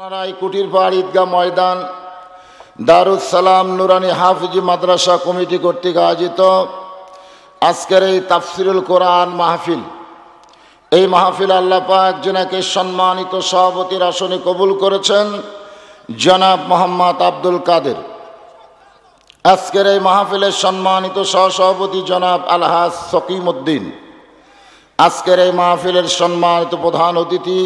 কুটির পাহাড় ঈদগাহ ময়দান দারুস সালাম নুরানি হাফিজি মাদ্রাসা কমিটি কর্তৃক আয়োজিত আজকের এই তাফসিরুল কোরআন মাহফিল, এই মাহফিল আল্লাহ পাক জনাকে সম্মানিত সভাপতির আসনে কবুল করেছেন জনাব মোহাম্মদ আব্দুল কাদের। আজকের এই মাহফিলের সম্মানিত সহসভাপতি জনাব আলহাজ সকিমউদ্দিন। আজকের এই মাহফিলের সম্মানিত প্রধান অতিথি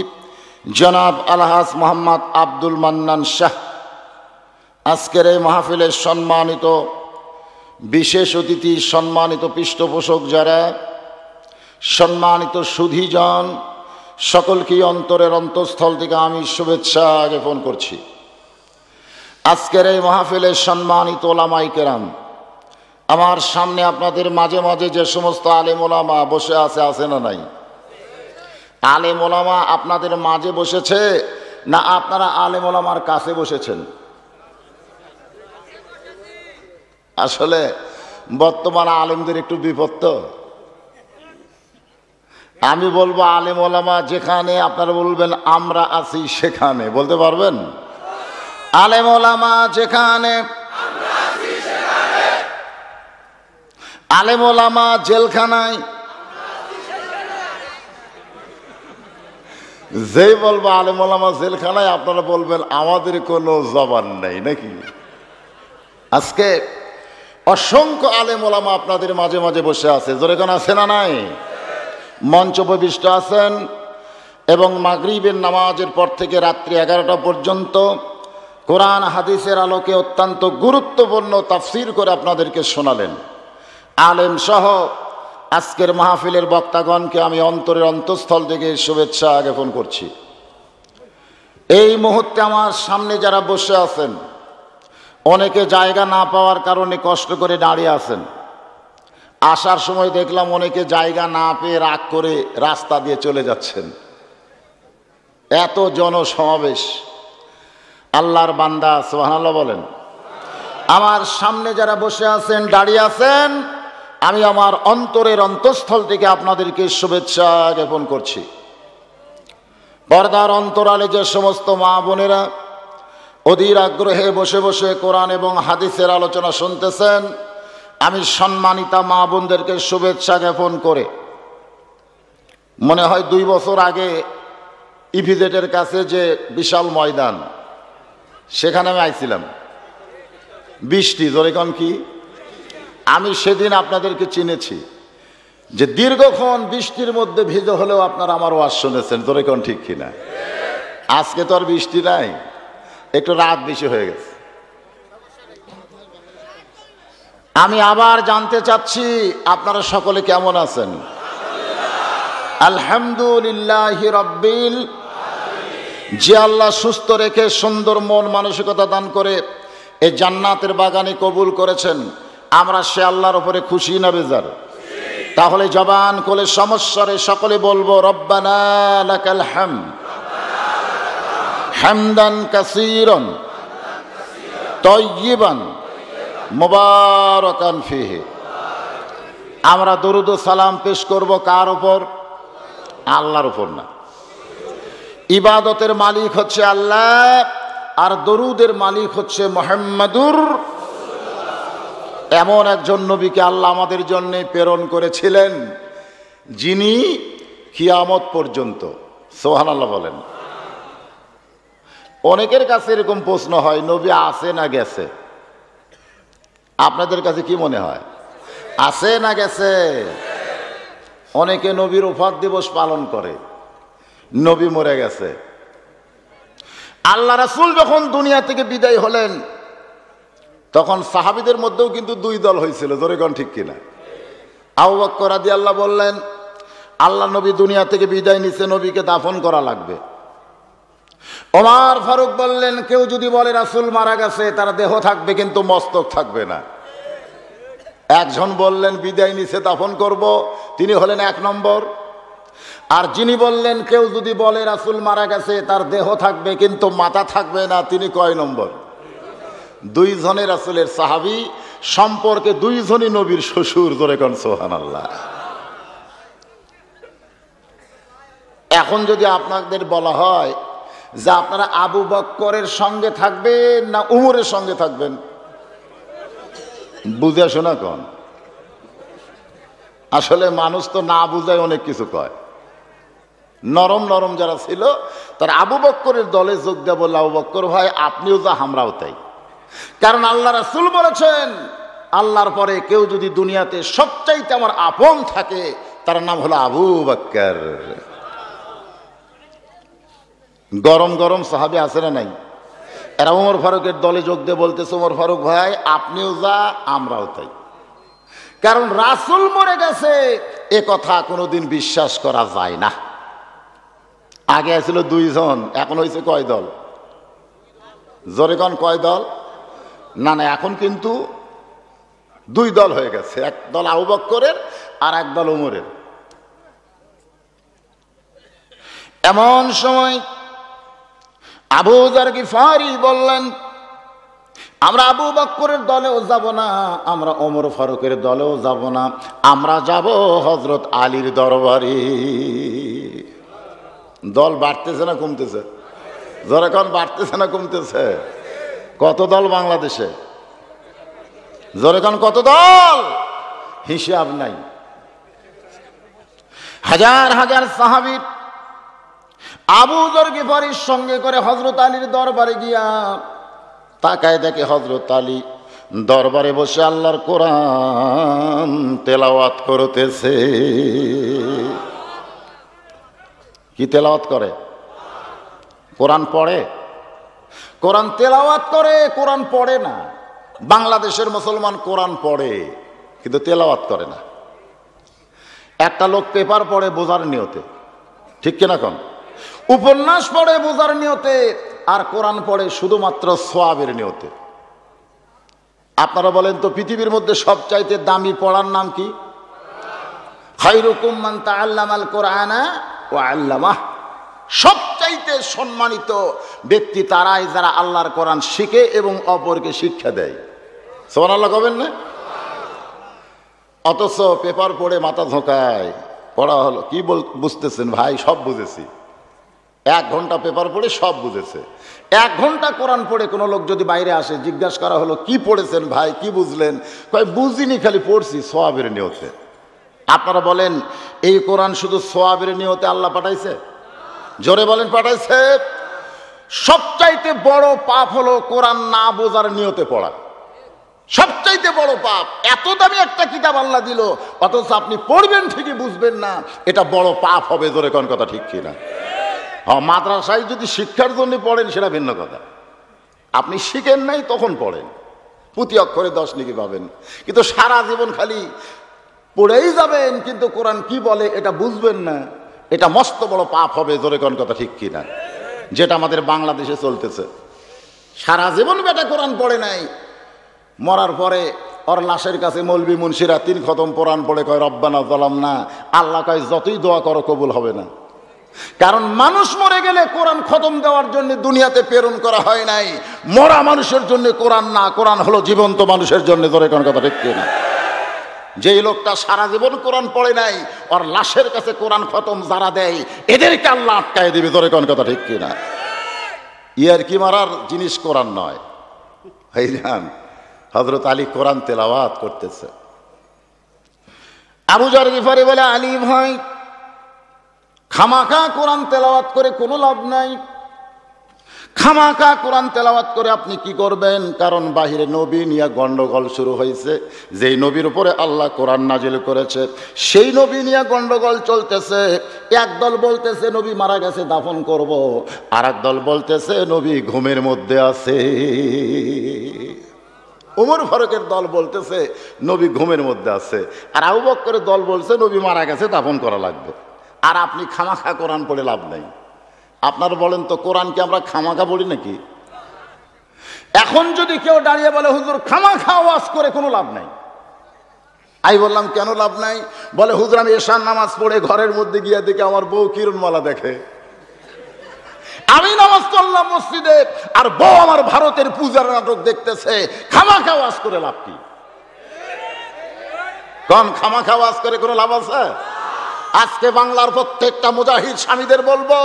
জনাব আলহাজ মোহাম্মদ আব্দুল মান্নান শাহ। আজকের এই মাহফিলের সম্মানিত বিশেষ অতিথি, সম্মানিত পৃষ্ঠপোষক যারা, সম্মানিত সুধীজন, সকলকে অন্তরের অন্তঃস্থল থেকে আমি শুভেচ্ছা জ্ঞাপন করছি। আজকের এই মাহফিলের সম্মানিত ওলামায়ে কেরাম, আমার সামনে আপনাদের মাঝে মাঝে যে সমস্ত আলেম ওলামা বসে আছে না নাই? আলেম ওলামা আপনাদের মাঝে বসেছে না আপনারা আলেম ওলামার কাছে বসেছেন? আসলে বর্তমান আলেমদের একটু বিপদ তো। আমি বলবো আলেম ওলামা যেখানে, আপনারা বলবেন আমরা আছি সেখানে। বলতে পারবেন? আলেম ওলামা যেখানে, আলেম ওলামা জেলখানায়, যেই বলবো আলেম ওলামা জেলখানায় আপনারা বলবেন আমাদের কোনো জবান নেই নাকি? আজকে অসংখ্য আলেম ওলামা আপনাদের মাঝে মাঝে বসে আছে, জোরে কোন আছে না নাই? মঞ্চ উপবিষ্ট আছেন এবং মাগরিবের নামাজের পর থেকে রাত্রি 11টা পর্যন্ত কোরআন হাদিসের আলোকে অত্যন্ত গুরুত্বপূর্ণ তাফসীর করে আপনাদেরকে শোনালেন। আলেম সহ আজকের মাহফিলের বক্তাগণকে আমি অন্তরের অন্তঃস্থল থেকে শুভেচ্ছা জ্ঞাপন করছি। এই মুহূর্তে আমার সামনে যারা বসে আছেন, অনেকে জায়গা না পাওয়ার কারণে কষ্ট করে দাঁড়িয়ে আছেন। আসার সময় দেখলাম অনেকে জায়গা না পেয়ে রাগ করে রাস্তা দিয়ে চলে যাচ্ছেন। এত জনসমাবেশ, আল্লাহর বান্দা সুবহানাল্লাহ বলেন। আমার সামনে যারা বসে আছেন, দাঁড়িয়ে আছেন, আমি আমার অন্তরের অন্তঃস্থল থেকে আপনাদেরকে শুভেচ্ছা জ্ঞাপন করছি। পর্দার অন্তরালে যে সমস্ত মা বোনেরা অধীর আগ্রহে বসে বসে কোরআন এবং হাদিসের আলোচনা শুনতেছেন, আমি সম্মানিতা মা বোনদেরকে শুভেচ্ছা জ্ঞাপন করে, মনে হয় 2 বছর আগে ইপিজেডের কাছে যে বিশাল ময়দান, সেখানে আমি আইছিলাম। বৃষ্টি, জোরে কোন কি? আমি সেদিন আপনাদেরকে চিনেছি যে দীর্ঘক্ষণ বৃষ্টির মধ্যে ভিজে হলেও আপনারা আমার ওয়াজ শুনেছেন, জোরে কোন ঠিক কিনা? আজকে তো আর বৃষ্টি নাই, একটু রাত বেশি হয়ে গেছে। আমি আবার জানতে চাচ্ছি আপনারা সকলে কেমন আছেন? আলহামদুলিল্লাহি রাব্বিল আলামিন। যে আল্লাহ সুস্থ রেখে সুন্দর মন মানসিকতা দান করে এই জান্নাতের বাগানে কবুল করেছেন, আমরা সে আল্লাহর উপরে খুশি না বেজার? তাহলে জবান খুলে সমস্যারে সকলে বলবো রব্বানা লাকাল হামদ হামদান কাসীরান তাইয়িবান মুবারাকান ফিহি। আমরা দরুদ ও সালাম পেশ করব কার উপর? আল্লাহর উপর না। ইবাদতের মালিক হচ্ছে আল্লাহ, আর দরুদের মালিক হচ্ছে মুহাম্মাদুর। এমন একজন নবীকে আল্লাহ আমাদের জন্য প্রেরণ করেছিলেন, যিনি কিয়ামত পর্যন্ত, সুবহানাল্লাহ বলেন। অনেকের কাছে এরকম প্রশ্ন হয়, নবী আছে না গেছে? আপনাদের কাছে কি মনে হয়, আছে না গেছে? অনেকে নবীর ওফাত দিবস পালন করে, নবী মরে গেছে। আল্লাহ রাসূল যখন দুনিয়া থেকে বিদায় হলেন, তখন সাহাবীদের মধ্যেও কিন্তু 2 দল হয়েছিল, জোরে কোন ঠিক কিনা? আবু বকর রাদিয়াল্লাহু বললেন, আল্লাহ নবী দুনিয়া থেকে বিদায় নিছে, নবীকে দাফন করা লাগবে। ওমর ফারুক বললেন, কেউ যদি বলে রাসূল মারা গেছে, তার দেহ থাকবে কিন্তু মস্তক থাকবে না। একজন বললেন বিদায় নিছে, দাফন করব, তিনি হলেন 1 নম্বর। আর যিনি বললেন কেউ যদি বলে রাসূল মারা গেছে, তার দেহ থাকবে কিন্তু মাথা থাকবে না, তিনি কয় নম্বর? 2 জনের রাসূলের সাহাবী, সম্পর্কে 2 জনই নবীর শ্বশুর, জোরে কোন সুবহানাল্লাহ। এখন যদি আপনাদের বলা হয় যে আপনারা আবু বক্করের সঙ্গে থাকবেন না উমরের সঙ্গে থাকবেন? বুঝে শোনা কন। আসলে মানুষ তো না বুঝায় অনেক কিছু কয়। নরম নরম যারা ছিল তারা আবু বক্করের দলে যোগ দেয়া বলল, আবু বক্কর ভাই আপনিও যা আমরাও তাই। কারণ আল্লাহ রাসূল বলেছেন, আল্লাহর পরে কেউ যদি দুনিয়াতে সবচাইতে আমার আপন থাকে তার নাম হলো আবু বক্কর। গরম গরম সাহাবী আছে না নাই? এরা ওমর ফারুকের দলে যোগ দিয়ে বলতেছে, ওমর ফারুক ভাই আপনিও যা আমরাও তাই। কারণ রাসূল মরে গেছে এ কথা কোনোদিন বিশ্বাস করা যায় না। আগে ছিল 2 জন, এখন হয়েছে কয় দল? জোরে কোন কয় দল? না না, এখন কিন্তু 2 দল হয়ে গেছে। এক দল আবু বক্করের আর এক দল ওমরের। এমন সময় আবু যার গিফারি বললেন, আমরা আবু বক্করের দলেও যাব না, আমরা ওমর ফারুকের দলেও যাব না, আমরা যাব হযরত আলীর দরবারে। দল বাড়তেছে না কমতেছে? জোরে কোন বাড়তেছে না কমতেছে? কত দল বাংলাদেশে? জোরে কোন কত দল? হিসাব নাই। হাজার হাজার সাহাবী আবু যর গিফারির সঙ্গে করে হযরত আলীর দরবারে গিয়া তাকায় দেখে হযরত আলী দরবারে বসে আল্লাহর কোরআন তেলাওয়াত করতেছে। কি তেলাওয়াত করে? কোরআন পড়ে? কোরআন তেলাওয়াত করে, কোরআন পড়ে না। বাংলাদেশের মুসলমান কোরআন পড়ে কিন্তু তেলাওয়াত করে না। একটা লোক পেপার পড়ে বোঝার নিয়তে, ঠিক কিনা কোন? উপন্যাস পড়ে বোঝার নিয়তে, আর কোরআন পড়ে শুধুমাত্র সওয়াবের নিয়তে। আপনারা বলেন তো পৃথিবীর মধ্যে সবচাইতে দামি পড়ার নাম কি? খায়রুকুম মান তাআল্লামাল কোরআনা ওয়া আল্লামাহ। সবচাইতে সম্মানিত ব্যক্তি তারাই যারা আল্লাহর কোরআন শিখে এবং অপরকে শিক্ষা দেয়। সুবহানাল্লাহ কবেন না? অথচ পেপার পড়ে মাথা ঝোঁকায়। পড়া হলো কি বুঝতেছেন ভাই? সব বুঝেছি। 1 ঘন্টা পেপার পড়ে সব বুঝেছে। 1 ঘন্টা কোরআন পড়ে কোনো লোক যদি বাইরে আসে, জিজ্ঞাসা করা হলো কি পড়েছেন ভাই, কি বুঝলেন? কয় বুঝিনি, খালি পড়ছি সওয়াবের নিয়তে। আপনারা বলেন এই কোরআন শুধু সওয়াবের নিয়তে আল্লাহ পাঠাইছে? জোরে বলেন পাঠাইছে? সবচাইতে বড় পাপ হলো কোরআন না বোঝার নিয়তে পড়া। সবচাইতে বড় পাপ। এত দামি একটা কিতাব আল্লাহ দিল, অথচ আপনি পড়বেন ঠিকই বুঝবেন না, এটা বড় পাপ হবে। জোরে কোন কথা ঠিক কিনা? হ্যাঁ, মাদ্রাসায় যদি শিক্ষার জন্য পড়েন সেটা ভিন্ন কথা। আপনি শিখেন নাই তখন পড়েন, প্রতি অক্ষরে 10 নেকি পাবেন। কিন্তু সারা জীবন খালি পড়েই যাবেন কিন্তু কোরআন কি বলে এটা বুঝবেন না, এটা মস্ত বড় পাপ হবে। জোরে কোন কথা ঠিক কিনা? যেটা আমাদের বাংলাদেশে চলতেছে। সারা জীবন বেটা কোরআন পড়ে নাই, মরার পরে ওর লাশের কাছে মৌলবি মুন্সিরা 3 খতম কোরআন পড়ে কয় রব্বানা যালামনা। আল্লাহ কয় যতই দোয়া করো কবুল হবে না। কারণ মানুষ মরে গেলে কোরআন খতম দেওয়ার জন্য দুনিয়াতে প্রেরণ করা হয় নাই। মরা মানুষের জন্য কোরআন না, কোরআন হলো জীবন্ত মানুষের জন্য। জোরে কোন কথা ঠিক কিনা? যেই লোকটা সারা জীবন কোরআন পড়ে নাই, ওর লাশের কাছে কোরআন খতম যারা দেয় এদেরকে আল্লাহ আটকায় দিবে। জোরে কোন কথা ঠিক কিনা? ইয়ার কি মারার জিনিস কোরআন নয়। ভাইজান, হযরত আলী কোরআন তেলাওয়াত করতেছে। আবু যর গিফারি বলে, আলী ভাই খামাখা কোরআন তেলাওয়াত করে কোনো লাভ নাই। খামাখা কোরআন তেলাওয়াত করে আপনি কি করবেন? কারণ বাহিরে নবী নিয়ে গন্ডগোল শুরু হয়েছে। যেই নবীর উপরে আল্লাহ কোরআন নাজিল করেছে সেই নবী নিয়ে গন্ডগোল চলতেছে। একদল বলতেছে নবী মারা গেছে, দাফন করব, আর একদল বলতেছে নবী ঘুমের মধ্যে আছে। ওমর ফারুকের দল বলতেছে নবী ঘুমের মধ্যে আছে, আর আবু বকরের দল বলছে নবী মারা গেছে, দাফন করা লাগবে। আর আপনি খামাখা কোরআন পড়ে লাভ নাই। আপনারা বলেন তো কোরআন কি আমরা খামাখা পড়ি নাকি? এখন যদি কেউ দাঁড়িয়ে বলে হুজুর খামাখা ওয়াজ করে কোনো লাভ নাই, আমি বললাম কেন লাভ নাই? বলে হুজুর আমি এশার নামাজ পড়ে ঘরের মধ্যে গিয়ে দেখে আমার বউ কিরণমালা দেখে, আমি নামাজ পড়লাম মসজিদে আর বউ আমার ভারতের পূজার নাটক দেখতেছে, খামাখা ওয়াজ করে লাভ কি? কোন খামাখা ওয়াজ করে কোনো লাভ আছে? আজকে বাংলার প্রত্যেকটা মুজাহিদ স্বামীদের বলবো,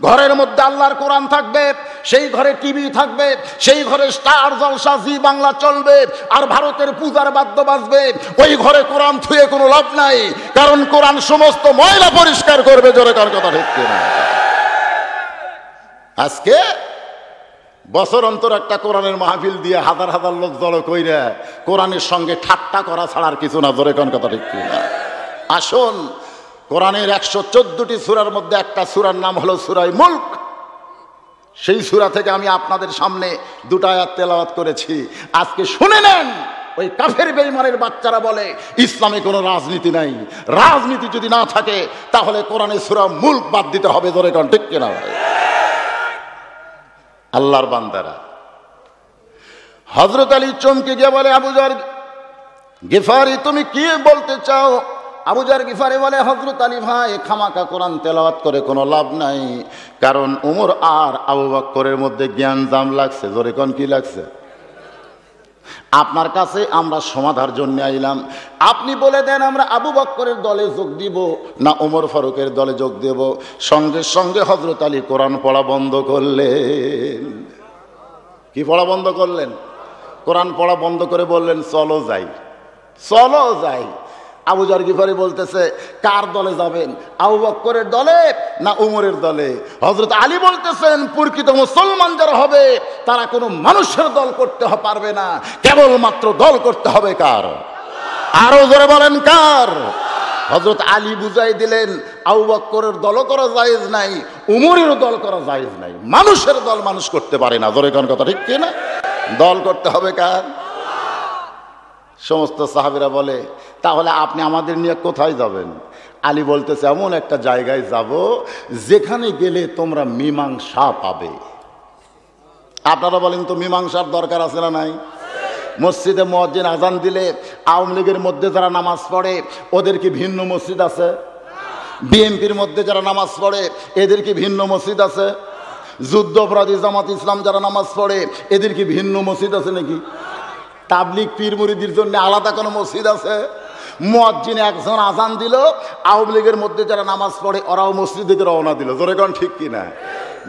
ঘরের মধ্যে আল্লাহর কোরআন থাকবে, সেই ঘরে টিভি থাকবে, সেই ঘরে স্টার জলসা জি বাংলা চলবে, আর ভারতের পূজার বাদ্য বাজবে। ওই ঘরে কোরআন থুয়ে কোনো লাভ নাই, কারণ কোরআন সমস্ত ময়লা পরিষ্কার করবে। জোরে কার কথা ঠিক কিনা? আজকে বছর অন্তর একটা কোরআনের মাহফিল দিয়ে হাজার হাজার লোক জড়ো কইরা কোরআনের সঙ্গে ঠাট্টা করা ছাড়ার কিছু না। জোরে কার কথা ঠিক কিনা? আসুন, কোরআনের 114টি সূরার মধ্যে একটা সূরার নাম হলো সূরা মুলক। সেই সূরা থেকে আমি আপনাদের সামনে দুটো আয়াত তেলাওয়াত করেছি। আজকে শুনে নেন। ওই কাফের বেঈমানের বাচ্চারা বলে ইসলামে কোনো রাজনীতি নাই। রাজনীতি যদি না থাকে তাহলে কোরআনের সূরা মুলক বাদ দিতে হবে। ধরে কোন ঠিক কিনা ভাই? আল্লাহর বান্দারা, হযরত আলী চমকে গিয়ে বলে, আবু যর গিফারি তুমি কি বলতে চাও? আবু যর গিফারি বলে, হযরত আলী ভাই, খামাকা কোরআন তেলাওয়াত করে কোনো লাভ নাই, কারণ উমর আর আবু বকরের মধ্যে জ্ঞান জাম লাগছে। জোরে কোন কি লাগছে? আপনার কাছে আমরা সমাধার জন্য আইলাম, আপনি বলে দেন আমরা আবু বকরের দলে যোগ দিব না ওমর ফারুকের দলে যোগ দেব। সঙ্গে সঙ্গে হযরত আলী কোরআন পড়া বন্ধ করলেন। কি পড়া বন্ধ করলেন? কোরআন পড়া বন্ধ করে বললেন, চলো যাই, চলো যাই। আবু যর গিফারি বলতেছে, কার দলে যাবেন? আবু বকরের দলে না উমরের দলে? হযরত আলী বলতেছেন, প্রকৃত মুসলমান যারা হবে তারা কোনো মানুষের দল করতে পারবে না, কেবলমাত্র দল করতে হবে কার? আরো জোরে বলেন, কার? হযরত আলী বুঝাই দিলেন, আবু বকরের দল করা জায়েজ নাই, উমরের দল করা জায়েজ নাই। মানুষের দল মানুষ করতে পারে না। জোরে কোন কথা ঠিক কি না? দল করতে হবে কার? সমস্ত সাহাবীরা বলে, তাহলে আপনি আমাদের নিয়ে কোথায় যাবেন? আলী বলতেছে, এমন একটা জায়গায় যাব যেখানে গেলে তোমরা মীমাংসা পাবে। আপনারা বলেন তো, মীমাংসার দরকার আছে না নাই? মসজিদে মুয়াজ্জিন আজান দিলে আওয়ামী লীগের মধ্যে যারা নামাজ পড়ে ওদের কি ভিন্ন মসজিদ আছে? বিএনপির মধ্যে যারা নামাজ পড়ে এদের কি ভিন্ন মসজিদ আছে? যুদ্ধ অপরাধী জামাত ইসলাম যারা নামাজ পড়ে এদের কি ভিন্ন মসজিদ আছে নাকি? তাবলিগ পীর মুরিদির জন্য আলাদা কোনো মসজিদ আছে? মুয়াজ্জিন একজন আজান দিল, আওয়ামী লীগের মধ্যে যারা নামাজ পড়ে ওরাও মসজিদ থেকে রওনা দিল। জোরে কোন ঠিক কিনা?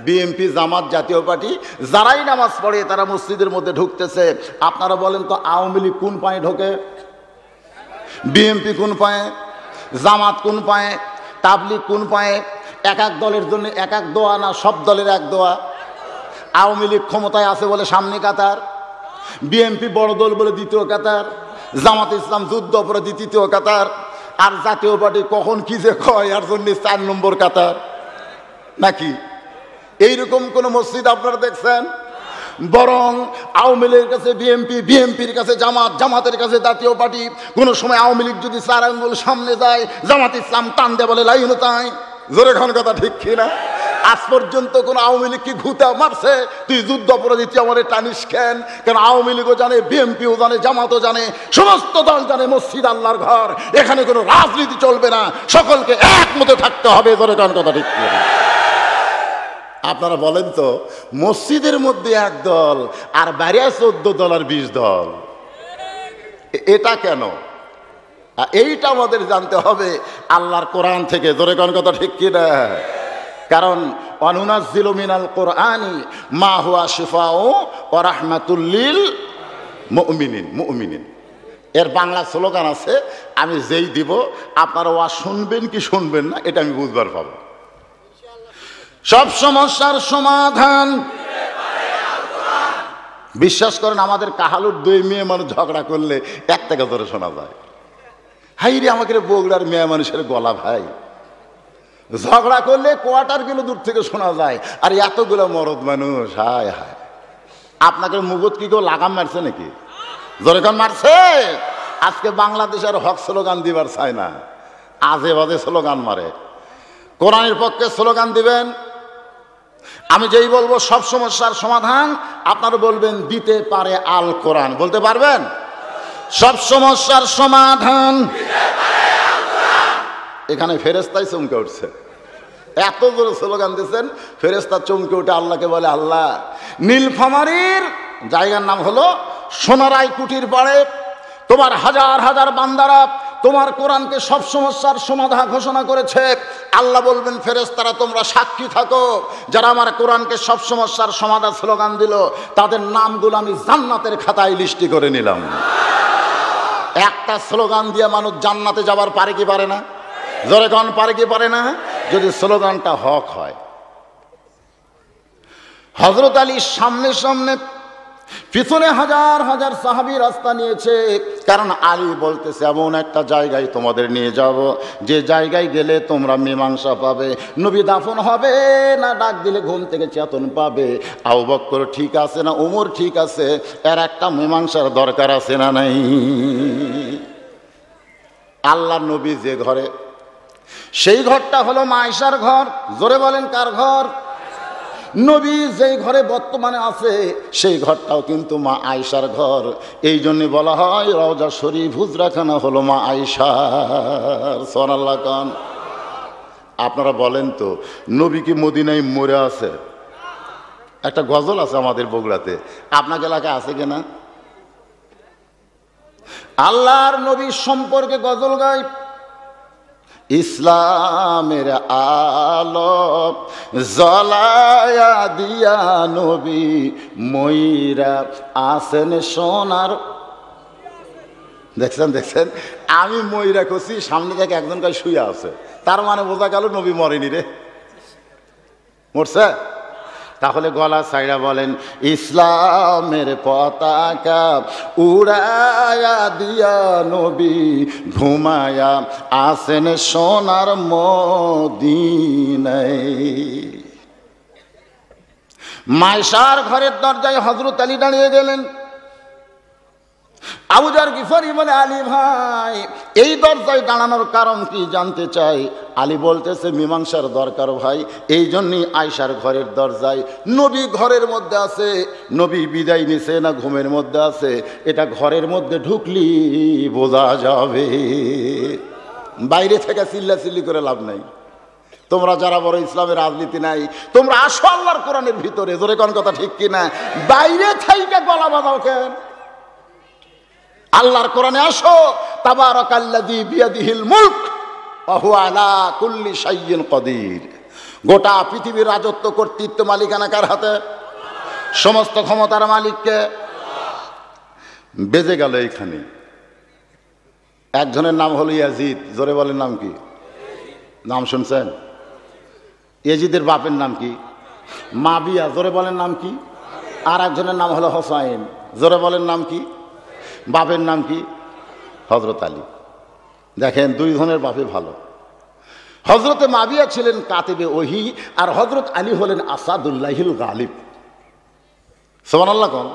বিএনপি, জামাত, জাতীয় পার্টি যারাই নামাজ পড়ে তারা মসজিদের মধ্যে ঢুকতেছে। আপনারা বলেন তো, আওয়ামী লীগ কোন পায়ে ঢোকে? বিএনপি কোন পায়ে? জামাত কোন পায়ে? তাবলিগ কোন পায়ে? এক এক দলের জন্য এক এক দোয়া না সব দলের এক দোয়া? আওয়ামী লীগ ক্ষমতায় আছে বলে সামনে কাতার, বিএনপি বড় দল বলে দ্বিতীয় কাতার, জামাত ইসলাম যুদ্ধ অপরাধী তৃতীয় কাতার, আর জাতীয় পার্টি কখন কি যে কয় এর জন্য 4 নম্বর কাতার নাকি? এইরকম কোন মসজিদ আপনারা দেখছেন? বরং আওয়ামী লীগের কাছে বিএনপি, বিএনপির কাছে জামাত, জামাতের কাছে জাতীয় পার্টি। কোন সময় আওয়ামী লীগ যদি 4 আঙ্গুল সামনে যায়, জামাত ইসলাম টান দেয় বলে লাইন তাই। জোরে খান কথা ঠিক কিনা? আজ পর্যন্ত কোন আওয়ামী লীগ কি ঘুতা মারছে তুই যুদ্ধ অপরাধী তুই আমার টানিস কেন? কারণ আওয়ামী লীগও জানে, বিএনপিও জানে, জামাতও জানে, সমস্ত দল জানে মসজিদ আল্লাহর ঘর, এখানে কোনো রাজনীতি চলবে না, সকলকে একমতে থাকতে হবে। জোরে খান কথা ঠিক কিনা? আপনারা বলেন তো, মসজিদের মধ্যে এক দল আর বাইরে 14 দল আর 20 দল, এটা কেন? এইটা আমাদের জানতে হবে আল্লাহর কোরআন থেকে। জোরে কোন কথা ঠিক কিনা? কারণ অনুনাজ্জিলু মিনাল কোরআনি মা হুয়া শিফাউ ওয়া রাহমাতুল লিল মুমিনিন। এর বাংলা স্লোগান আছে, আমি যেই দিব আপনারা ওয়া শুনবেন কি শুনবেন না এটা আমি বুঝবার পাবো। সব সমস্যার সমাধান। বিশ্বাস করেন, আমাদের কাহালুর 2 মেয়ে মানুষ ঝগড়া করলে 1 টাকা ধরে শোনা যায়। হাই রে, আমাকে বগুড়ার মেয়ে মানুষের গলা ভাই, ঝগড়া করলে কোয়ার্টার কিলো দূর থেকে শোনা যায়, আর এতগুলো মরদ মানুষ। হায় হায়, আপনাকে মুগত কি কেউ লাগাম মারছে নাকি? জোরেখান মারছে। আজকে বাংলাদেশের হক স্লোগান দিবার চায় না, আজে বাজে স্লোগান মারে। কোরআনের পক্ষে স্লোগান দিবেন, আমি যেই বলবো সব সমস্যার সমাধান, আপনারা বলবেন দিতে পারে আল কোরআন। বলতে পারবেন? সব সমস্যার সমাধান। এখানে ফেরেশতাই চমকে উঠছে, এত জোরে স্লোগান দিচ্ছেন, ফেরেশতা চমকে উঠে আল্লাহকে বলে, আল্লাহ, নীলফামারীর জায়গার নাম হলো সোনারাই কুটির পাড়ে তোমার হাজার হাজার বান্দারা তোমার কোরআনকে সব সমস্যার সমাধান ঘোষণা করেছে। আল্লাহ বলবেন ফেরেশতারা তোমরা সাক্ষী থাকো, যারা আমার কোরআনকে সব সমস্যার সমাধান স্লোগান দিল তাদের নামগুলো আমি জান্নাতের খাতায় লিস্টি করে নিলাম। একটা স্লোগান দিয়ে মানুষ জান্নাতে যাবার পারে কি পারে না? জোরে কোন পারে কি পারে না? যদি স্লোগানটা হক হয়। হযরত আলীর সামনে সামনে, পিছনে হাজার হাজার সাহাবী রাস্তা নিয়েছে, কারণ আলী বলতেছে এমন একটা জায়গায় তোমাদের নিয়ে যাব যে জায়গায় গেলে তোমরা মীমাংসা পাবে। নবী দাফন হবে না ডাক দিলে ঘুম থেকে চেতন পাবে, আবু বকর ঠিক আছে না ওমর ঠিক আছে, এর একটা মীমাংসার দরকার আছে না নাই? আল্লাহ নবী যে ঘরে, সেই ঘরটা হলো মা আয়েশার ঘর। জোরে বলেন কার ঘর? নবী যেই ঘরে বর্তমানে আছে সেই ঘরটাও কিন্তু মা আয়েশার ঘর। এই জন্য বলা হয় রওজা শরীফ হুজরাখানা হলো মা আয়েশার। সুবহানাল্লাহ কান। আপনারা বলেন তো নবী কি মদিনায় মরে আছে? একটা গজল আছে আমাদের বগুড়াতে, আপনার এলাকায় আছে কিনা? আল্লাহর নবীর সম্পর্কে গজল গায়, ইসলামের আলো জ্বলায়া দিয়া নবী ময়রা আসেন সোনার। দেখছেন দেখছেন, আমি ময়রা করছি, সামনে থেকে একজন কাছে শুয়ে আছে, তার মানে বোঝা গেল নবী মরেনি রে, মরছে। তাহলে গলা ছাইড়া বলেন ইসলামের পতাকা উড়ায়া দিয়া নবী ঘুমায়া আসেন সোনার মদিনায়। মায়েশার ঘরের দরজায় হযরত আলী দাঁড়িয়ে গেলেন। আবু যার গিফারি বলে আলী ভাই এই দরজায় দাঁড়ানোর কারণ কি জানতে চাই? আলী বলতেছে মীমাংসার দরকার ভাই, এই জন্যই আয়েশার ঘরের দরজায়। নবী ঘরের মধ্যে আছে, নবী বিদায় নিছে না ঘুমের মধ্যে আছে এটা ঘরের মধ্যে ঢুকলি বোঝা যাবে, বাইরে থেকে চিল্লাচিল্লি করে লাভ নাই। তোমরা যারা বড় ইসলামের রাজনীতি নাই, তোমরা আসো আল্লাহর কোরআনের ভিতরে। জোরে কোন কথা ঠিক কিনা? বাইরে থেকে গলা বাঁধাও কেন? আল্লাহর কোরআনে আসো। তাবারাকাল্লাযী বিয়াদিহিল মুলক ওয়া হুয়া আলা কুল্লি শাইইন কাদির। গোটা পৃথিবীর রাজত্ব কর্তৃত্ব মালিকানা কার হাতে? সমস্ত ক্ষমতার মালিককে। বেজে গেল এইখানে। একজনের নাম হলো ইয়াজিদ। জোরে বলেন নাম কি? নাম শুনছেন? ইয়াজিদের বাপের নাম কি? মাবিয়া। জোরে বলেন নাম কি? আর একজনের নাম হলো হোসাইন। জোরে বলেন নাম কি? বাপের নাম কি? হযরত আলী। দেখেন দুইজনের বাপে ভালো। হযরতে মাবিয়া ছিলেন কাতিবে ওহী, আর হযরত আলী হলেন আসাদুল্লাহিল গালিব। সুবহানাল্লাহ কোন।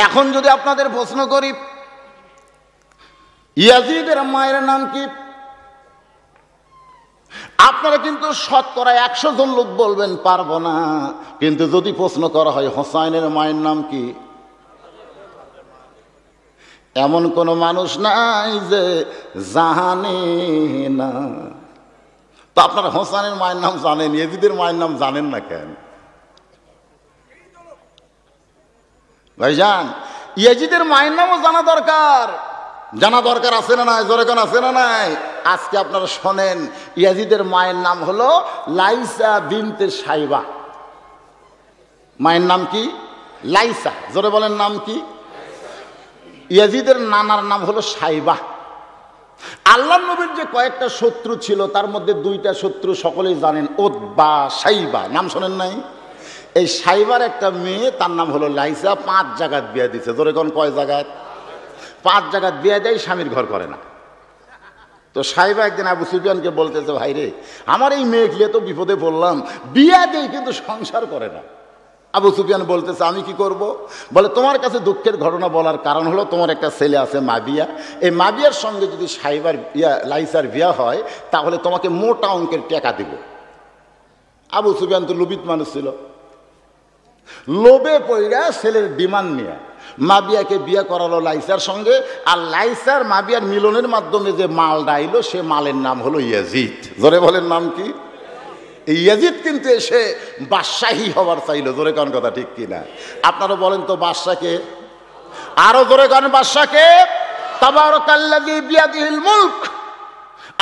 এখন যদি আপনাদের প্রশ্ন করি ইয়াজিদের মায়ের নাম কি, আপনারা কিন্তু শতকরা 100 জন লোক বলবেন পারবো না। কিন্তু যদি প্রশ্ন করা হয় হোসাইনের মায়ের নাম কি, এমন কোন মানুষ নাই যে জানে না। তো আপনারা হোসেনের মায়ের নাম জানেন, ইয়াজিদের মায়ের নাম জানেন না কেন? ভাইজান ইয়াজিদের মায়ের নামও জানা দরকার। জানা দরকার আছে না নাই? জোরে কোন আছে না নাই? আজকে আপনারা শোনেন, ইয়াজিদের মায়ের নাম হলো লাইসা বিনতে সাইবা। মায়ের নাম কি? লাইসা। জোরে বলেন নাম কি? ইয়াজিদের নানার নাম হলো সাইবা। আল্লাহর নবীর যে কয়েকটা শত্রু ছিল তার মধ্যে 2টা শত্রু সকলেই জানেন, উতবা সাইবা। নাম শোনেন নাই? এই সাইবার একটা মেয়ে, তার নাম হলো লাইসা। 5 জায়গায় বিয়ে দিছে। জোরে কোন কয় জায়গায়? 5 জায়গায় বিয়ে দেয়, স্বামীর ঘর করে না। তো সাইবা একদিন আবু সুফিয়ানকে বলতেছে, ভাই রে আমার এই মেয়ে গিয়ে তো বিপদে পড়লাম, বিয়ে দেয় কিন্তু সংসার করে না। আবু সুফিয়ান বলতেছে আমি কি করব? বলে তোমার কাছে দুঃখের ঘটনা বলার কারণ হলো তোমার একটা ছেলে আছে মাবিয়া, এই মাবিয়ার সঙ্গে যদি সাইবার লাইসার বিয়া হয় তাহলে তোমাকে মোটা অঙ্কের টাকা দিব। আবু সুফিয়ান তো লোভিত মানুষ ছিল, লোভে পইরা ছেলের ডিমান্ড নিয়ে মাবিয়াকে বিয়ে করালো লাইসার সঙ্গে। আর লাইসার মাবিয়ার মিলনের মাধ্যমে যে মালটা আইলো সে মালের নাম হলো ইয়াজিদ। জোরে বলেন নাম কি? ইয়াজিদ কিন্তু এসে বাদশাহী হবার চাইলো। জোরে কোন কথা ঠিক কিনা? আপনারা বলেন তো বাদশাকে? আরো জোরে কোন বাদশাকে? তাবারাকাল্লাযী বিয়াদিহিল মুলক,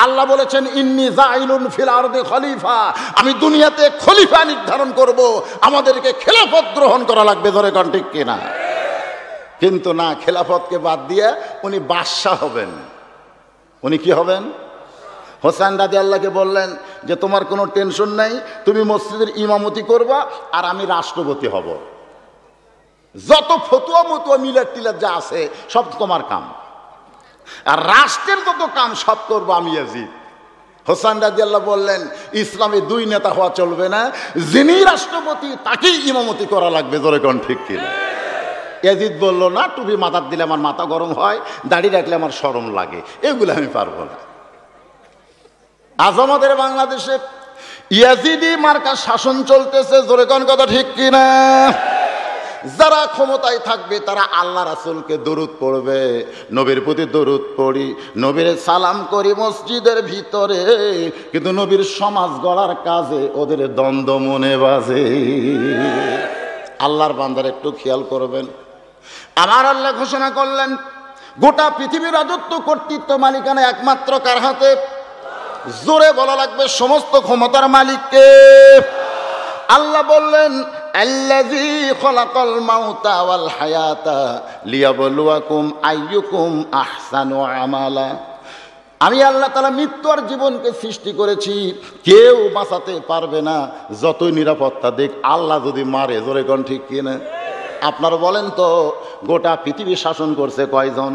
আল্লাহ বলেছেন ইন্নী জাইলুন ফিল আরদি খলিফা, আমি দুনিয়াতে খলিফা নির্ধারণ করব, আমাদেরকে খেলাফত গ্রহণ করা লাগবে। ধরে কোন ঠিক কিনা? কিন্তু না, খেলাফতকে বাদ দিয়ে উনি বাদশাহ হবেন। উনি কি হবেন? হোসেন রাদিয়াল্লাহকে বললেন যে তোমার কোনো টেনশন নাই, তুমি মসজিদের ইমামতি করবা আর আমি রাষ্ট্রপতি হব, যত ফতুয়া মতুয়া মিলাদ টিলাদ যা আছে সব তোমার কাম, আর রাষ্ট্রের যত কাম সব করবো আমি ইয়াজিদ। হোসেন রাদিয়াল্লাহু বললেন ইসলামে দুই নেতা হওয়া চলবে না, যিনি রাষ্ট্রপতি তাকেই ইমামতি করা লাগবে। জোরে কোন ঠিক কিনা? ইয়াজিদ বলল না, টুপি মাথার দিলে আমার মাথা গরম হয়, দাড়ি রাখলে আমার শরম লাগে, এগুলো আমি পারবো না। আজ আমাদের বাংলাদেশে ইয়াজিদি মার্কা শাসন চলতেছে। জোরে কোন কথা ঠিক কিনা? যারা ক্ষমতায় থাকবে তারা আল্লাহ রাসূলকে দরুদ পড়বে, নবীর প্রতি দরুদ পড়ি, নবীর সালাম করি মসজিদের ভিতরে, কিন্তু নবীর সমাজ গড়ার কাজে ওদের দ্বন্দ্ব মনে বাজে। আল্লাহর বান্দার একটু খেয়াল করবেন। আমার আল্লাহ ঘোষণা করলেন গোটা পৃথিবীর রাজত্ব কর্তৃত্ব মালিকানা একমাত্র কার হাতে? জোরে বলা লাগবে, সমস্ত ক্ষমতার মালিককে। আল্লাহ বললেন আল্লাযী খলাকাল মাউতা ওয়াল হায়াতা লিয়াবলুয়াকুম আইয়ুকুম আহসানু আমালা। আমি আল্লাহ তাআলা মৃত্যু আর জীবনকে সৃষ্টি করেছি, কেউ বাঁচাতে পারবে না যতই নিরাপত্তা দেখ। আল্লাহ যদি মারে, জোরে কোন ঠিক কিনা? আপনারা বলেন তো, গোটা পৃথিবী শাসন করছে কয়জন?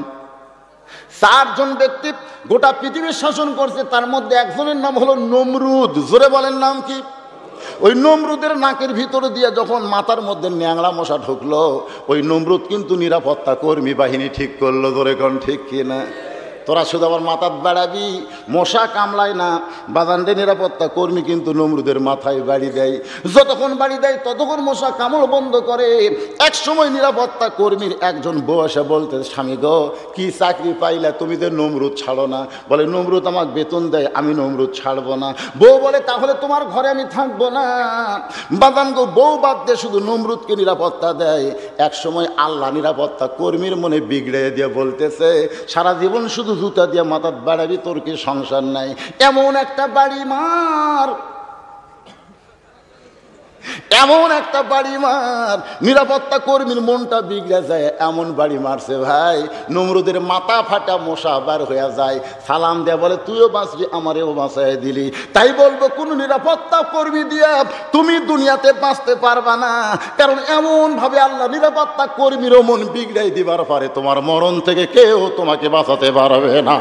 4 জন ব্যক্তি গোটা পৃথিবীর শাসন করছে, তার মধ্যে একজনের নাম হলো নমরুদ। জোরে বলেন নাম কি? ওই নমরুদের নাকের ভিতরে দিয়ে যখন মাথার মধ্যে ন্যাংড়া মশা ঢুকলো, ওই নমরুদ কিন্তু নিরাপত্তা কর্মী বাহিনী ঠিক করলো। জোরে কোন ঠিক কিনা? তোরা শুধু আমার মাথার বাড়াবি, মশা কামলায় না, বাজানরে নিরাপত্তা কর্মী কিন্তু নমরুদের মাথায় বাড়ি দেয়। যতক্ষণ বাড়ি দেয় ততক্ষণ মশা কামড় বন্ধ করে। এক সময় নিরাপত্তা কর্মীর একজন বউ এসে বলতে, স্বামী গো কি চাকরি পাইলা, তুমি তো নমরুদ ছাড়ো না? বলে নমরুদ আমাকে বেতন দেয়, আমি নমরুদ ছাড়বো না। বউ বলে তাহলে তোমার ঘরে আমি থাকবো না। বাজান গো, বউ বাদ দিয়ে শুধু নমরুদকে নিরাপত্তা দেয়। এক সময় আল্লাহ নিরাপত্তা কর্মীর মনে বিগড়ে দিয়ে বলতেছে, সারা জীবন শুধু জুতা দিয়ে মাথার বাড়াবি, তোর কি সংসার নাই? এমন একটা বাড়ি মার, এমন একটা বাড়ি মার, নিরাপত্তা কর্মীর মনটা বিগড়ে যায়। এমন বাড়ি মারছে ভাই, নমরুদের মাথা ফাটা মশা বার হয়ে যায়। সালাম দেয়া বলে তুইও বাঁচবি, আমারেও বাঁচাই দিলি। তাই বলবো কোন নিরাপত্তা কর্মী দিয়া তুমি দুনিয়াতে বাঁচতে পারবা না, কারণ এমন ভাবে আল্লাহ নিরাপত্তা কর্মীরও মন বিগড়াই দিবার পারে, তোমার মরণ থেকে কেউ তোমাকে বাঁচাতে পারবে না।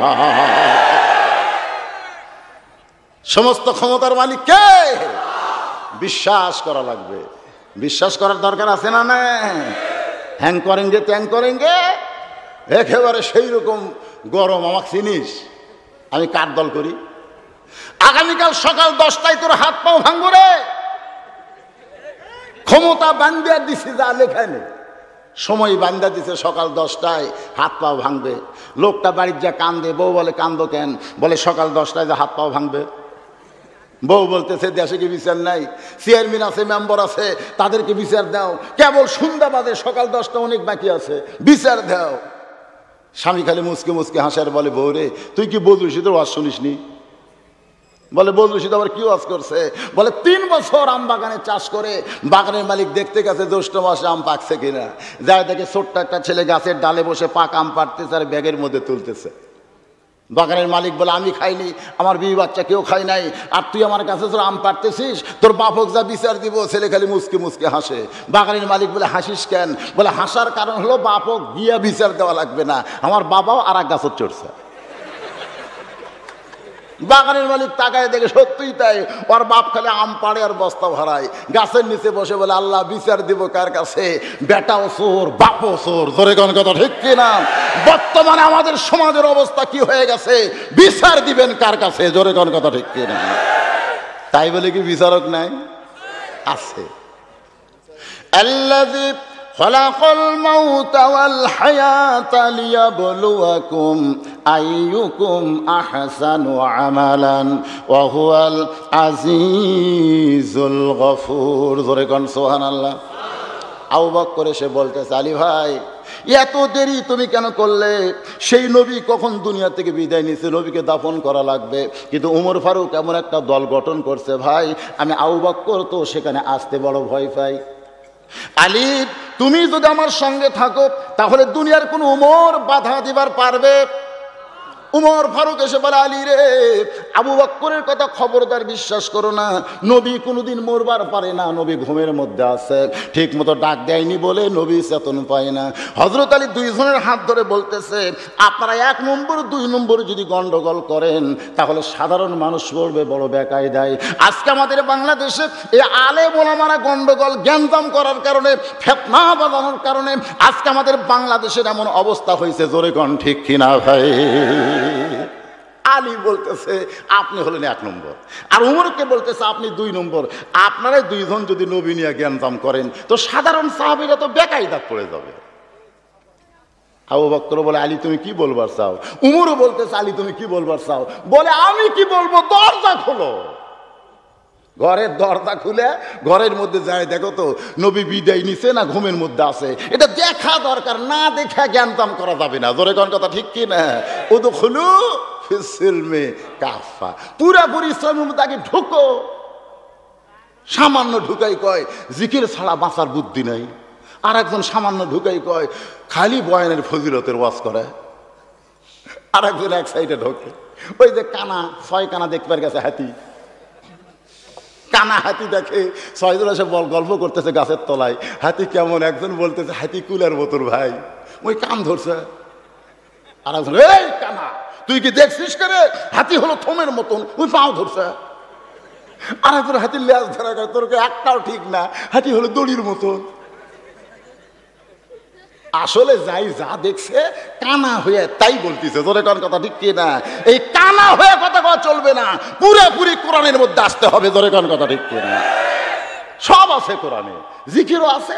সমস্ত ক্ষমতার মালিক কে? বিশ্বাস করা লাগবে। বিশ্বাস করার দরকার আছে না? না হ্যাং করেঙ্গে ত্যাং করেঙ্গে, একেবারে সেই রকম গরম। আমাকে চিনিস, আমি কার দল করি? আগামীকাল সকাল 10টায় তোর হাত পাও ভাঙবো রে। ক্ষমতা বান্ধিয়া দিছি, যা লেখা নেই, সময় বান্ধা দিছে, সকাল 10টায় হাত পাও ভাঙবে। লোকটা বাড়ির যা কান্দে, বউ বলে কান্দো কেন? বলে সকাল 10টায় যা হাত পাও ভাঙবে। বউ বলতেছে দেশে কি বিচার নাই? চেয়ারম্যান আছে, মেম্বার আছে, তাদেরকে বিচার দাও। কেবল সন্ধ্যা বাজে, সকাল 10টা অনেক বাকি আছে, বিচার দাও। স্বামী খালি মুসকে মুসকে হাসার বলে, বউ রে তুই কি বদরুল রশিদের ওয়াজ শুনিসনি? বলে বদরুল রশিদ আবার কি ওয়াজ করছে? বলে 3 বছর আম বাগানে চাষ করে বাগানের মালিক দেখতে গেছে জ্যৈষ্ঠ মাসে আম পাকছে কিনা। যায় দেখে ছোট্ট একটা ছেলে গাছের ডালে বসে পাকা আম পাড়তেছে আর ব্যাগের মধ্যে তুলতেছে। বাগানের মালিক বলে আমি খাইনি, আমার বিবি বাচ্চা কেউ খাই নাই, আর তুই আমার কাছে তোর আম পাড়তেছিস, তোর বাপক যা বিচার দিব। ছেলে খালি মুসকে মুসকে হাসে। বাগানের মালিক বলে হাসিস কেন? বলে হাসার কারণ হলো বাপক গিয়া বিচার দেওয়া লাগবে না, আমার বাবাও আর এক গাছত চড়ছে। বাগানের মালিক তাকায় দেখে সত্যিই তাই, ওর বাপ খালি আম পাড়ে আর বস্তা ভরায়। গাছের নিচে বসে বলে আল্লাহ বিচার দিব কার কাছে? বেটাও চোর, বাপও চোর। ধরে কোন কথা ঠিক কিনা? বর্তমানে আমাদের সমাজের অবস্থা কি হয়ে গেছে? বিচার দিবেন কার কাছে? জোরে কোন কথা ঠিক কিনা? তাই বলে কি বিচারক নাই? আছে। আল্লাযী খলাকাল মাউতা ওয়াল হায়াতা লিয়াবলুয়াকুম আইয়ুকুম আহসানু আমালান ওয়া হুয়াল আজিজুল গফুর। জোরে কোন সুবহানাল্লাহ। আবু বকর এসে বলতেছে, আলী ভাই এত দেরি তুমি কেন করলে? সেই নবী কখন দুনিয়া থেকে বিদায় নিয়েছে, নবীকে দাফন করা লাগবে। কিন্তু উমর ফারুক এমন একটা দল গঠন করছে, ভাই আমি আবু বকর তো সেখানে আসতে বড় ভয় পাই। আলী তুমি যদি আমার সঙ্গে থাকো তাহলে দুনিয়ার কোন উমর বাধা দিবার পারবে? উমর ফারুক এসে বলে, আলী রে, আবু বকরের কথা খবরদার বিশ্বাস করো না, নবী কোনোদিন মরবার পারে না, নবী ঘুমের মধ্যে আছে, ঠিক মতো ডাক দেয়নি বলে নবী চেতন পায় না। হযরত আলী দুইজনের হাত ধরে বলতেছে, আপনারা 1 নম্বর 2 নম্বর যদি গন্ডগোল করেন তাহলে সাধারণ মানুষ পড়বে বড় বেকায়দায়। আজকে আমাদের বাংলাদেশে এই আলেম ওলামারা গন্ডগোল গ্যাঞ্জাম করার কারণে, ফিতনা বাঁধানোর কারণে আজকে আমাদের বাংলাদেশের এমন অবস্থা হয়েছে, জোরে কোন ঠিক কিনা ভাই? আলী বলতেছে আপনি হলেন 1 নম্বর, আর উমরকে বলতেছে আপনি 2 নম্বর। আপনারাই দুইজন যদি নবী নিয়ে জ্ঞানজাম করেন তো সাধারণ সাহাবীরা তো বেকায়দা পড়ে যাবে। আবু বকর বলে, আলী তুমি কি বলবার চাও? উমরও বলতেছে, আলী তুমি কি বলবার চাও? বলে, আমি কি বলবো, দরজা খোলো। ঘরের দরজা খুলে ঘরের মধ্যে যায়, দেখো তো নবী বিদায় নিছে না ঘুমের মধ্যে আছে, এটা দেখা দরকার, না দেখা জ্ঞানজাম করা যাবে না। জোরে কোন কথা ঠিক কি না? উদখুলু ফিসসিলমি কাফা, পুরাপুরি ইসলামের মধ্যে আগে ঢুকো। সামান্য ঢুকাই কয় জিকির ছাড়া বাঁচার বুদ্ধি নাই, আর একজন সামান্য ঢুকাই কয় খালি বয়ানের ফজিলতের ওয়াজ করে, আর একজন এক সাইডে ঢোকে। ওই যে কানা 6 কানা দেখবার গেছে হাতি, কানা হাতি দেখে 6 জন এসে গল্প করতেছে গাছের তলায়, হাতি কেমন? একজন বলতেছে হাতি কুলার মতন ভাই, ওই কান ধরছে। আর একজন, এই কানা তুই কি দেখছিস করে? হাতি হলো থমের মতন, ওই পাও ধরছে। আর একজন হাতির লেজ ধরা, তোর একটাও ঠিক না, হাতি হলো দড়ির মতন। আসলে যাই যা দেখছে কানা হয়ে তাই বলতেছে, জোরে কোন কথা ঠিক কি না? এই কানা হয়ে কথা কথা চলবে না, পুরোপুরি কোরআনের মধ্যে আসতে হবে। জোরে কোন কথা ঠিক কি না? সব আছে কোরআনে, জিকিরও আছে,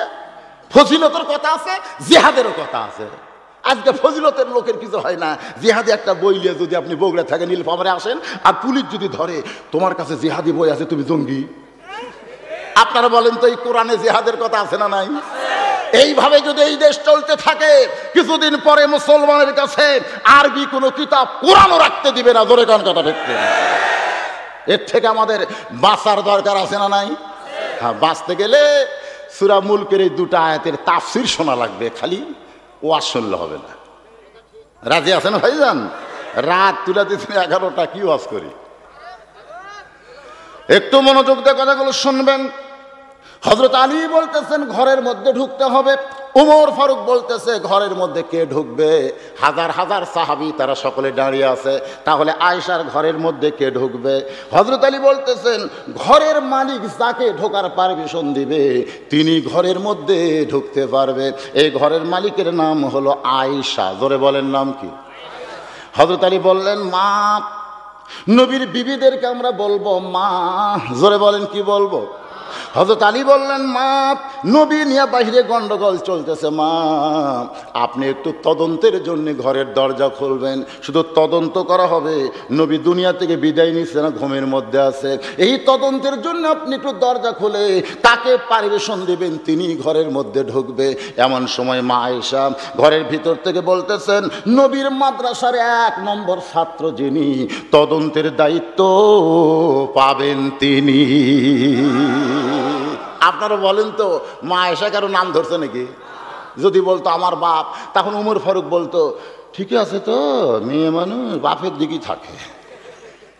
ফজিলতের কথা আছে, জিহাদেরও কথা আছে। আজকে ফজিলতের লোকের কিছু হয় না। জিহাদি একটা বই নিয়ে যদি আপনি বগুড়া থেকে নীলফামারে আসেন আর পুলিশ যদি ধরে তোমার কাছে জিহাদি বই আছে, তুমি জঙ্গি। আপনারা বলেন তো এই কোরআনে জিহাদের কথা আছে না নাই? এইভাবে যদি এই দেশ চলতে থাকে কিছুদিন পরে মুসলমানের কাছে আরবি কোনো কিতাব কোরআনও রাখতে দিবে না। জোরে কোন কথা ঠিক না? এর থেকে আমাদের বাঁচার দরকার আছে না নাই? হ্যাঁ, বাঁচতে গেলে সূরা মুলকের এই 2টা আয়াতের তাফসীর শোনা লাগবে, খালি ওয়াজ শুনলে হবে না। রাজি আছেন ভাইজান? রাত তুলে দিচ্ছেন 11টা, কি ওয়াজ করি? একটু মনোযোগ দিয়ে কথাগুলো শুনবেন। হযরত আলী বলতেছেন ঘরের মধ্যে ঢুকতে হবে, উমর ফারুক বলতেছে ঘরের মধ্যে কে ঢুকবে? হাজার হাজার সাহাবী তারা সকলে দাঁড়িয়ে আছে, তাহলে আয়েশার ঘরের মধ্যে কে ঢুকবে? হযরত আলী বলতেছেন ঘরের মালিক যাকে ঢোকার পারমিশন দিবে তিনি ঘরের মধ্যে ঢুকতে পারবে। এই ঘরের মালিকের নাম হলো আয়েশা। জোরে বলেন নাম কি? হযরত আলী বললেন মা। নবীর বিবিদেরকে আমরা বলবো মা। জোরে বলেন কি বলবো? হযরত আলী বললেন মা, নবী নিয়ে বাইরে গন্ডগোল চলতেছে, মা আপনি একটু তদন্তের জন্য ঘরের দরজা খুলবেন। শুধু তদন্ত করা হবে, নবী দুনিয়া থেকে বিদায় নিচ্ছে না ঘুমের মধ্যে আছে, এই তদন্তের জন্য আপনি একটু দরজা খুলে তাকে পারমিশন দিবেন, তিনি ঘরের মধ্যে ঢুকবে। এমন সময় মা আয়েশা ঘরের ভিতর থেকে বলতেছেন নবীর মাদ্রাসার 1 নম্বর ছাত্র যিনি, তদন্তের দায়িত্ব পাবেন তিনি। আপনারা বলেন তো মা আয়েশা কারো নাম ধরছে নাকি? যদি বলতো আমার বাপ, তখন উমর ফারুক বলতো ঠিক আছে তো, মেয়ে মানুষ বাপের দিকেই থাকে।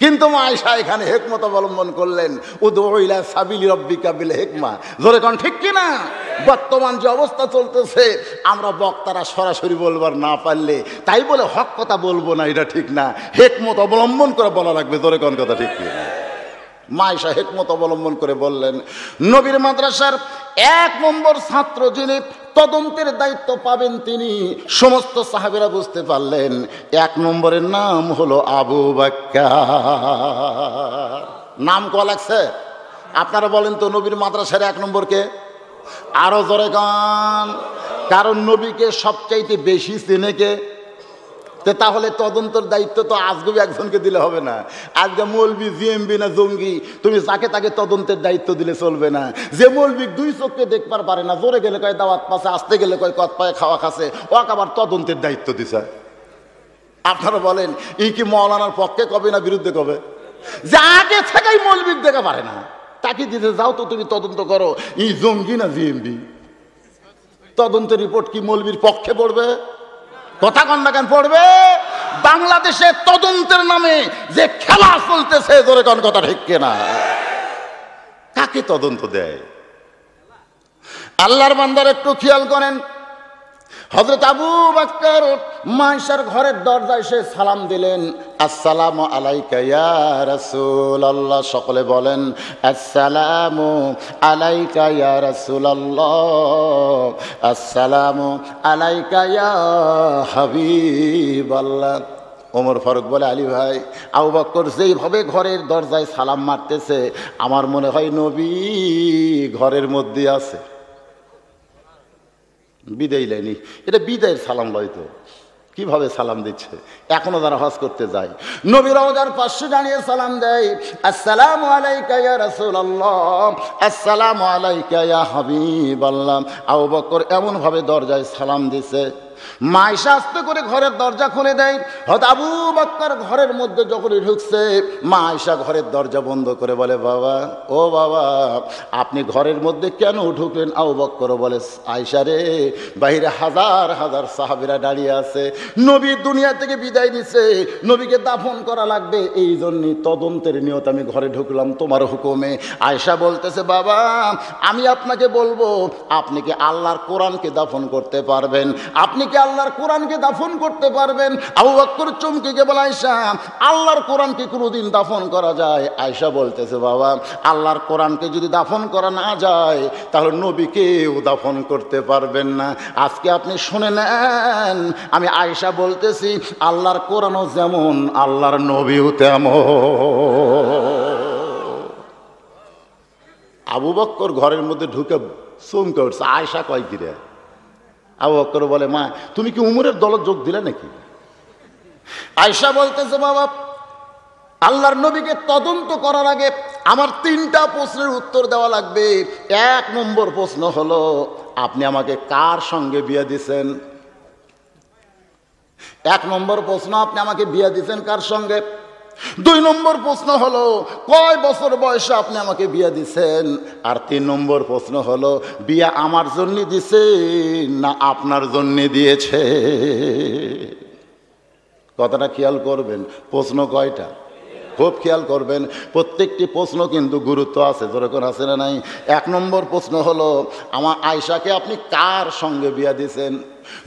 কিন্তু মা আয়েশা এখানে হিকমত অবলম্বন করলেন, উদউ ইলা সাবিলি রাব্বিকা বিল হিকমা। জোরে কোন ঠিক কি না? বর্তমান যে অবস্থা চলতেছে, আমরা বক্তারা সরাসরি বলবার না পারলে তাই বলে হক কথা বলবো না, এটা ঠিক না। হিকমত অবলম্বন করে বলা লাগবে। জোরে কোন কথা ঠিক কি না? মা আয়েশা হিকমত অবলম্বন করে বললেন নবীর মাদ্রাসার 1 নম্বর ছাত্র যিনি, তদন্তের দায়িত্ব পাবেন তিনি। সমস্ত সাহাবীরা বুঝতে পারলেন 1 নম্বরের নাম হলো আবু বকর। নাম ক লাগছে? আপনারা বলেন তো নবীর মাদ্রাসার 1 নম্বরকে? আরো জোরে গান। কারণ নবীকে সবচাইতে বেশি চেনে কে? তাহলে তদন্তর দায়িত্ব তো আজকে একজনকে দিলে হবে না। আজকে মৌলবি, জিএমবি না জঙ্গি, তুমি যাকে তাকে তদন্তের দায়িত্ব দিলে চলবে না। যে মৌলবি দুই চোখকে দেখবার পারে না, জোরে গেলে কয় দাওয়াত পাশে, আসতে গেলে কয় কত পায়ে খাওয়া খাচ্ছে, ওকে আবার তদন্তের দায়িত্ব দিছে। আপনারা বলেন ই কি মৌলানার পক্ষে কবে না বিরুদ্ধে কবে? যে আগে থেকেই মৌলবিক দেখা পারে না তাকে দিতে যাও তো তুমি তদন্ত করো, ই জঙ্গি না জিএমবি। তদন্তের রিপোর্ট কি মৌলবির পক্ষে পড়বে? কথা কন না কেন পড়বে? বাংলাদেশে তদন্তের নামে যে খেলা চলতেছে, ধরে কোন কথা ঠিক কিনা? কাকে তদন্ত দেয়? আল্লাহর বান্দার একটু খেয়াল করেন, হযরত আবু বকর মায়েশার ঘরের দরজায় এসে সালাম দিলেন, আসসালামু আলাইকা ইয়া রাসূলুল্লাহ। সকলে বলেন আসসালামু আলাইকা ইয়া রাসূলুল্লাহ, আসসালামু আলাইকা ইয়া হাবিবাল্লাহ। ওমর ফারুক বলে, আলী ভাই, আবু বকর যেইভাবে ঘরের দরজায় সালাম মারতেছে, আমার মনে হয় নবী ঘরের মধ্যে আছে। বিদায় লাইনি, এটা বিদায়ের সালাম লয়তো। কিভাবে সালাম দিচ্ছে? এখনো যারা হজ করতে যায় নবী রওজার পাশে দাঁড়িয়ে সালাম দেয়, আসসালামু আলাইকা ইয়া রাসূলুল্লাহ, আসসালামু আলাইকা ইয়া হাবিবাল্লাহ। আবু বকর এমন ভাবে দরজায় সালাম দিছে, মায়েশা আস্তে করে ঘরের দরজা খুলে দেয়। হযরত আবু বকর ঘরের মধ্যে যখনই ঢুকছে, মায়েশা ঘরের দরজা বন্ধ করে বলে, বাবা, ও বাবা, আপনি ঘরের মধ্যে কেন ঢুকলেন? আবু বকর বলে, আয়েশা রে, বাইরে হাজার হাজার সাহাবীরা দাঁড়িয়ে আছে, নবী দুনিয়া থেকে বিদায় নিছে, নবীকে দাফন করা লাগবে, এই জন্যই তদন্তের নিয়ত আমি ঘরে ঢুকলাম তোমার হুকুমে। আয়েশা বলতেছে, বাবা, আমি আপনাকে বলবো, আপনি কি আল্লাহর কোরআনকে দাফন করতে পারবেন? আপনি কি আল্লাহর কোরআনকে দাফন করতে পারবেন? আবু বকর চমকে গিয়ে বলে, আয়েশা, আল্লাহর কোরআনকে কোনোদিন দাফন করা যায়? আয়েশা বলতেছে, বাবা, আল্লাহর কোরআনকে যদি দাফন করা না যায়, তাহলে নবীকেও দাফন করতে পারবেন না। আজকে আপনি শুনে নেন, আমি আয়েশা বলতেছি, আল্লাহর কোরআনও যেমন, আল্লাহর নবীও তেমন। আবু বকর ঘরের মধ্যে ঢুকে চমকে উঠছে। আয়েশা কয় কি রে? আবু বকর বলে, মা, তুমি কি উমরের দলে যোগ দিলে নাকি? আয়েশা বলতেছে, বাবা, আল্লাহর নবীকে তদন্ত করার আগে আমার 3টা প্রশ্নের উত্তর দেওয়া লাগবে। 1 নম্বর প্রশ্ন হলো, আপনি আমাকে কার সঙ্গে বিয়ে দিছেন? 1 নম্বর প্রশ্ন, আপনি আমাকে বিয়ে দিছেন কার সঙ্গে? 2 নম্বর প্রশ্ন হলো, কয় বছর বয়সে আপনি আমাকে বিয়ে দিছেন? আর 3 নম্বর প্রশ্ন হলো, বিয়ে আমার জন্য দিছে না আপনার জন্য দিয়েছে? কথাটা খেয়াল করবেন। প্রশ্ন কয়টা? খুব খেয়াল করবেন, প্রত্যেকটি প্রশ্ন কিন্তু গুরুত্ব আছে, যেরকম আছে না নাই। 1 নম্বর প্রশ্ন হলো, আমার আয়েশাকে আপনি কার সঙ্গে বিয়ে দিছেন?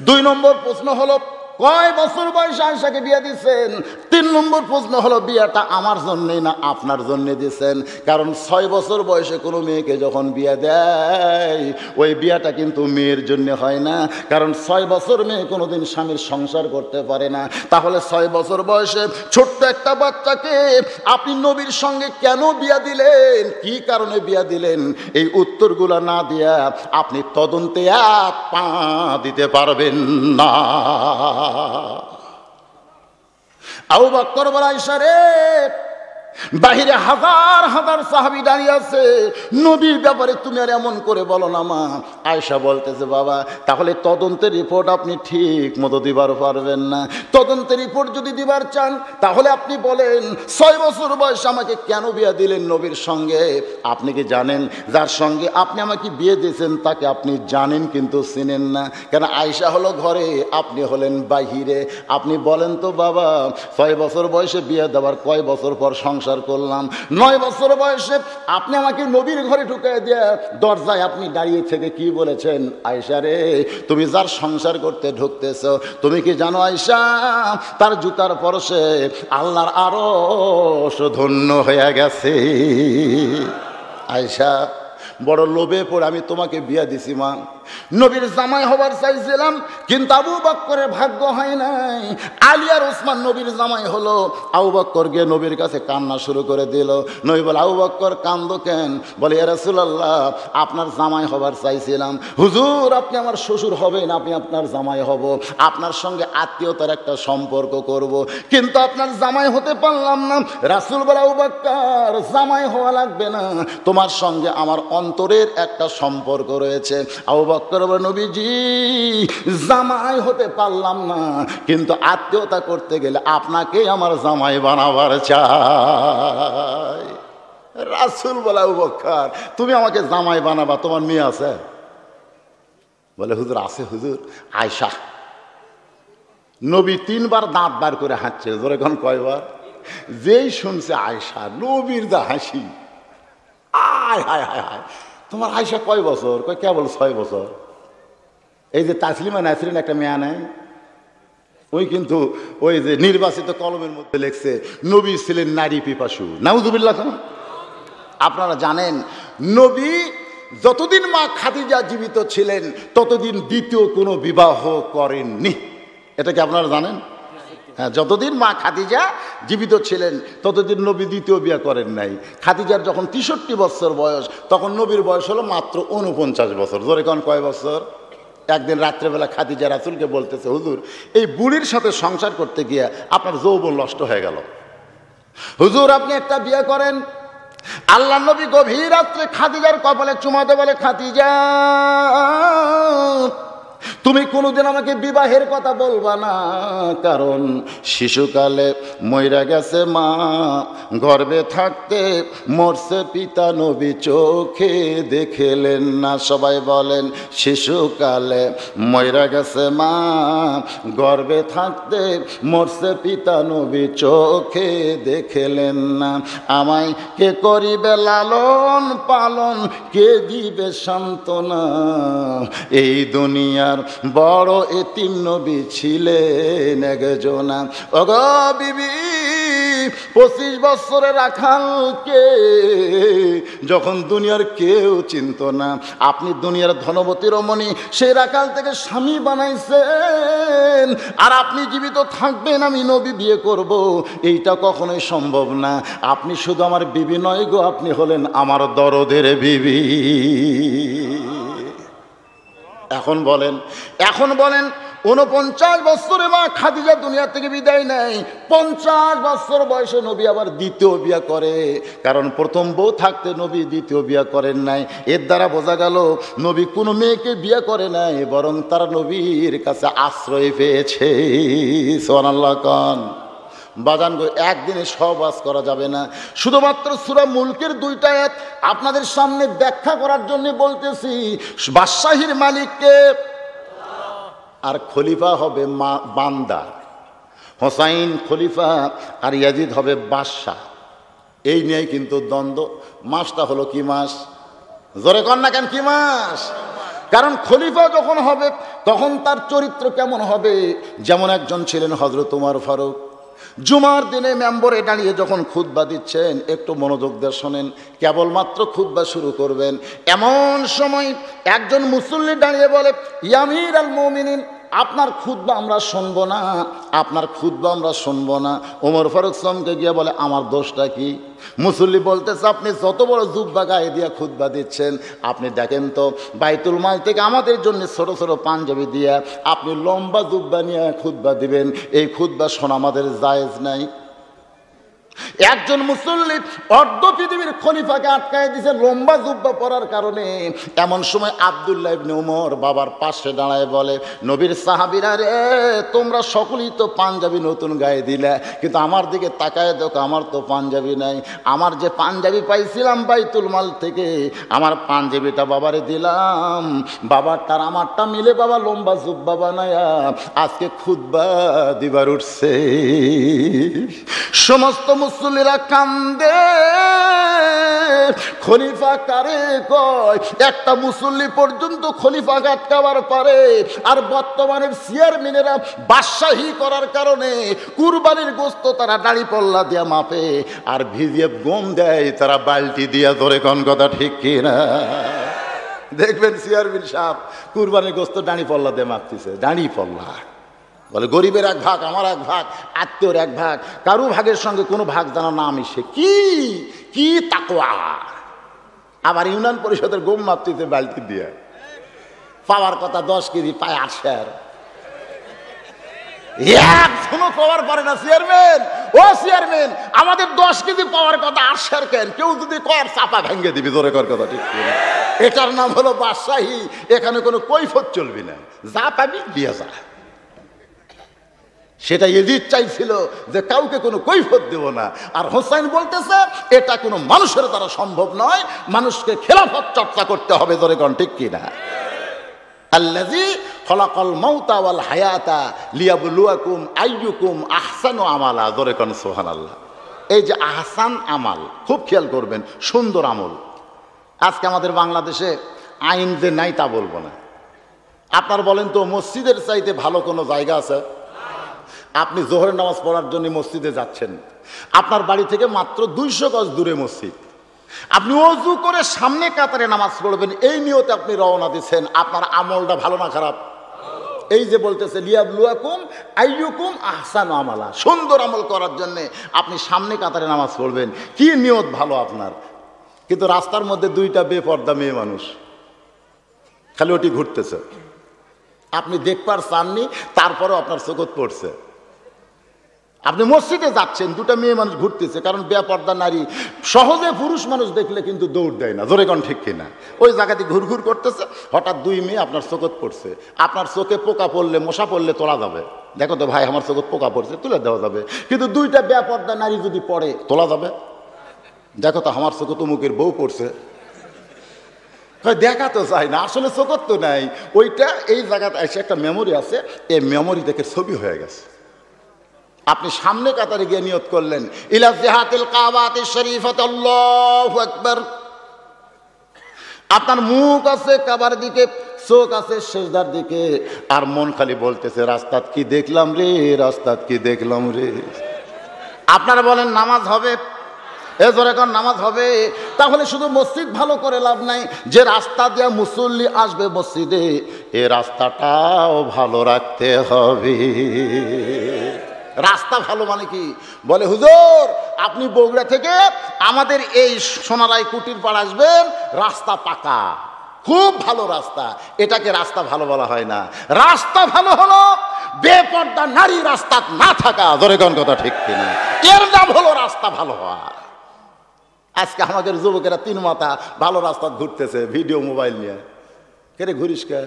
2 নম্বর প্রশ্ন হলো, কয় বছর বয়সে আয়েশাকে বিয়ে দিচ্ছেন? 3 নম্বর প্রশ্ন হলো, বিয়েটা আমার জন্যে না আপনার জন্যে দিচ্ছেন? কারণ 6 বছর বয়সে কোনো মেয়েকে যখন বিয়ে দেয়, ওই বিয়েটা কিন্তু মেয়ের জন্য হয় না, কারণ 6 বছর মেয়ে কোনোদিন স্বামীর সংসার করতে পারে না। তাহলে 6 বছর বয়সে ছোট্ট একটা বাচ্চাকে আপনি নবীর সঙ্গে কেন বিয়ে দিলেন, কি কারণে বিয়ে দিলেন, এই উত্তরগুলো না দিয়া আপনি তদন্তে 1 পা দিতে পারবেন না। আবু বকর বলে, আয়েশা রে, বাহিরে হাজার হাজার সাহাবী দাঁড়িয়ে আছে, নবীর ব্যাপারে তুমি আর এমন করে বলো না মা। আয়েশা বলতেছে, বাবা, তাহলে তদন্তের রিপোর্ট আপনি ঠিক মতো দিবার পারবেন না। তদন্তের রিপোর্ট যদি দিবার চান, তাহলে আপনি বলেন 6 বছর বয়সে আমাকে কেন বিয়ে দিলেন নবীর সঙ্গে? আপনি কি জানেন যার সঙ্গে আপনি আমাকে বিয়ে দিয়েছেন তাকে আপনি জানেন কিন্তু চিনেন না? কেন আয়েশা হলো ঘরে, আপনি হলেন বাহিরে। আপনি বলেন তো বাবা, 6 বছর বয়সে বিয়ে দেওয়ার কয় বছর পর সংসার করলাম? 9 বছর বয়সে আপনি আমাকে নবীর ঘরে ঢুকিয়ে দিয়ে দরজায় আপনি দাঁড়িয়ে থেকে কি বলেছেন, আয়েশা রে, তুমি যার সংসার করতে ঢুকতেছ, তুমি কি জানো আয়েশা, তার জুতার পরশে আল্লাহর আরশ ধন্য হয়ে গেছে? আয়েশা, বড় লোভে পড়ে আমি তোমাকে বিয়ে দিছি মা, নবীর জামাই হবার চাইছিলাম, কিন্তু আবু বকরের ভাগ্য হয় নাই। আলী আর ওসমান নবীর জামাই হলো। আবু বকর গিয়ে নবীর কাছে কান্না শুরু করে দিল। নবী বলে, আবু বকর কান্দো কেন? বলে, ইয়া রাসূলুল্লাহ, আপনার জামাই হবার চাইছিলাম। হুজুর, আপনি আমার শ্বশুর হবেন, আমি আপনার জামাই হব, আপনার সঙ্গে আত্মীয়তার একটা সম্পর্ক করব, কিন্তু আপনার জামাই হতে পারলাম না। রাসূল বলে, আবু বকর, জামাই হওয়া লাগবে না, তোমার সঙ্গে আমার অন্তরের একটা সম্পর্ক রয়েছে। আবু বকর বলে, নবীজি, জামাই হতে পারলাম না, কিন্তু আত্মীয়তা করতে গেলে আপনাকে আমার জামাই বানাবার চাই। রাসূল বলে, আবু বকর, তুমি আমাকে জামাই বানাবা, তোমার মেয়ে আছে? বলে, হুজুর আছে হুজুর, আয়েশা। নবী 3 বার দাঁত বার করে হাঁটছে। ধরে এখন কয়বার? যেই শুনছে আয়েশা, নবীর যা হাসি, আয় হায় হায় হায়, তোমার আয়েশা কয় বছর? কয় কেবল 6 বছর। এই যে তাসলিমা নাসরিন একটা মেয়া নেয়, ওই কিন্তু ওই যে নির্বাচিত কলমের মধ্যে লেখছে নবী ছিলেন নারী পিপাসু। নাউজুবিল্লাহ। আপনারা জানেন, নবী যতদিন মা খাদিজা জীবিত ছিলেন ততদিন দ্বিতীয় কোনো বিবাহ করেননি। এটা কি আপনারা জানেন? হ্যাঁ, যতদিন মা খাদিজা জীবিত ছিলেন ততদিন নবী দ্বিতীয় বিয়ে করেন নাই। খাদিজার যখন 63 বছর বয়স, তখন নবীর বয়স হলো মাত্র 49 বছর। জোরে কোন কয় বছর? একদিন রাত্রেবেলা খাদিজা রাসূলকে বলতেছে, হুজুর, এই বুড়ির সাথে সংসার করতে গিয়ে আপনার যৌবন নষ্ট হয়ে গেল, হুজুর আপনি একটা বিয়ে করেন। আল্লাহ নবী গভীর রাত্রে খাদিজার কপালে চুমাতে বলে, খাদিজা, তুমি কোনোদিন আমাকে বিবাহের কথা বলবা না, কারণ শিশুকালে মইরা গেছে মা, গর্ভে থাকতে মরছে পিতা, নবী চোখে দেখলেন না। সবাই বলেন, শিশুকালে মইরা গেছে মা, গর্ভে থাকতে মরছে পিতা, নবী চোখে দেখলেন না। আমায় কে করিবে লালন পালন, কে দিবে সান্ত্বনা, এই দুনিয়ার বড় এতিম নবী ছিলেন একজনা। ওগো বিবি, 25 বছরের রাখালকে যখন দুনিয়ার কেউ চিনত না, আপনি দুনিয়ার ধনবতী রমণী সেই রাখাল থেকে স্বামী বানাইছেন, আর আপনি জীবিত থাকবেন, আমি নবী বিয়ে করব, এইটা কখনোই সম্ভব না। আপনি শুধু আমার বিবি নয় গো, আপনি হলেন আমার দরদের বিবি। এখন বলেন 49 বছরে মা খাদিজা দুনিয়া থেকে বিদায় নেয়। 50 বছর বয়সে নবী আবার দ্বিতীয় বিয়ে করে, কারণ প্রথম বউ থাকতে নবী দ্বিতীয় বিয়ে করেন নাই। এর দ্বারা বোঝা গেল নবী কোনো মেয়েকে বিয়ে করে নাই, বরং তারা নবীর কাছে আশ্রয় পেয়েছে। সুবহানাল্লাহ। কান বাজান গো, একদিনে সব ওয়াজ করা যাবে না। শুধুমাত্র সূরা মুলকের 2টা আয়াত আপনাদের সামনে ব্যাখ্যা করার জন্য বলতেছি। বাদশাহীর মালিককে, আর খলিফা হবে বান্দা। হোসাইন খলিফা আর ইয়াজিদ হবে বাদশাহ। এই নিয়ে কিন্তু দ্বন্দ্ব। মাসটা হলো কি মাস? জোরে কন না কেন, কি মাস? কারণ খলিফা যখন হবে তখন তার চরিত্র কেমন হবে? যেমন একজন ছিলেন হযরত ওমর ফারুক। জুমার দিনে মেম্বরে দাঁড়িয়ে যখন খুতবা দিচ্ছেন, একটু মনোযোগ দিয়ে শোনেন, কেবলমাত্র খুতবা শুরু করবেন, এমন সময় একজন মুসল্লি দাঁড়িয়ে বলে, ইয়া আমিরুল মুমিনিন, আপনার খুতবা আমরা শুনবো না, আপনার খুতবা আমরা শুনবো না। ওমর ফারুক চমকে গিয়ে বলে, আমার দোষটা কি? মুসল্লি বলতেছে, আপনি যত বড় জুব্বা গায়ে দিয়ে খুতবা দিচ্ছেন, আপনি দেখেন তো বাইতুল মাল থেকে আমাদের জন্য ছোট ছোট পাঞ্জাবি দিয়ে আপনি লম্বা জুব্বা নিয়ে খুতবা দিবেন, এই খুতবা শোনা আমাদের জায়েজ নাই। একজন মুসল্লি অর্ধ পৃথিবীর খলিফাকে আটকায় দিয়েছে লম্বা জুব্বা পরার কারণে। এমন সময় আব্দুল্লাহ ইবনে ওমর বাবার পাশে দাঁড়ায় বলে, নবীর সাহাবীরা রে, তোমরা সকলেই তো পাঞ্জাবি নতুন গায়ে দিলে, কিন্তু আমার দিকে তাকায় দেখো, আমার তো পাঞ্জাবি নাই। আমার যে পাঞ্জাবি পাইছিলাম বাইতুল মাল থেকে, আমার পাঞ্জাবিটা বাবারে দিলাম, বাবারটার আমারটা মিলে বাবা লম্বা জুব্বা বানায়া আজকে খুতবা দিবার উঠছে। সমস্ত মুসল্লিরা কান্দে। খলিফা কারে কয়? একটা মুসল্লি পর্যন্ত খলিফা আটকাবার পারে, আর বর্তমানের চেয়ারম্যানেরা বাদশাহী করার কারণে কুরবানির গোস্ত তারা দাড়ি পল্লা দিয়া মাপে, আর ভিজিয়ে গম দেয় তারা বালতি দিয়া। ধরে কোন কথা ঠিক কিনা? দেখবেন চেয়ারম্যান সাহেব কুরবানির গোস্ত দাঁড়ি পল্লা দিয়ে মাপতেছে, দাঁড়ি পল্লা। বলে গরিবের এক ভাগ, আমার এক ভাগ, আত্মীয়র এক ভাগ, কারু ভাগের সঙ্গে কোনো ভাগ জানা না মিশে। কি কি তাকওয়া! আবার ইউনিয়ন পরিষদের গম মাপতেছে বালতি দিয়ে, পাওয়ার কথা 10 কেজি পায় 8 শের। একজনও পাওয়ার পারে না চেয়ারম্যান। ও চেয়ারম্যান, আমাদের 10 কেজি পাওয়ার কথা 8 শের কেন? কেউ যদি কর চাপা ভেঙে দিবি, জোরে কর কথা, ঠিক না? এটার নাম হলো বাদশাহী। এখানে কোনো কৈফত চলবি না, যা পাবি দিয়ে যা। সেটা এজিদ চাইছিল যে কাউকে কোনো কৈফত দেব না, আর হোসাইন বলতেছে এটা কোনো মানুষের দ্বারা সম্ভব নয়, মানুষকে খেলাফত চর্চা করতে হবে, জোরে কর, ঠিক কিনা? আল্লাযী খলাকাল মাউতা ওয়াল হায়াতা লিয়াবলুয়াকুম আইয়ুকুম আহসানু আমালা, জোরে কর সুবহানাল্লাহ। এই যে আহসান আমাল, খুব খেয়াল করবেন, সুন্দর আমল। আজকে আমাদের বাংলাদেশে আইন যে নাই তা বলবো না। আপনার বলেন তো মসজিদের চাইতে ভালো কোনো জায়গা আছে? আপনি জোহরের নামাজ পড়ার জন্য মসজিদে যাচ্ছেন, আপনার বাড়ি থেকে মাত্র 200 গজ দূরে মসজিদ। আপনি ওযু করে সামনে কাতারে নামাজ পড়বেন, এই নিয়তে আপনি রওনা দিচ্ছেন। আপনার আমলটা ভালো না খারাপ? এই যে বলতেছে লিয়াবলুয়াকুম আইয়ুকুম আহসানু আমালা, সুন্দর আমল করার জন্য আপনি সামনে কাতারে নামাজ পড়বেন, কি নিয়ত ভালো আপনার। কিন্তু রাস্তার মধ্যে 2টা বেপর্দা মেয়ে মানুষ খালি ওটি ঘুরতেছে, আপনি দেখবার চাননি, তারপরেও আপনার চোখত পড়ছে। আপনি মসজিদে যাচ্ছেন, 2টা মেয়ে মানুষ ঘুরতেছে, কারণ বেপর্দা নারী সহজে পুরুষ মানুষ দেখলে কিন্তু দৌড় দেয় না, জোরে কোন ঠিক কিনা? ওই জায়গাতে ঘুরঘুর করতেছে, হঠাৎ 2 মেয়ে আপনার চোখত পড়ছে। আপনার চোখে পোকা পড়লে, মশা পড়লে তোলা যাবে, দেখো তো ভাই আমার চোখত পোকা পড়ছে, তুলে দেওয়া যাবে। কিন্তু 2টা বেপর্দা নারী যদি পড়ে, তোলা যাবে? দেখো তো আমার চোখে মুখের বউ পড়ছে, দেখা তো যায় না, আসলে চোখত তো নাই। ওইটা এই জায়গাতে এসে একটা মেমোরি আছে, এই মেমোরি থেকে ছবি হয়ে গেছে। আপনি সামনে কাতারে গিয়ে নিয়ত করলেন ইলা জিহাতিল কাবাতিশ শরীফাত, আল্লাহু আকবার। আপনার মুখ আছে কাবার দিকে, চোখ আছে সিজদার দিকে, আর মন খালি বলতেছে রাস্তাত কি দেখলাম রে, রাস্তাত কি দেখলাম রে। আপনারা বলেন নামাজ হবে? জোরে কোন নামাজ হবে? তাহলে শুধু মসজিদ ভালো করে লাভ নাই, যে রাস্তা দিয়ে মুসল্লি আসবে মসজিদে, এই রাস্তাটাও ভালো রাখতে হবে। রাস্তা ভালো মানে কি? বলে হুজুর আপনি বগুড়া থেকে আমাদের এই সোনারাই কুটির পাড় আসবেন, রাস্তা পাকা, খুব ভালো রাস্তা। এটাকে রাস্তা ভালো বলা হয় না। রাস্তা ভালো হলো বেপর্দা নারী রাস্তা না থাকা, জোরে কোন কথা, ঠিক কিনা? এর নাম হলো রাস্তা ভালো হওয়া। আজকে আমাদের যুবকেরা 3 মাথা ভালো রাস্তা ঘুরতেছে, ভিডিও মোবাইল নিয়ে। কে ঘুরিস কে?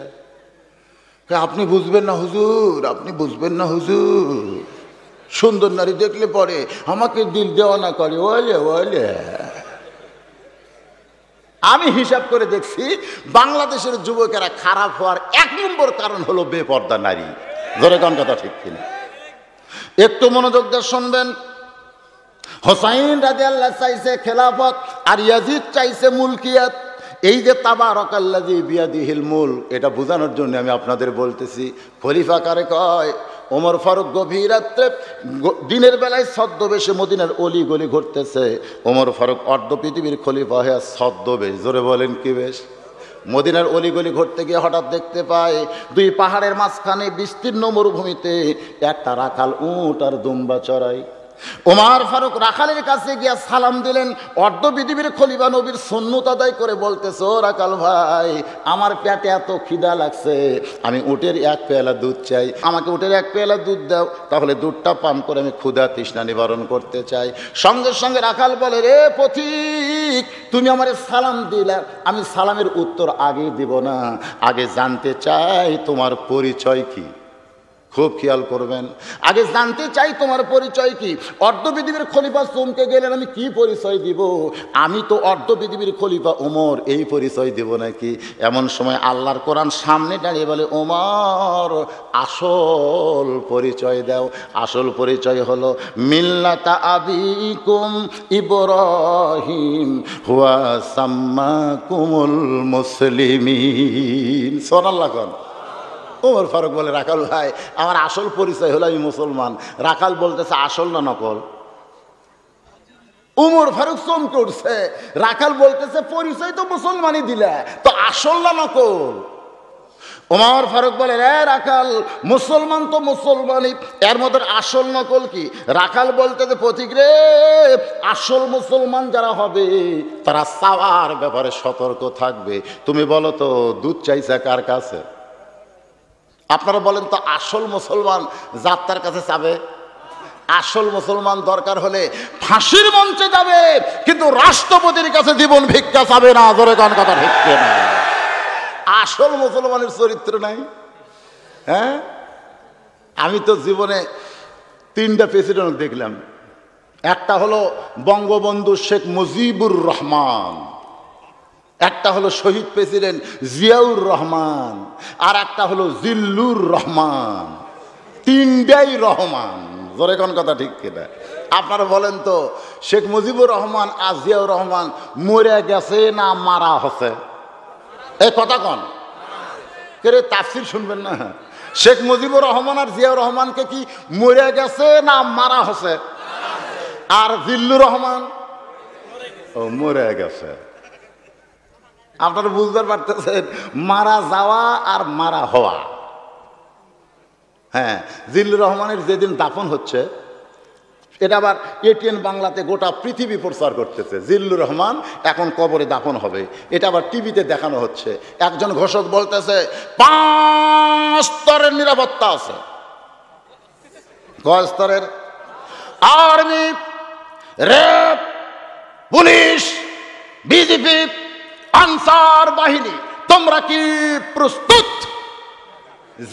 আপনি বুঝবেন না হুজুর, আপনি বুঝবেন না হুজুর, সুন্দর নারী দেখলে পরে আমাকে দিল দেওয়া না করে, ওলে ওলে। আমি হিসাব করে দেখছি বাংলাদেশের যুবকেরা খারাপ হওয়ার 1 নম্বর কারণ হলো বেপর্দা নারী, জোরে কোন কথা, ঠিক কিনা? একটু মনোযোগ দিয়ে শুনবেন। হোসাইন রাদিয়াল্লাহু চাইছে খেলাফত, আর ইয়াজিদ চাইছে মুলকিয়াত। এই যে তাবারাকাল্লাযী বিয়াদিহিল মুলক, এটা বোঝানোর জন্য আমি আপনাদের বলতেছি। খলিফা কারে কয়? ওমর ফারুক গভীর রাত্রে দিনের বেলায় ছদ্মবেশে মদিনার অলি গলি ঘুরতেছে। ওমর ফারুক অর্ধ পৃথিবীর খলিফা হয়ে ছদ্মবেশ, জোরে বলেন কি বেশ? মদিনার অলিগলি ঘুরতে গিয়ে হঠাৎ দেখতে পায় 2 পাহাড়ের মাঝখানে বিস্তীর্ণ মরুভূমিতে একটা রাখাল উট আর দুম্বা চড়াই। ওমর ফারুক রাখালের কাছে গিয়া সালাম দিলেন। অর্ধ পৃথিবীর খলিফা নবীর সুন্নত আদায় করে বলতেছে, ও রাখাল ভাই, আমার পেটে এত খিদা লাগছে, আমি উটের 1 পেয়ালা দুধ চাই, আমাকে উটের 1 পেয়ালা দুধ দাও, তাহলে দুধটা পান করে আমি ক্ষুধা তৃষ্ণা নিবারণ করতে চাই। সঙ্গে সঙ্গে রাখাল বলে, রে পথিক, তুমি আমার সালাম দিলা, আমি সালামের উত্তর আগে দিব না, আগে জানতে চাই তোমার পরিচয় কি। খুব খেয়াল করবেন, আগে জানতে চাই তোমার পরিচয় কি। অর্ধ পৃথিবীর খলিফা চমকে গেলেন, আমি কি পরিচয় দিব? আমি তো অর্ধ পৃথিবীর খলিফা ওমর, এই পরিচয় দেব নাকি? এমন সময় আল্লাহর কোরআন সামনে দাঁড়িয়ে বলে, ওমর আসল পরিচয় দাও। আসল পরিচয় হলো মিল্লাতা আবিকুম ইব্রাহিম হুয়া সাম্মাকুমুল মুসলিমিন। সুবহানাল্লাহ। ওমর ফারুক বলে, রাখাল ভাই, আমার আসল পরিচয় হলো আমি মুসলমান। রাখাল বলতেছে, আসল না নকল? উমর ফারুক চমকে উঠছে। রাখাল বলতেছে পরিচয় তো মুসলমানই দিলে, তো আসল না নকল? ওমর ফারুক বলে, রে রাখাল, মুসলমান তো মুসলমানই, এর মধ্যে আসল নকল কি? রাখাল বলতেছে, পথিক রে, আসল মুসলমান যারা হবে তারা চাওয়ার ব্যাপারে সতর্ক থাকবে। তুমি বলো তো দুধ চাইছে কার কাছে? আপনারা বলেন তো, আসল মুসলমান যাত্রার কাছে চাবে? আসল মুসলমান দরকার হলে ফাঁসির মঞ্চে যাবে, কিন্তু রাষ্ট্রপতির কাছে জীবন ভিক্ষা চাবে না। জোরে কোন কথা ঠিক না? আসল মুসলমানের চরিত্র নাই। হ্যাঁ, আমি তো জীবনে 3টা প্রেসিডেন্ট দেখলাম। একটা হলো বঙ্গবন্ধু শেখ মুজিবুর রহমান, একটা হলো শহীদ প্রেসিডেন্ট জিয়াউর রহমান, আর একটা হলো জিল্লুর রহমান। 3টাই রহমান। জোরে কোন কথা ঠিক কিনা? আপনারা বলেন তো, শেখ মুজিবুর রহমান আর জিয়াউর রহমান মরে গেছে না মারা হচ্ছে? এই কথা কন কে রে? তাফসীর শুনবেন না? শেখ মুজিবুর রহমান আর জিয়াউর রহমানকে কি মরে গেছে না মারা হচ্ছে? আর জিল্লুর রহমান ও মরে গেছে। আপনারা বুঝতে পারতেছেন, মারা যাওয়া আর মারা হওয়া। হ্যাঁ, জিল্লুর রহমানের যেদিন দাফন হচ্ছে, এটা আবার এটিএন বাংলাতে গোটা পৃথিবী প্রচার করতেছে, জিল্লুর রহমান এখন কবরে দাফন হবে। এটা আবার টিভিতে দেখানো হচ্ছে। একজন ঘোষক বলতেছে 5 স্তরের নিরাপত্তা আছে। কয় স্তরের? Army, RAB, police, BJP, answer বাহিনী, তোমরা কি প্রস্তুত?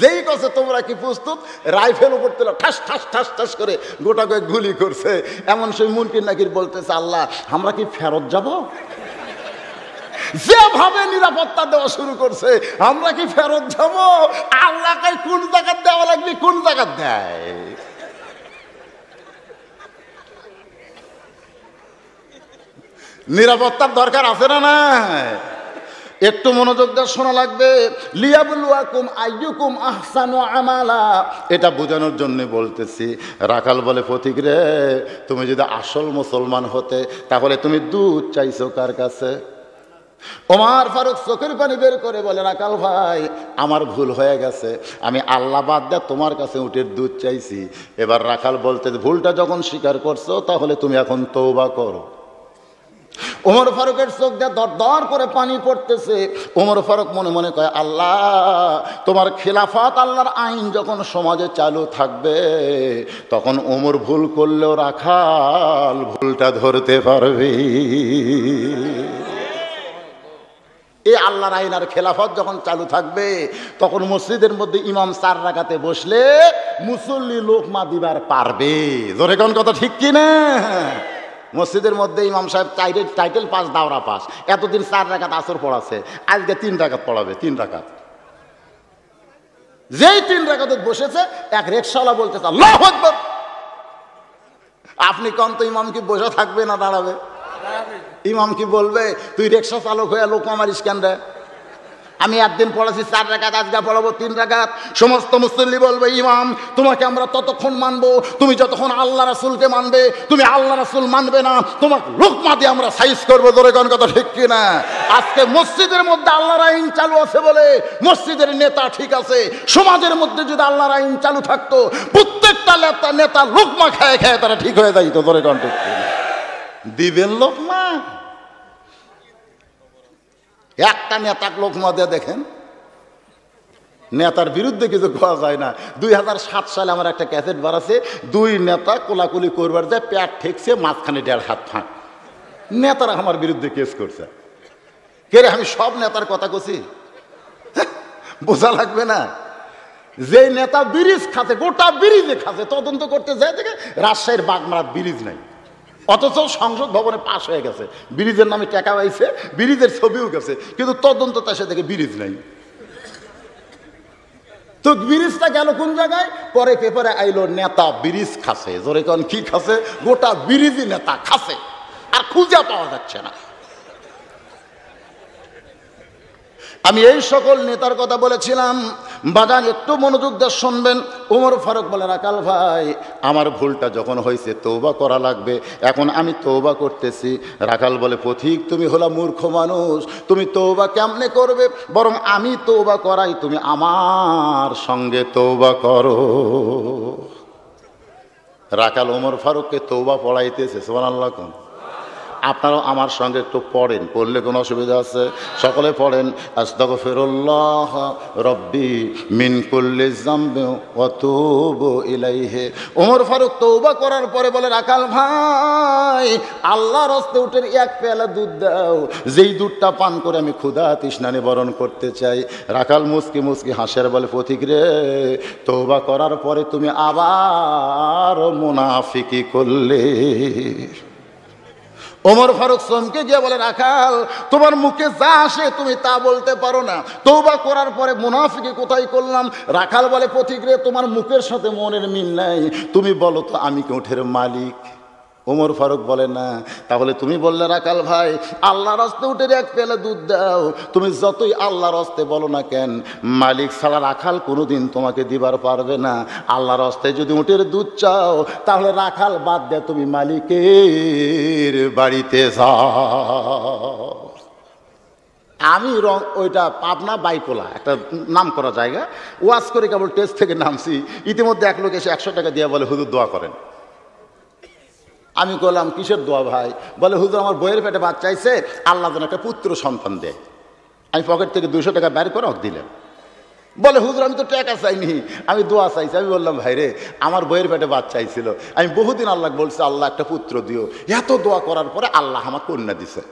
যেই কাছে তোমরা কি প্রস্তুত, রাইফেল উপর তোলা ঠাস ঠাস ঠাস ঠাস করে গোটা কয়েক গুলি করছে। এমন সেই মুনকির নাকির বলতেছে, আল্লাহ আমরা কি ফেরত যাব? যেভাবে নিরাপত্তা দেওয়া শুরু করছে, আমরা কি ফেরত যাব? আল্লাহকে কোন জায়গায় দেওয়া লাগবে, কোন জায়গায় দেয়? নিরাপত্তার দরকার আছে না? না, একটু মনোযোগ দিয়ে শোনা লাগবে। লিয়াবলুয়াকুম আইয়ুকুম আহসানু আমালা, এটা বোঝানোর জন্য বলতেছি। রাখাল বলে, পথিক রে, তুমি যদি আসল মুসলমান হতে তাহলে তুমি দুধ চাইছো কার কাছে? ওমর ফারুক চোখের পানি বের করে বলে, রাখাল ভাই, আমার ভুল হয়ে গেছে, আমি আল্লাহ বাদ দিয়ে তোমার কাছে উটের দুধ চাইছি। এবার রাখাল বলতে, ভুলটা যখন স্বীকার করছো তাহলে তুমি এখন তওবা করো। ওমর ফারুকের চোখ দিয়ে দর দর করে পানি পড়তেছে। ওমর ফারুক মনে মনে কয়, আল্লাহ, তোমার খেলাফত, আল্লাহর আইন যখন সমাজে চালু থাকবে, তখন ওমর ভুল করলেও রাখাল ভুলটা ধরতে পারবে। এই আল্লাহর আইন আর খেলাফত যখন চালু থাকবে, তখন মসজিদের মধ্যে ইমাম 4 রাকাতে বসলে মুসল্লি লোকমা দিবার পারবে। জোরে কোন কথা ঠিক কিনা? মসজিদের মধ্যে ইমাম সাহেব টাইটেল পাস, দাওরা পাস, এতদিন 4 রাকাত আসর পড়াছে, আজকে 3 রাকাত পড়াবে। 3 রাকাত। যেই 3 রাকাতে বসেছে, এক রিকশাওয়ালা বলতেছে, আল্লাহু আকবার। আপনি কোন তো ইমাম কি বসে থাকবে না দাঁড়াবে? ইমাম কি বলবে, তুই রিকশা চালক হয়ে লোক মারিস কেন রে? আমি একদিন পড়াছি 4 রাকাত, আজকে পড়াবো 3 রাকাত। সমস্ত মুসল্লি বলবে, ইমাম তোমাকে আমরা ততক্ষণ মানবো তুমি যতক্ষণ আল্লাহ রাসূলকে মানবে। তুমি আল্লাহ রাসূল মানবে না, তোমার লোকমা দিয়ে আমরা সাইজ করবো। ধরে কোন কথা ঠিক কিনা? আজকে মসজিদের মধ্যে আল্লাহর আইন চালু আছে বলে মসজিদের নেতা ঠিক আছে। সমাজের মধ্যে যদি আল্লাহর আইন চালু থাকতো, প্রত্যেকটা নেতা লোকমা খায় খায় তারা ঠিক হয়ে যাইতো। ধরে কোন ঠিক কিনা? দিবেন লোকমা? একটা নেতা লোকমা দিয়ে দেখেন, নেতার বিরুদ্ধে কিছু পাওয়া যায় না। 2007 সালে আমার একটা ক্যাসেট বাড়াছে, 2 নেতা কোলাকুলি করবার যায়, পেট ঠেকছে, মাঝখানে 1.5 হাত ফাঁক। নেতারা আমার বিরুদ্ধে কেস করছে। কে রে, আমি সব নেতার কথা কছি? বোঝা লাগবে না? যে নেতা ব্রিজ খাতে, গোটা ব্রিজে খাতে, তদন্ত করতে যায় থেকে রাজশাহীর বাগমারাত ব্রিজ নাই, অথচ সংসদ ভবনে পাশ হয়ে গেছে, ব্রিজের নামে টাকা পাইছে, ব্রিজের ছবিও গেছে, কিন্তু তদন্ত তার সাথে ব্রিজ নাই। তো ব্রিজটা গেল কোন জায়গায়? পরে পেপারে আইলো নেতা ব্রিজ খাসে। জোরে কোন কি খাসে? গোটা ব্রিজই নেতা খাসে, আর খুঁজে পাওয়া যাচ্ছে না। আমি এই সকল নেতার কথা বলেছিলাম, বাজান একটু মনোযোগ দিয়ে শুনবেন। ওমর ফারুক বলে, রাখাল ভাই আমার ভুলটা যখন হয়েছে তওবা করা লাগবে, এখন আমি তওবা করতেছি। রাখাল বলে, পথিক তুমি হলা মূর্খ মানুষ, তুমি তওবা কেমনে করবে, বরং আমি তওবা করাই, তুমি আমার সঙ্গে তওবা করো। রাখাল ওমর ফারুককে তওবা পড়াইতেছে। সুবহানাল্লাহ। কোন আপনারাও আমার সঙ্গে একটু পড়েন, পড়লে কোনো অসুবিধা আছে? সকলে পড়েন, আস্তাগফিরুল্লাহ রব্বি মিন কুল্লি যামবি ওয়া তুবু ইলাইহি। ওমর ফারুক তওবা করার পরে বলে, রাখাল ভাই আল্লাহর রাস্তায় উঠে এক পেয়ালা দুধ দাও, যেই দুধটা পান করে আমি ক্ষুধা তৃষ্ণা নিবারণ করতে চাই। রাখাল মুস্কি মুস্কি হাসের বলে, পথিক রে তওবা করার পরে তুমি আবার মুনাফিকি করলে। ওমর ফারুক চমকে গিয়ে বলে, রাখাল তোমার মুখে যা আসে তুমি তা বলতে পারো না, তওবা করার পরে মুনাফিকি কোথায় করলাম? রাখাল বলে, পথিক রে তোমার মুখের সাথে মনের মিল নাই, তুমি বলো তো আমি কি উঠের মালিক? ওমর ফারুক বলে, না। তাহলে তুমি বললে রাখাল ভাই আল্লাহর রাস্তায় উঠে এক পেয়ালা দুধ দাও, তুমি যতই আল্লাহর রাস্তায় বলো না কেন, মালিক ছাড়া রাখাল কোনোদিন তোমাকে দিবার পারবে না। আল্লাহর রাস্তায় যদি উঠের দুধ চাও তাহলে রাখাল বাদ দেয় তুমি মালিকের বাড়িতে যাও। আমি ওইটা পাবনা বাইপোলা একটা নাম করা জায়গা, ওয়াজ করে কেবল টেস্ট থেকে নামছি, ইতিমধ্যে এক লোক এসে 100 টাকা দিয়ে বলে, হুজুর দোয়া করেন। আমি বললাম, কিসের দোয়া ভাই? বলে, হুজুর আমার বইয়ের পেটে বাচ্চা চাইছে, আল্লাহ যেন একটা পুত্র সন্তান দেয়। আমি পকেট থেকে 200 টাকা বের করে দিলেন। বলে, হুজুর আমি তো টাকা চাইনি, আমি দোয়া চাইছি। আমি বললাম, ভাই রে আমার বইয়ের পেটে বাচ্চা চাইছিল, আমি বহুদিন আল্লাহ বলছি আল্লাহ একটা পুত্র দিও, এত দোয়া করার পরে আল্লাহ আমার কন্যা দিছে,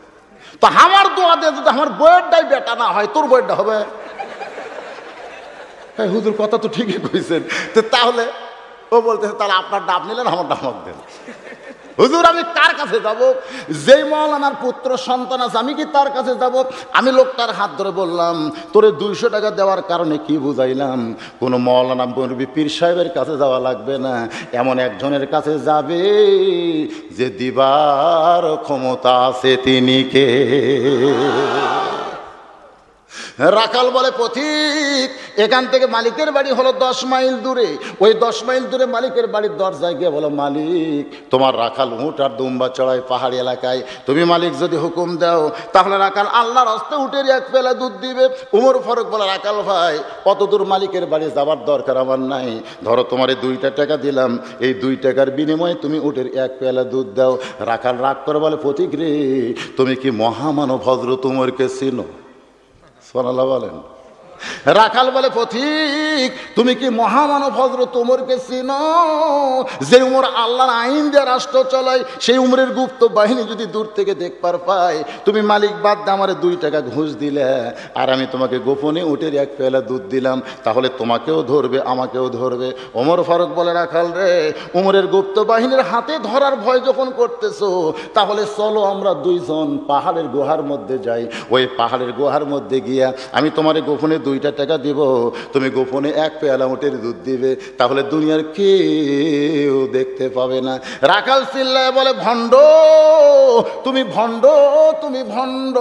তো আমার দোয়া দিয়ে যদি আমার বইয়েরটাই বেটা না হয় তোর বইয়েরটা হবে? হ্যাঁ হুজুর কথা তো ঠিকই কইছেন। তো তাহলে ও বলতেছে, তাহলে আপনার ডাব নিলেন, আমার ডাব দেন। হুজুর আমি কার কাছে যাব? যেই মৌলানার পুত্র সন্তান আছে আমি কি তার কাছে যাব? আমি লোকটার হাত ধরে বললাম, তোরে 200 টাকা দেওয়ার কারণে কি বুঝাইলাম, কোনো মৌলানা মুরব্বি পীর সাহেবের কাছে যাওয়া লাগবে না, এমন একজনের কাছে যাবে যে দিবার ক্ষমতা আছে, তিনি কে? রাখাল বলে, পথিক এখান থেকে মালিকের বাড়ি হলো 10 মাইল দূরে, ওই 10 মাইল দূরে মালিকের বাড়ির দরজায় গিয়ে বলো, মালিক তোমার রাখাল উট আর দুম্বা চড়ায় পাহাড়ি এলাকায়, তুমি মালিক যদি হুকুম দাও তাহলে রাখাল আল্লাহর রাস্তায় উটের এক পেলা দুধ দিবে। ওমর ফারুক বলে, রাখাল ভাই কত দূর মালিকের বাড়ি যাবার দরকার আমার নাই, ধরো তোমার 2 টাকা দিলাম, এই 2 টাকার বিনিময়ে তুমি উটের এক পেলা দুধ দাও। রাখাল রাগ করে বলে, পথিক রে তুমি কি মহামানব হযরত উমরকে চিনো? সুবহানাল্লাহ বলেন। রাখাল বলে, পথিক তুমি কি মহামানব হযরত উমরকে চিনো? যে উমর আল্লাহর আইন দিয়ে রাষ্ট্র চলায়, সেই উমরের গুপ্ত বাহিনী যদি দূর থেকে দেখবার পায়, তুমি মালিক বাদ দিয়ে আমার 2 টাকা ঘুষ দিলে, আর আমি তোমাকে গোপনে উটের এক পেয়ালা দুধ দিলাম, তাহলে তোমাকেও ধরবে আমাকেও ধরবে। ওমর ফারুক বলে, রাখাল রে উমরের গুপ্ত বাহিনীর হাতে ধরার ভয় যখন করতেছো, তাহলে চলো আমরা 2 জন পাহাড়ের গুহার মধ্যে যাই, ওই পাহাড়ের গুহার মধ্যে গিয়া আমি তোমারে গোপনে 2 টাকা দিব, তুমি গোপনে এক পেয়ালা উটের দুধ দিবে, তাহলে দুনিয়ার কেউ দেখতে পাবে না। রাখাল চিল্লায় বলে, ভণ্ড তুমি, ভণ্ড তুমি, ভণ্ড,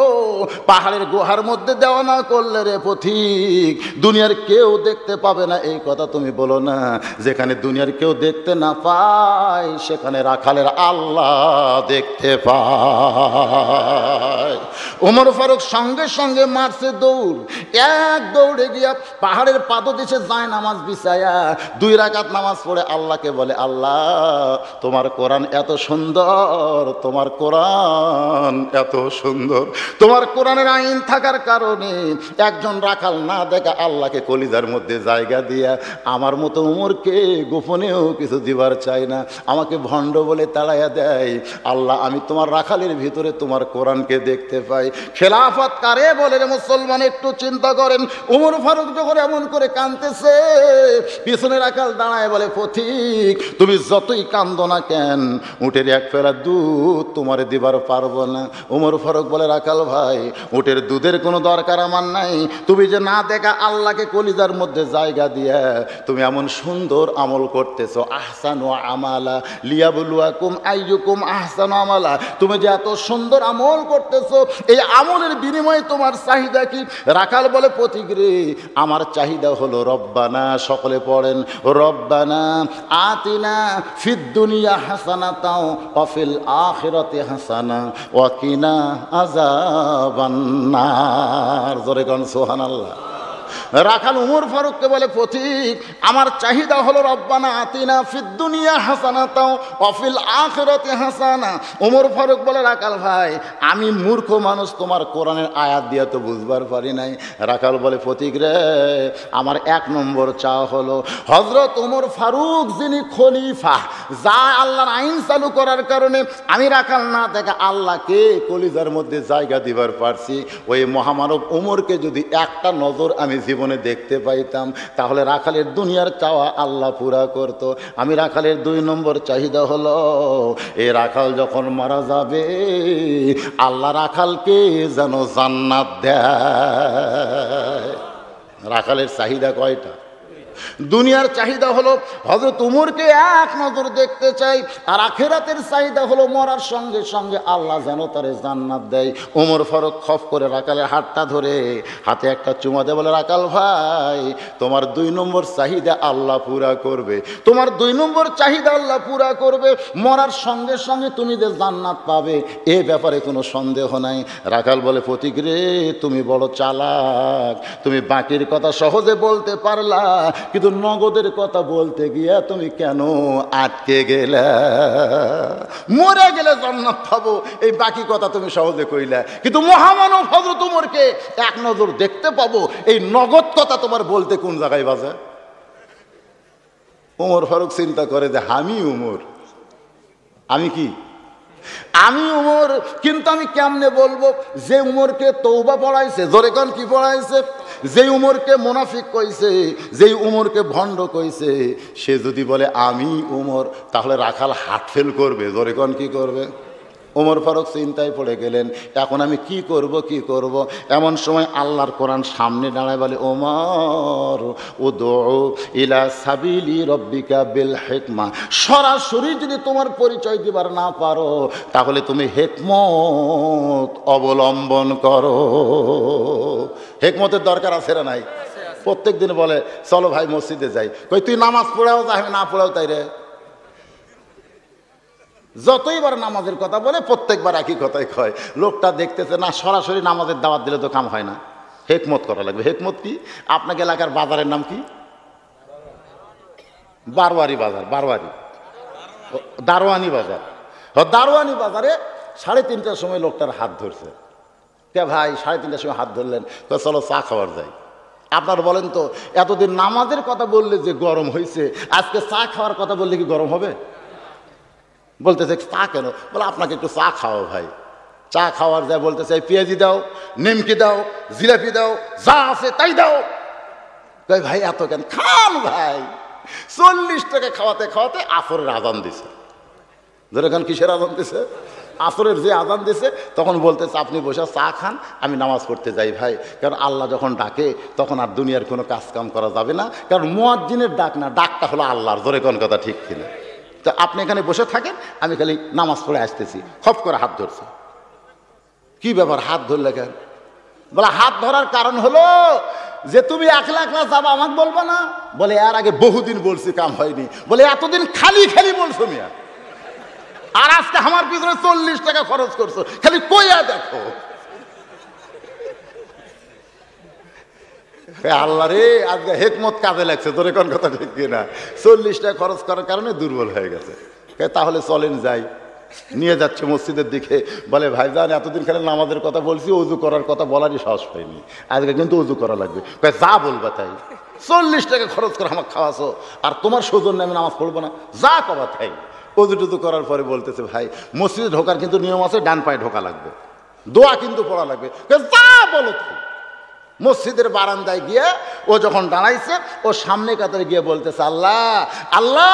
পাহাড়ের গুহার মধ্যে দেওয়া না করলে রে পথিক দুনিয়ার কেউ দেখতে পাবে না, এই কথা তুমি বলো না। যেখানে দুনিয়ার কেউ দেখতে না পায় সেখানে রাখালের আল্লাহ দেখতে পায়। ওমর ফারুক সঙ্গে সঙ্গে মারছে দৌড়, এক দৌড়ে গিয়া পাহাড়ের পাদদেশে যায় নামাজ বিছায়া 2 রাকাত নামাজ পড়ে আল্লাহকে বলে, আল্লাহ তোমার কোরআন এত সুন্দর, তোমার কোরআন এত সুন্দর, তোমার কোরআনের আইন থাকার কারণে একজন রাখাল না দেখা আল্লাহকে কলিজার মধ্যে জায়গা দিয়া আমার মতো উমরকে গোপনেও কিছু দিবার চাই না, আমাকে ভণ্ড বলে তাড়াইয়া দেয়। আল্লাহ আমি তোমার রাখালের ভিতরে তোমার কোরআনকে দেখতে পাই। খেলাফত কারে বলে রে মুসলমান, একটু চিন্তা করেন। ওমর ফারুক যখন এমন করে কাঁদতেছে, পিছনে রাখাল দাঁড়ায় বলে, পথিক তুমি যতই কান্দো না কেন, উটের এক পেলা দুধ তোমারে দিবার পারবো না। ওমর ফারুক বলে, রাখাল ভাই উটের দুধের কোনো দরকার আমার নাই, তুমি যে না দেখা আল্লাহকে কলিজার মধ্যে জায়গা দিয়া তুমি এমন সুন্দর আমল করতেছো, আহসানু আমালা লিয়াবলুয়াকুম আইয়ুকুম আহসানু আমালা, তুমি যে এত সুন্দর আমল করতেছো করছো, এই আমলের বিনিময়ে তোমার চাহিদা কি? রাখাল বলে পথিক রে, আমার চাহিদা হলো রব্বানা, সকলে পড়েন, রব্বানা আতিনা ফিদ দুনিয়া হাসানাতাও ওয়া ফিল আখিরাতি হাসানা ওয়া কিনা আযাবান নার। জোরে কোন সুবহানাল্লাহ। রাখাল উমর ফারুককে বলে পথিক, আমার চাহিদা হলো রব্বানা আতিনা ফিদ দুনিয়া হাসানাতাও ওয়া ফিল আখিরাতি হাসানা। উমর ফারুক বলে রাখাল ভাই, আমি মূর্খ মানুষ, তোমার কোরআনের আয়াত দিয়ে তো বুঝবার পারি নাই। রাখাল বলে পথিক রে, আমার 1 নম্বর চাওয়া হলো হযরত উমর ফারুক যিনি খলিফা, যা আল্লাহর আইন চালু করার কারণে আমি রাখাল না থেকে আল্লাহকে কলিজার মধ্যে জায়গা দিবার পারছি, ওই মহামানব উমরকে যদি একটা নজর আমি জীবনে দেখতে পাইতাম তাহলে রাখালের দুনিয়ার চাওয়া আল্লাহ পুরা করত। আমি রাখালের 2 নম্বর চাহিদা হলো, এই রাখাল যখন মারা যাবে আল্লাহ রাখালকে যেন জান্নাত দেয়। রাখালের চাহিদা কয়টা? দুনিয়ার চাহিদা হলো হযরত উমরকে 1 নজর দেখতে চাই, আর আখিরাতের চাহিদা হলো মরার সঙ্গে সঙ্গে আল্লাহ যেন তারে জান্নাত দেয়। উমর ফারুক খপ করে রাখালের হাতটা ধরে হাতে একটা চুমা দিয়ে বলে, রাখাল ভাই, তোমার 2 নম্বর চাহিদা আল্লাহ পুরা করবে, তোমার 2 নম্বর চাহিদা আল্লাহ পুরা করবে, মরার সঙ্গে সঙ্গে তুমি যে জান্নাত পাবে এ ব্যাপারে কোনো সন্দেহ নাই। রাখাল বলে পথিক রে, তুমি বড় চালাক, তুমি বাকির কথা সহজে বলতে পারলা, কিন্তু নগদের কথা বলতে গিয়া তুমি কেন আটকে গেলে? মরে গেলে জান্নাত পাবো, এই বাকি কথা তুমি সহজে কইলা, কিন্তু মহামানব হযরত উমরকে 1 নজর দেখতে পাবো, এই নগদ কথা তোমার বলতে কোন জায়গায় বাজে? উমর ফারুক চিন্তা করে যে আমি উমর, আমি কি, আমি উমর, কিন্তু আমি কেমনে বলবো? যে উমরকে তওবা পড়াইছে, জোরে কোন কি পড়াইছে, যে উমরকে মুনাফিক কইছে, যেই উমরকে ভণ্ড কইছে, সে যদি বলে আমি উমর, তাহলে রাখাল হার্ট ফেল করবে। জোরে কোন কি করবে? উমর ফারুক চিন্তায় পড়ে গেলেন, এখন আমি কি করব কি করব? এমন সময় আল্লাহর কোরআন সামনে দাঁড়ায় বলে, ওমর উদউ ইলা সাবিলি রব্বিকা বিল হিকমা। সরাসরি যদি তোমার পরিচয় দিবার না পারো তাহলে তুমি হিকমত অবলম্বন করো। হিকমতের দরকার আছে না নাই? প্রত্যেক দিন বলে চলো ভাই মসজিদে যাই, কই তুই নামাজ পড়াও, আমি না পড়াও তাই রে। যতইবার নামাজের কথা বলে প্রত্যেকবার একই কথাই কয়। লোকটা দেখতেছে না, সরাসরি নামাজের দাওয়াত দিলে তো কাম হয় না, হিকমত করা লাগবে। হিকমত কি? আপনাকে এলাকার বাজারের নাম কি? বারোয়ারি বাজার, বারোয়ারি, দারোয়ানি বাজার। দারোয়ানি বাজারে 3:30টার সময় লোকটার হাত ধরছে। কে ভাই 3:30টার সময় হাত ধরলেন? চলো চা খাওয়ার যাই। আপনার বলেন তো, এতদিন নামাজের কথা বললে যে গরম হয়েছে, আজকে চা খাওয়ার কথা বললে কি গরম হবে? বলতেছে চা কেন? বলে আপনাকে একটু চা খাওয়া ভাই। চা খাওয়ার যায়, বলতেছে পেঁয়াজি দাও, নিমকি দাও, জিলাপি দাও, যা আছে তাই দাও। ভাই এত কেন? খান ভাই। 40 টাকা খাওয়াতে খাওয়াতে আসরের আজান দিছে। ধরে খান কিসের আজান দিছে? আসরের যে আজান দিছে তখন বলতেছে আপনি বসে চা খান, আমি নামাজ পড়তে যাই ভাই। কারণ আল্লাহ যখন ডাকে তখন আর দুনিয়ার কোনো কাজ কাম করা যাবে না, কারণ মুয়াজ্জিনের ডাক না, ডাকটা হলো আল্লাহর। ধরে কোন কথা ঠিক কিনা? তো আপনি এখানে বসে থাকেন, আমি খালি নামাজ পড়ে আসতেছি। খপ করে হাত ধরছে। কি ব্যাপার হাত ধরলে কেন? বলে হাত ধরার কারণ হলো যে তুমি একলা একলা যাবা, আমাকে বলবো না? বলে এর আগে বহুদিন বলছি, কাম হয়নি। বলে এতদিন খালি খালি বলছো মিয়া, আর আজকে আমার পিছনে 40 টাকা খরচ করছো, খালি কইয়া দেখো। আল্লাহ রে, আজকে হিকমত কাজে লাগছে। তোর কোন কথা ঠিক কিনা? 40 টাকা খরচ করার কারণে দুর্বল হয়ে গেছে। তাহলে চলেন যাই। নিয়ে যাচ্ছে মসজিদের দিকে। বলে ভাইজান এতদিন খালি নামাজের কথা বলছি, অজু করার কথা বলারই সাহস পাইনি, আজকে কিন্তু অজু করা লাগবে। যা বলবা তাই। 40 টাকা খরচ করে আমাকে খাওয়াছো, আর তোমার সৌজন্যে আমি নামাজ পড়বো না? যা কবা তাই। অজু টুজু করার পরে বলতেছে ভাই মসজিদে ঢোকার কিন্তু নিয়ম আছে, ডান পায়ে ঢোকা লাগবে, দোয়া কিন্তু পড়া লাগবে। যা বলো তুই। মসজিদের বারান্দায় গিয়ে ও যখন দাঁড়াইছে, ও সামনে কাতারে গিয়ে বলতেছে আল্লাহ আল্লাহ,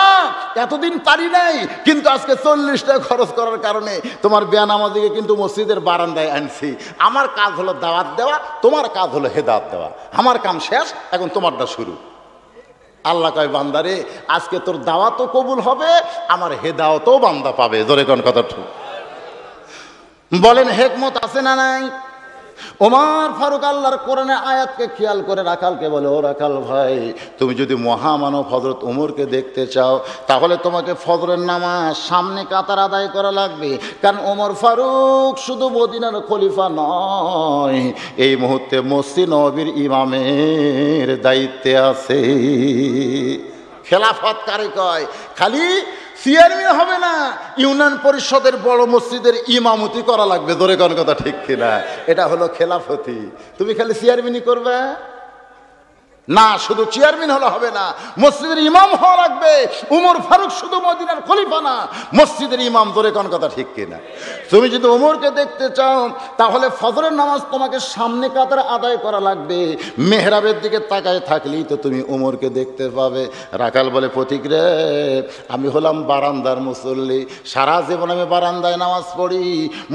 এতদিন পারি নাই, কিন্তু আজকে 40 টাকা খরচ করার কারণে তোমার বেয়ানামাজিকে কিন্তু মসজিদের বারান্দায় আনছি। আমার কাজ হলো দাওয়াত দেওয়া, তোমার কাজ হলো হেদায়েত দেওয়া। আমার কাম শেষ, এখন তোমারটা শুরু। আল্লাহ কয় বান্দারে, আজকে তোর দাওয়াতও কবুল হবে, আমার হেদায়েতও বান্দা পাবে। জোরে কোন কথা ঠিক। বলেন হেকমত আছে না নাই? ওমর ফারুক আল্লাহর কোরআনের আয়াতকে খেয়াল করে রাখালকে বলে, ও রাখাল ভাই, তুমি যদি মহামানব হযরত ওমরকে দেখতে চাও তাহলে তোমাকে ফজরের নামাজ সামনে কাতার আদায় করা লাগবে। কারণ ওমর ফারুক শুধু মদিনার খলিফা নয়, এই মুহূর্তে মসজিদ নববীর ইমামের দায়িত্বে আছে। খেলাফত কারে কয়? খালি চেয়ারম্যান হবে না, ইউনিয়ন পরিষদের বড় মসজিদের ইমামতি করা লাগবে। ধরে কোন কথা ঠিক কিনা? এটা হলো খেলাফতি। তুমি খালি চেয়ারম্যানই করবে না, শুধু চেয়ারম্যান হলে হবে না, মসজিদের ইমাম হওয়া লাগবে। উমর ফারুক শুধু মদিনার খলিফা না, মসজিদের ইমাম। ধরে কোন কথা ঠিক কিনা? তুমি যদি ওমরকে দেখতে চাও তাহলে ফজরের নামাজ তোমাকে সামনে কাতারে আদায় করা লাগবে। মেহরাবের দিকে তাকায় থাকলেই তো তুমি ওমরকে দেখতে পাবে। রাখাল বলে, প্রতীক রে, আমি হলাম বারান্দার মুসল্লি, সারা জীবন আমি বারান্দায় নামাজ পড়ি।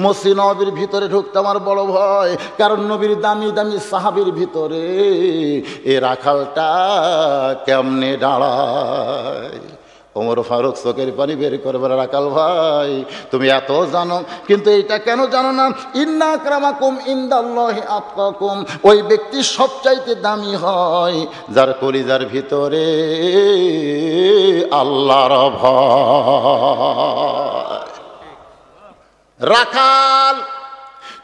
মসজিদ নববীর ভিতরে ঢুকতে আমার বড় ভয়, কারণ নবীর দামি দামি সাহাবীর ভিতরে এ রাখালটা কেমনে দাঁড়ায়। ওমর ফারুক চোখের পানি বের করে বলে, রাখাল ভাই, তুমি এত জানো কিন্তু এইটা কেন জানো না? ইন্না আকরামাকুম ইনদাল্লাহি আতকাকুম। ওই ব্যক্তি সবচাইতে দামি হয় যার কলিজার ভিতরে আল্লাহর ভয়। রাখাল,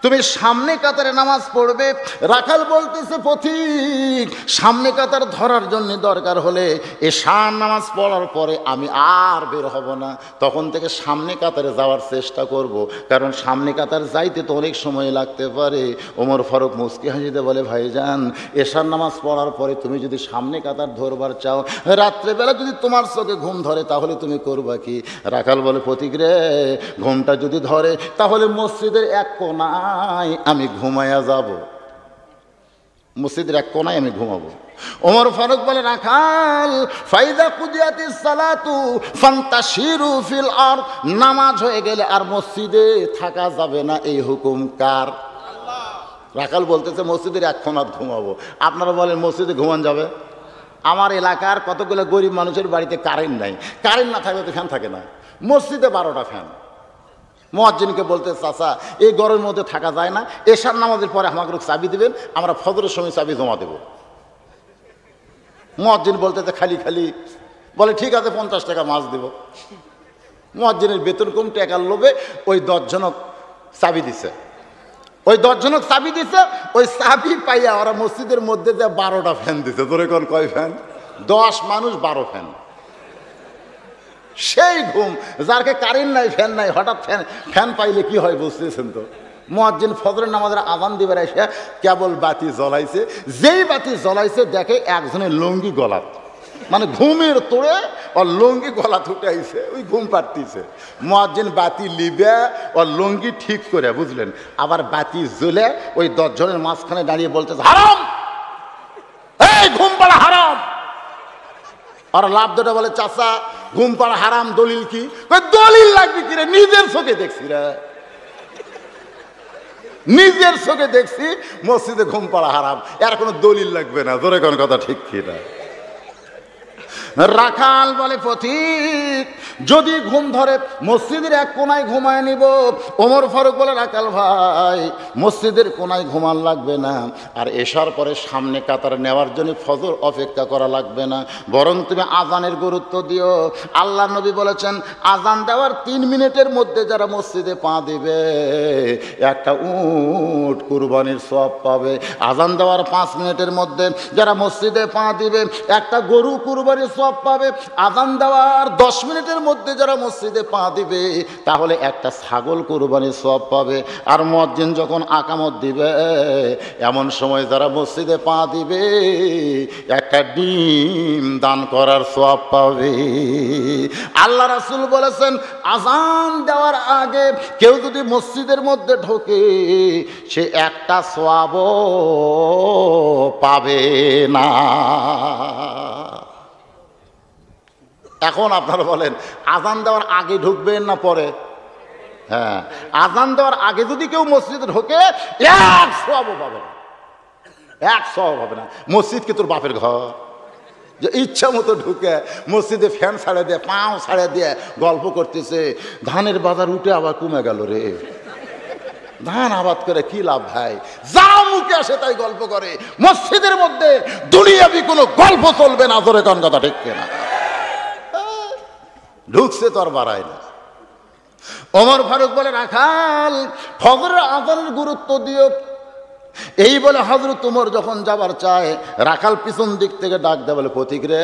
তুমি সামনে কাতারে নামাজ পড়বে। রাখাল বলতেছে, পথিক, সামনে কাতার ধরার জন্য দরকার হলে এশার নামাজ পড়ার পরে আমি আর বের হব না, তখন থেকে সামনে কাতারে যাওয়ার চেষ্টা করব, কারণ সামনে কাতার যাইতে তো অনেক সময় লাগতে পারে। ওমর ফারুক মুস্কি হাসিতে বলে, ভাইজান, এশার নামাজ পড়ার পরে তুমি যদি সামনে কাতার ধরবার চাও, রাত্রেবেলা যদি তোমার চোখে ঘুম ধরে তাহলে তুমি করবা কি? রাখাল বলে, পথিক রে, ঘুমটা যদি ধরে তাহলে মসজিদের এক কোণা আমি ঘুমায়া যাব, মসজিদের এক কোনায় আমি ঘুমাবো। ওমর ফারুক বলে, রাখাল, ফাইদা কুদিয়াতিস সালাতু ফান্তাশিরু ফিল আরদ। নামাজ হয়ে গেলে আর মসজিদে থাকা যাবে না, এই হুকুম কার? রাখাল বলতেছে, মসজিদের এক কোণাত ঘুমাবো। আপনারা বলেন মসজিদে ঘুমান যাবে? আমার এলাকার কতগুলো গরিব মানুষের বাড়িতে কারেন্ট নাই, কারেন্ট না থাকলে তো ফ্যান থাকে না, মসজিদে 12টা ফ্যান। মুয়াজ্জিনকে বলতে, চাচা, এই গরমের মধ্যে থাকা যায় না, এশার নামাজের পরে আমাকে চাবি দিবেন, আমরা ফজরের সময় চাবি জমা দেব। মুয়াজ্জিন বলতেছে, খালি খালি বলে, ঠিক আছে, 50 টাকা মাছ দেব। মুয়াজ্জিনের বেতন কম, টাকার লোভে ওই 10 জনক চাবি দিছে। ওই 10 জনক চাবি দিছে, ওই চাবি পাইয়া ওরা মসজিদের মধ্যে যে 12টা ফ্যান দিছে। ধরে কোন কয় ফ্যান? 10 মানুষ 12 ফ্যান। সেই ঘুম, যারকে কারেন্ট নাই, ফ্যান নাই, হঠাৎ ফ্যান পাইলে কি হয় বুঝতেছেন তো? মুয়াজ্জিন ফজরের নামাজের আযান দিবার এসে কেবল বাতি জ্বলাইছে, যেই বাতি জ্বলাইছে দেখে একজনের লুঙ্গি গলাত, মানে ঘুমের তোড়ে ওর লুঙ্গি গলাত উঠে আইছে, ওই ঘুম পাড়তিছে। মুয়াজ্জিন বাতি লিবে ওর লুঙ্গি ঠিক করে, বুঝলেন, আবার বাতি জ্বলে ওই 10 জনের মাঝখানে দাঁড়িয়ে বলতেছে, হারাম, এই ঘুম পাড়া হারাম। আর লাভ দুটা বলে, চাচা, ঘুম পাড়া হারাম, দলিল কি? দলিল লাগবে কি রে? নিজের চোখে দেখছি রে, নিজের চোখে দেখছি মসজিদে ঘুম পাড়া হারাম, এর কোনো দলিল লাগবে না। ধরে কোন কথা ঠিক কি না? রাখাল বলে, পথিক, যদি ঘুম ধরে মসজিদের এক কোনায় ঘুমায় নিব। ওমর ফারুক বলে, রাখাল ভাই, মসজিদের কোনায় ঘুমান লাগবে না, আর এশার পরে সামনে কাতার নেওয়ার জন্য ফজর অপেক্ষা করা লাগবে না, বরং তুমি আজানের গুরুত্ব দিও। আল্লাহ নবী বলেছেন, আজান দেওয়ার 3 মিনিটের মধ্যে যারা মসজিদে পা দিবে একটা উট কুরবানির সওয়াব পাবে। আজান দেওয়ার 5 মিনিটের মধ্যে যারা মসজিদে পা দিবে একটা গরু কুরবানির সওয়াব পাবে। আজান দেওয়ার 10 মিনিটের মধ্যে যারা মসজিদে পা দিবে তাহলে একটা ছাগল কুরবানির সওয়াব পাবে। আর মুয়াজ্জিন যখন আকামত দিবে এমন সময় যারা মসজিদে পা দিবে একটা ডিম দান করার সওয়াব পাবে। আল্লাহ রাসূল বলেছেন, আজান দেওয়ার আগে কেউ যদি মসজিদের মধ্যে ঢোকে সে একটা সওয়াবও পাবে না। এখন আপনারা বলেন, আজান দেওয়ার আগে ঢুকবেন না পরে? হ্যাঁ, আজান দেওয়ার আগে যদি কেউ মসজিদে ঢোকে 1 সওয়াবও পাবে না, 1 সওয়াব হবে না। মসজিদ কি তোর বাপের ঘর যে ইচ্ছা মতো ঢুকে মসজিদে ফ্যান ছাড়ে দিয়ে, পাও ছাড়ে দিয়ে গল্প করতেছে, ধানের বাজার উঠে আবার কমে গেল রে, ধান আবাদ করে কি লাভ ভাই? যা মুখে আসে তাই গল্প করে। মসজিদের মধ্যে দুনিয়াবি কোনো গল্প চলবে না, জোরে কোন কথা ঠিক কিনা? ঢুকছে তো আর বাড়ায় না। ওমর ফারুক বলে, রাখাল ফজরের আযানের গুরুত্ব দিও। এই বলে হযরত ওমর যখন যাবার চায়, রাখাল পিছন দিক থেকে ডাক দেয়, বলে, পথিক রে,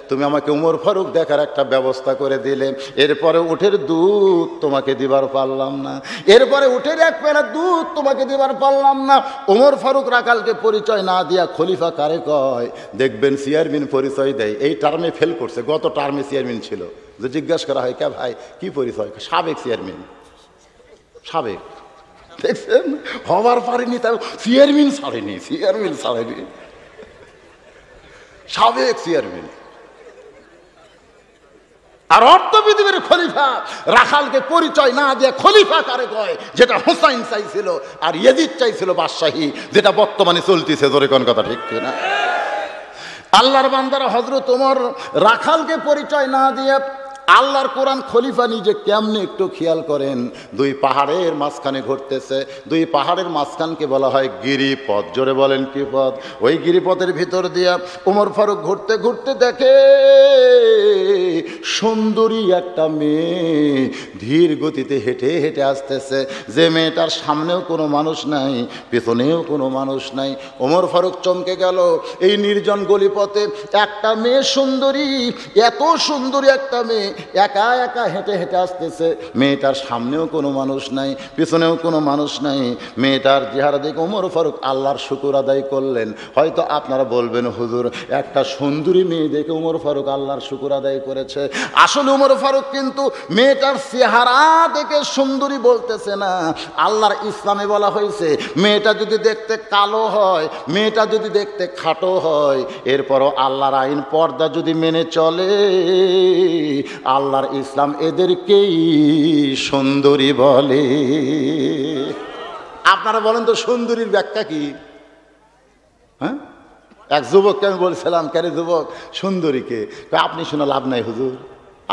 তুমি আমাকে ওমর ফারুক দেখার একটা ব্যবস্থা করে দিলে, এরপরে উটের দুধ তোমাকে দিবার পারলাম না, এরপরে উটের এক পেলা দুধ তোমাকে দিবার পারলাম না। ওমর ফারুক রাখালকে পরিচয় না দিয়া খলিফা কারে কয়? দেখবেন চেয়ারম্যান পরিচয় দেয়, এই টার্মে ফেল করছে, গত টার্মে চেয়ারম্যান ছিল। যে জিজ্ঞাসা করা হয়, কে ভাই কি পরিচয়? সাবেক চেয়ারম্যান। সাবেক, দেখছেন, হবার পারেনি, তাই চেয়ারম্যান ছাড়েনি, চেয়ারম্যান ছাড়েনি, সাবেক চেয়ারম্যান। আর অর্থবিধির খলিফা রাখালকে পরিচয় না দিয়ে খলিফা কারে কয়? যেটা হুসাইন চাইছিল আর ইয়াজিদ চাইছিল বাদশাহী, যেটা বর্তমানে চলতেছে, জোরে কোন কথা ঠিক কিনা? আল্লাহর বান্দারা, হযরত ওমর রাখালকে পরিচয় না দিয়ে, আল্লাহর কোরআন খলিফা নিজে কেমনে একটু খেয়াল করেন, দুই পাহাড়ের মাঝখানে ঘুরতেছে, দুই পাহাড়ের মাঝখানকে বলা হয় গিরিপথ। জোরে বলেন কি পথ? ওই গিরিপথের ভিতর দিয়া ওমর ফারুক ঘুরতে ঘুরতে দেখে সুন্দরী একটা মেয়ে ধীর গতিতে হেঁটে হেঁটে আসতেছে। যে মেয়েটার সামনেও কোনো মানুষ নাই, পেছনেও কোনো মানুষ নাই। ওমর ফারুক চমকে গেল, এই নির্জন গলিপথে একটা মেয়ে সুন্দরী, এত সুন্দরী একটা মেয়ে একা একা হেঁটে হেঁটে আসতেছে। মেয়েটার সামনেও কোনো মানুষ নাই, পিছনেও কোনো মানুষ নাই। মেয়েটার চেহারা দেখে ওমর ফারুক আল্লাহর শুকর আদায় করলেন। হয়তো আপনারা বলবেন, হুজুর, একটা সুন্দরী মেয়ে দেখে ওমর ফারুক আল্লাহর শুকর আদায় করেছে। আসলে ওমর ফারুক কিন্তু মেয়েটার চেহারা দেখে সুন্দরী বলতেছে না। আল্লাহর ইসলামে বলা হয়েছে, মেয়েটা যদি দেখতে কালো হয়, মেয়েটা যদি দেখতে খাটো হয়, এরপরও আল্লাহর আইন পর্দা যদি মেনে চলে, আল্লাহর ইসলাম এদেরকেই সুন্দরী বলে। আপনারা বলেন তো, সুন্দরীর ব্যাখ্যা কি? হ্যাঁ, এক যুবককে আমি বলছিলাম, কেন যুবক, সুন্দরীকে? আপনি শুনে লাভ নাই হুজুর,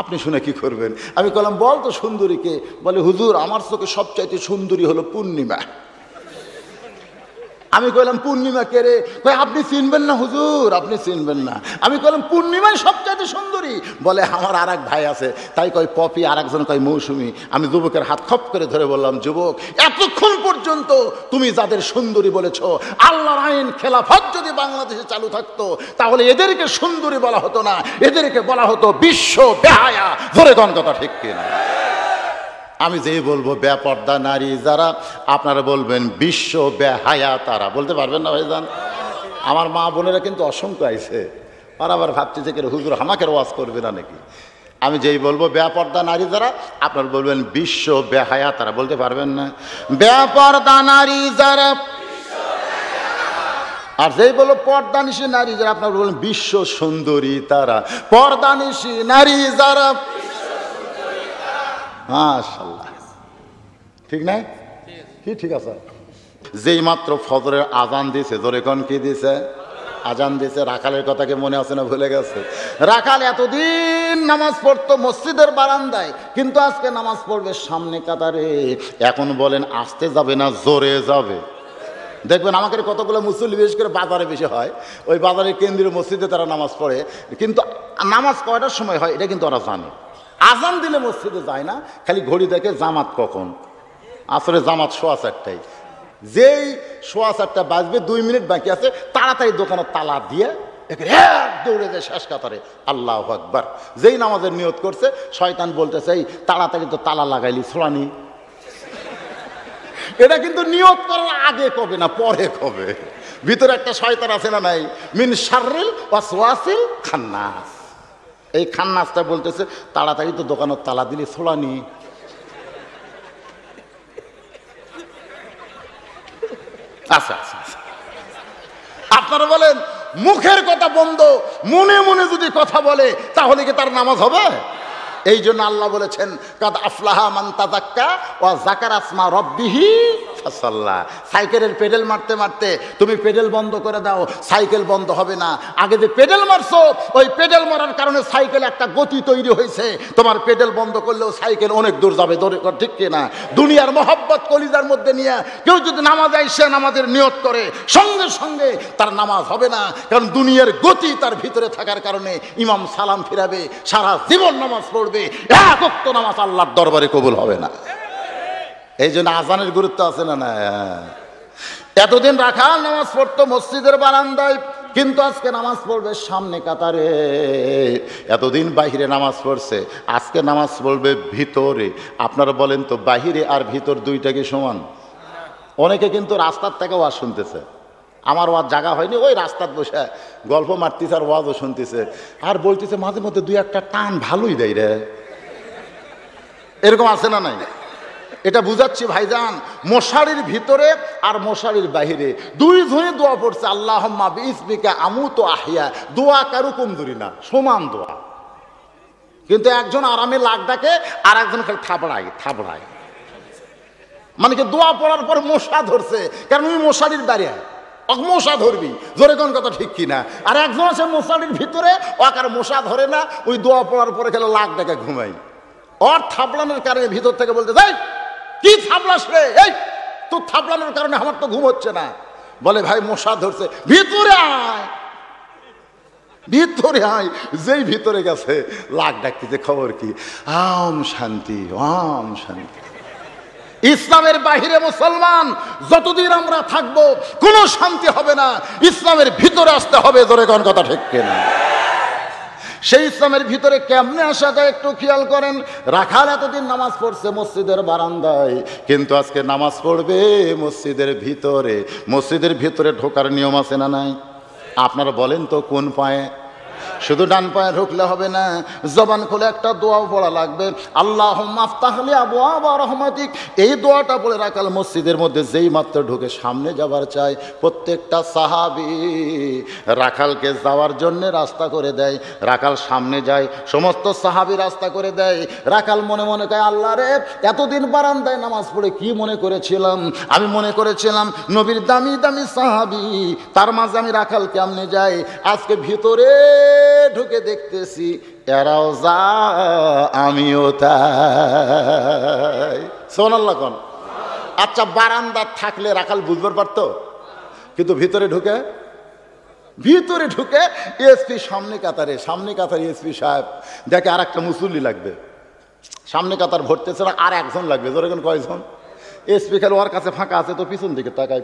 আপনি শুনে কি করবেন? আমি বললাম, বল তো সুন্দরীকে। বলে, হুজুর, আমার চোখে সবচাইতে সুন্দরী হলো পূর্ণিমা। আমি কইলাম, পূর্ণিমা কে রে? আপনি চিনবেন না হুজুর, আপনি চিনবেন না। আমি কইলাম, পূর্ণিমাই সবচাইতে সুন্দরী। বলে, আমার আর এক ভাই আছে, তাই কয় পপি, আর একজন কয় মৌসুমী। আমি যুবকের হাত খপ করে ধরে বললাম, যুবক, এতক্ষণ পর্যন্ত তুমি যাদের সুন্দরী বলেছ, আল্লাহর আইন খেলাফত যদি বাংলাদেশে চালু থাকতো, তাহলে এদেরকে সুন্দরী বলা হতো না, এদেরকে বলা হতো বিশ্ব বেহায়া। ধরে কোন কথা ঠিক কিনা? আমি যেই বলবো বেপর্দা নারী যারা, আপনারা বলবেন বিশ্ব বেহায়া তারা। বলতে পারবেন না ভাইজান? আমার মা বোনেরা কিন্তু অসংখ্য আইছে, আর আবার ভাবতেছে যে হুজুর আমাকে ওয়াজ করবে না নাকি। আমি যেই বলবো বেপর্দা নারী যারা, আপনারা বলবেন বিশ্ব বেহায়া তারা। বলতে পারবেন না? বেপর্দা নারী যারা। আর যেই বলবো পর্দানিশী নারী যারা, আপনারা বলবেন বিশ্ব সুন্দরী তারা। পর্দানিশী নারী যারা, মাশাআল্লাহ, ঠিক নাই? কি ঠিক আছে? যেই মাত্র ফজরের আজান দিয়েছে, জোরে কোন কি দিয়েছে? আজান দিয়েছে। রাখালের কথা কি মনে আছে না ভুলে গেছে? রাখাল এতদিন নামাজ পড়তো মসজিদের বারান্দায়, কিন্তু আজকে নামাজ পড়বে সামনে কাতারে। এখন বলেন, আসতে যাবে না জোরে যাবে? দেখবেন আমাদের কতগুলো মুসল্লি বিশেষ করে বাজারে বেশি হয়, ওই বাজারের কেন্দ্রীয় মসজিদে তারা নামাজ পড়ে, কিন্তু নামাজ কয়টার সময় হয় এটা কিন্তু ওরা জানে। আজান দিলে মসজিদে যায় না, খালি ঘড়ি দেখে জামাত কখন। আসলে জামাত 4:15। যেই 4:15 বাজবে, 2 মিনিট বাকি আছে, তাড়াতাড়ি দোকানের তালা দিয়ে দৌড়ে যায় শেষ কাতারে, আল্লাহু আকবার। যেই নামাজের নিয়ত করছে, শয়তান বলতেছে, এই তাড়াতাড়ি তো তালা লাগাইলি, ছোড়ানি। এটা কিন্তু নিয়ত করার আগে কবে না, পরে কবে। ভিতরে একটা শয়তান আছে না নাই? মিন শাররিল ওয়াসওয়াসিল খান্নাস। এই খান্নাসটা বলতেছে, তাড়াতাড়ি তো দোকানের তালা দিলি, ছোড়ানি। আচ্ছা আচ্ছা, আপনারা বলেন, মুখের কথা বন্ধ, মনে মনে যদি কথা বলে, তাহলে কি তার নামাজ হবে? এই জন্য আল্লাহ বলেছেন, কাদ আফলাহা মান তাযাক্কা ওয়া যাকারা ইসমা রাব্বিহি ফাসাল্লা। সাইকেলের পেডেল মারতে মারতে তুমি পেডেল বন্ধ করে দাও, সাইকেল বন্ধ হবে না। আগে যে পেডেল মারছো, ওই পেডেল মারার কারণে সাইকেল একটা গতি তৈরি হয়েছে, তোমার পেডেল বন্ধ করলেও সাইকেল অনেক দূর যাবে, ঠিক কিনা? দুনিয়ার মহব্বত কলিজার মধ্যে নিয়ে কেউ যদি নামাজ আইসে নামাজের নিয়ত করে, সঙ্গে সঙ্গে তার নামাজ হবে না, কারণ দুনিয়ার গতি তার ভিতরে থাকার কারণে ইমাম সালাম ফিরাবে, সারা জীবন নামাজ পড়বে, এক ওয়াক্ত নামাজ আল্লাহর দরবারে কবুল হবে না। এই জন্য আজানের গুরুত্ব আছে না? না, এতদিন রাখাল নামাজ পড়তো মসজিদের বারান্দায়, কিন্তু আজকে নামাজ পড়বে সামনে কাতারে। এতদিন বাহিরে নামাজ পড়ছে, আজকে নামাজ পড়বে ভিতরে। আপনারা বলেন তো, বাহিরে আর ভিতর দুইটা কি সমান? অনেকে কিন্তু রাস্তার থেকে ওয়াজ শুনতেছে, আমার ওয়াজ জায়গা হয়নি, ওই রাস্তার বসে গল্প মারতেছে আর ওয়াজও শুনতেছে, আর বলতেছে মাঝে মধ্যে দুই একটা টান ভালোই দেয় রে। এরকম আছে না নাই? এটা বুঝাচ্ছি ভাইজান, মশারির ভিতরে আর মশারির বাহিরে দুই জনে দোয়া পড়ছে, আল্লাহুম্মা বিইসমিকা আমুতু আহিয়া। দোয়া কারু কমজোরি না, সমান দোয়া। কিন্তু একজন আরামে লাগ ডাকে, আর একজন খালি থাবড়ায়। মানে কি, দোয়া পড়ার পর মশা ধরছে, কারণ ওই মশারির বাইরে মশা ধরবি, জোরে কোন কথা ঠিক কিনা? আর একজন আছে মশারির ভিতরে, আর মশা ধরে না, ওই দোয়া পড়ার পরে খেলে লাগ ডাকে ঘুমাই। ওর থাবড়ানোর কারণে ভিতর থেকে বলতে, যাই কি থাবলাস রে, এই তোর থাবলানোর কারণে আমার তো ঘুম হচ্ছে না। বলে ভাই মশা ধরছে, ভিতরে আয়, ভিতরে আয়। যেই ভিতরে গেছে লাগ ডাকতেছে, খবর কি? আম শান্তি, আম শান্তি। ইসলামের বাহিরে মুসলমান যতদিন আমরা থাকবো কোনো শান্তি হবে না, ইসলামের ভিতরে আসতে হবে। জোরে কোন কথা ঠিক কিনা? সেই ইসলামের ভিতরে কেমনে আসা যায় একটু খেয়াল করেন। রাখাল এতদিন নামাজ পড়ছে মসজিদের বারান্দায়, কিন্তু আজকে নামাজ পড়বে মসজিদের ভিতরে। মসজিদের ভিতরে ঢোকার নিয়ম আছে না নাই? আপনারা বলেন তো কোন পায়ে? শুধু ডান পায়ে ঢুকলে হবে না, জবান খুলে একটা দোয়াও পড়া লাগবে, আল্লাহুম্মা আফতাহ লি আবওয়াবা রাহমাতিক। এই দোয়াটা পড়ে রাখাল মসজিদের মধ্যে যেই মাত্র ঢুকে সামনে যাবার চায়, প্রত্যেকটা সাহাবী রাখালকে যাওয়ার জন্য রাস্তা করে দেয়। রাখাল সামনে যায়, সমস্ত সাহাবী রাস্তা করে দেয়। রাখাল মনে মনে কয়, আল্লাহ রে, এতদিন বারান্দায় নামাজ পড়ে কি মনে করেছিলাম? আমি মনে করেছিলাম নবীর দামি দামি সাহাবী, তার মাঝে আমি রাখাল কেমনে যাই? আজকে ভিতরে ঢুকে দেখতেছি এরাও যা, আমিও তাই। সুবহানাল্লাহ কোন? আচ্ছা, বারান্দা থাকলে রাখাল বুঝবার পারতো, কিন্তু ভিতরে ঢুকে এসপি সামনে কাতারে এসপি সাহেব দেখে আর একটা মুসল্লি লাগবে, সামনে কাতার ভরতেছে না, আর একজন লাগবে। ধরে কয়জন? এসপি খেলে ওর কাছে ফাঁকা আছে তো পিছন দিকে তাকায়,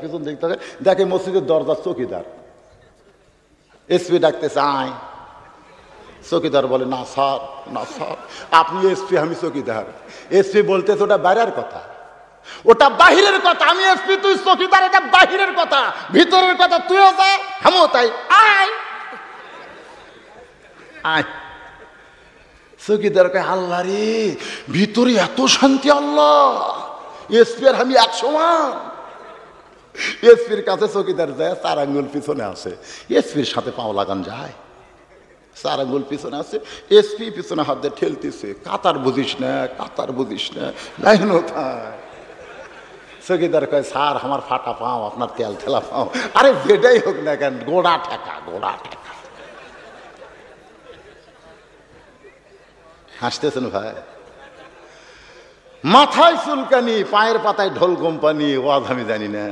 দেখে মসজিদের দরজার চৌকিদার। এসপি ডাকতেছে, আয়। চৌকিদার বলে, না স্যার, আপনি এসপি, আমি চৌকিদার। এসপি বলতেছে, ওটা বাইরের কথা, ওটা বাহিরের কথা। আমি এসপি, তুই চৌকিদার, এটা বাহিরের কথা, ভিতরের কথা তুইও যা, আমিও তাই। আয়। চৌকিদার কয়, আল্লাহ রে, ভিতরে এত শান্তি, আল্লাহ, এসপি আর আমি এক সমান। এসপির কাছে চৌকিদার যায়, 4 আঙ্গুল পিছনে আসে, এসপির সাথে পাও লাগান যায়। 4 আঙ্গুল পিছনে আছে, এসপি পিছনে হাত দিয়ে ঠেলতেছে, কাতার বুঝিস না, লাইন কোথায়? চৌকিদার কয়, স্যার আমার ফাটা পাও, আপনার তেল ঠেলা পাও। আরে যেটাই হোক না কেন, গোড়া ঠেকা। হাসতেছেন ভাই? মাথায় চুলকানি, পায়ের পাতায় ঢোল কোম্পানি, ওয়াজ আমি জানি না।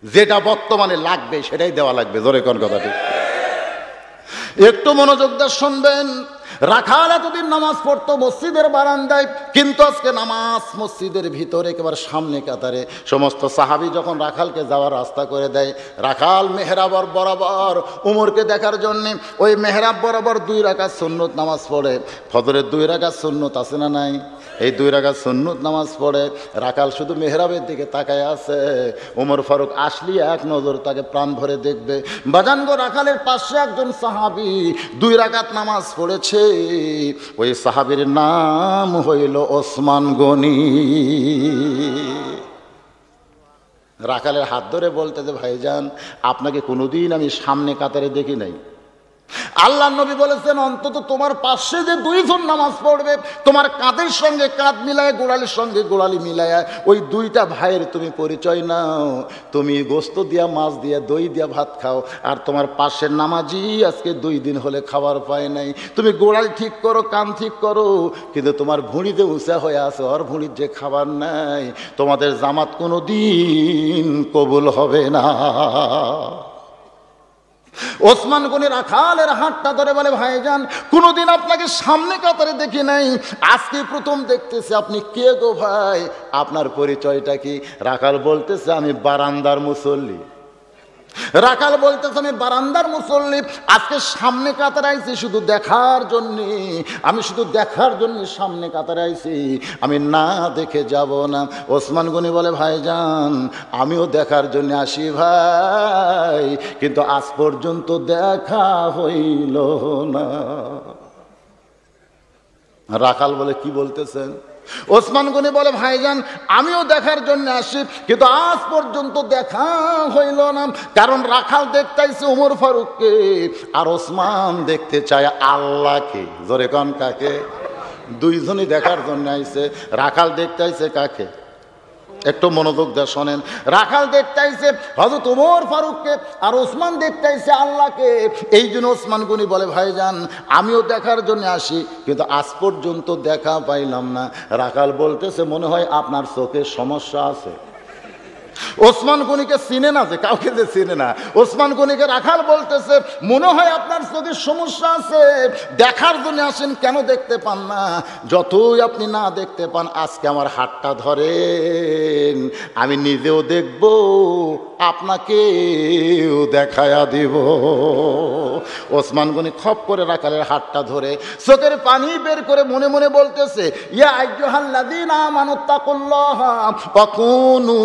যেটা বর্তমানে লাগবে সেটাই দেওয়া লাগবে। জোরে কোন কথা ঠিক? একটু মনোযোগ দিয়ে শুনবেন। রাখাল এতদিন নামাজ পড়তো মসজিদের বারান্দায়, কিন্তু আজকে নামাজ মসজিদের ভিতরে একেবারে সামনে কাতারে। সমস্ত সাহাবী যখন রাখালকে যাওয়ার রাস্তা করে দেয়, রাখাল মেহরাব বরাবর উমরকে দেখার জন্যে ওই মেহরাব বরাবর 2 রাকাত সুন্নত নামাজ পড়ে। ফজরের 2 রাকাত সুন্নত আছে না নাই? এই 2 রাকাত সুন্নত নামাজ পড়ে রাখাল শুধু মেহরাবের দিকে তাকায় আছে। ওমর ফারুক আসলি এক নজর তাকে প্রাণ ভরে দেখবে। বাজানগো, রাখালের পাশে একজন সাহাবী 2 রাকাত নামাজ পড়েছে, ওই সাহাবীর নাম হইল ওসমান গনি। রাখালের হাত ধরে বলতে যে, ভাইজান, আপনাকে কোনোদিন আমি সামনে কাতারে দেখি নাই, আল্লাহ নবী বলেছেন, অন্তত তোমার পাশে যে দুইজন নামাজ পড়বে, তোমার কাঁধের সঙ্গে কাঁধ মিলায়, গোড়ালির সঙ্গে গোড়ালি মিলায়, ওই দুইটা ভাইয়ের তুমি পরিচয় নাও। তুমি গোস্ত দিয়া, মাছ দিয়া, দই দিয়া ভাত খাও, আর তোমার পাশের নামাজি আজকে 2 দিন হলে খাবার পায় নাই। তুমি গোড়ালি ঠিক করো, কান ঠিক করো, কিন্তু তোমার ভুঁড়িতে উঁচা হয়ে আছে, ওর ভুঁড়ির যে খাবার নাই, তোমাদের জামাত কোনো দিন কবুল হবে না। ওসমান গনি রাখালের হাতটা ধরে বলে, ভাইজান, কোনোদিন আপনাকে সামনে কাতারে দেখি নাই, আজকে প্রথম দেখতেছি। আপনি কে গো ভাই? আপনার পরিচয়টা কি? রাখাল বলতেছে, আমি বারান্দার মুসল্লি। রাখাল বলতেছে, আমি বারান্দার মুসল্লি, আজকে সামনে কাতারে আইছি শুধু দেখার জন্যে। আমি শুধু দেখার জন্য সামনে কাতারে আইছি, আমি না দেখে যাব না। ওসমান গনি বলে, ভাইজান, আমিও দেখার জন্য আসি ভাই, কিন্তু আজ পর্যন্ত দেখা হইল না। রাখাল বলে, কি বলতেছেন? ওসমান গনি বলে, ভাইজান, আমিও দেখার জন্য আসি, কিন্তু আজ পর্যন্ত দেখা হইল না। কারণ রাখাল দেখতে চাইছে ওমর ফারুককে, আর ওসমান দেখতে চায় আল্লাহকে। জোরে কোন কাকে? দুইজনই দেখার জন্য আইছে। রাখাল দেখতে আইছে কাকে? একটু মনোযোগ দিয়ে শোনেন। রাখাল দেখতে আইছে হযরত ওমর ফারুককে, আর ওসমান দেখতে আইছে আল্লাহকে। এই জন্য ওসমান গনি বলে, ভাইজান, আমিও দেখার জন্য আসি, কিন্তু আজ পর্যন্ত দেখা পাইলাম না। রাখাল বলতেছে, মনে হয় আপনার চোখের সমস্যা আছে। ওসমান গনিকে চিনে না, যে কাউকে যে চিনে না। ওসমান গনিকে রাখাল বলতেছে, মনে হয় আপনার চোখের সমস্যা আছে, দেখার জন্য আসেন, কেন দেখতে পান না? যতই আপনি না দেখতে পান, আজকে আমার হাতটা ধরেন, আমি নিজেও দেখব, আপনাকেও দেখায়া দিব। ওসমান গনি খপ করে রাখালের হাতটা ধরে চোখের পানি বের করে মনে মনে বলতেছে, ইয়া আইয়ুহাল্লাযীনা আমানুত্তাকুল্লাহা ওয়া কুনু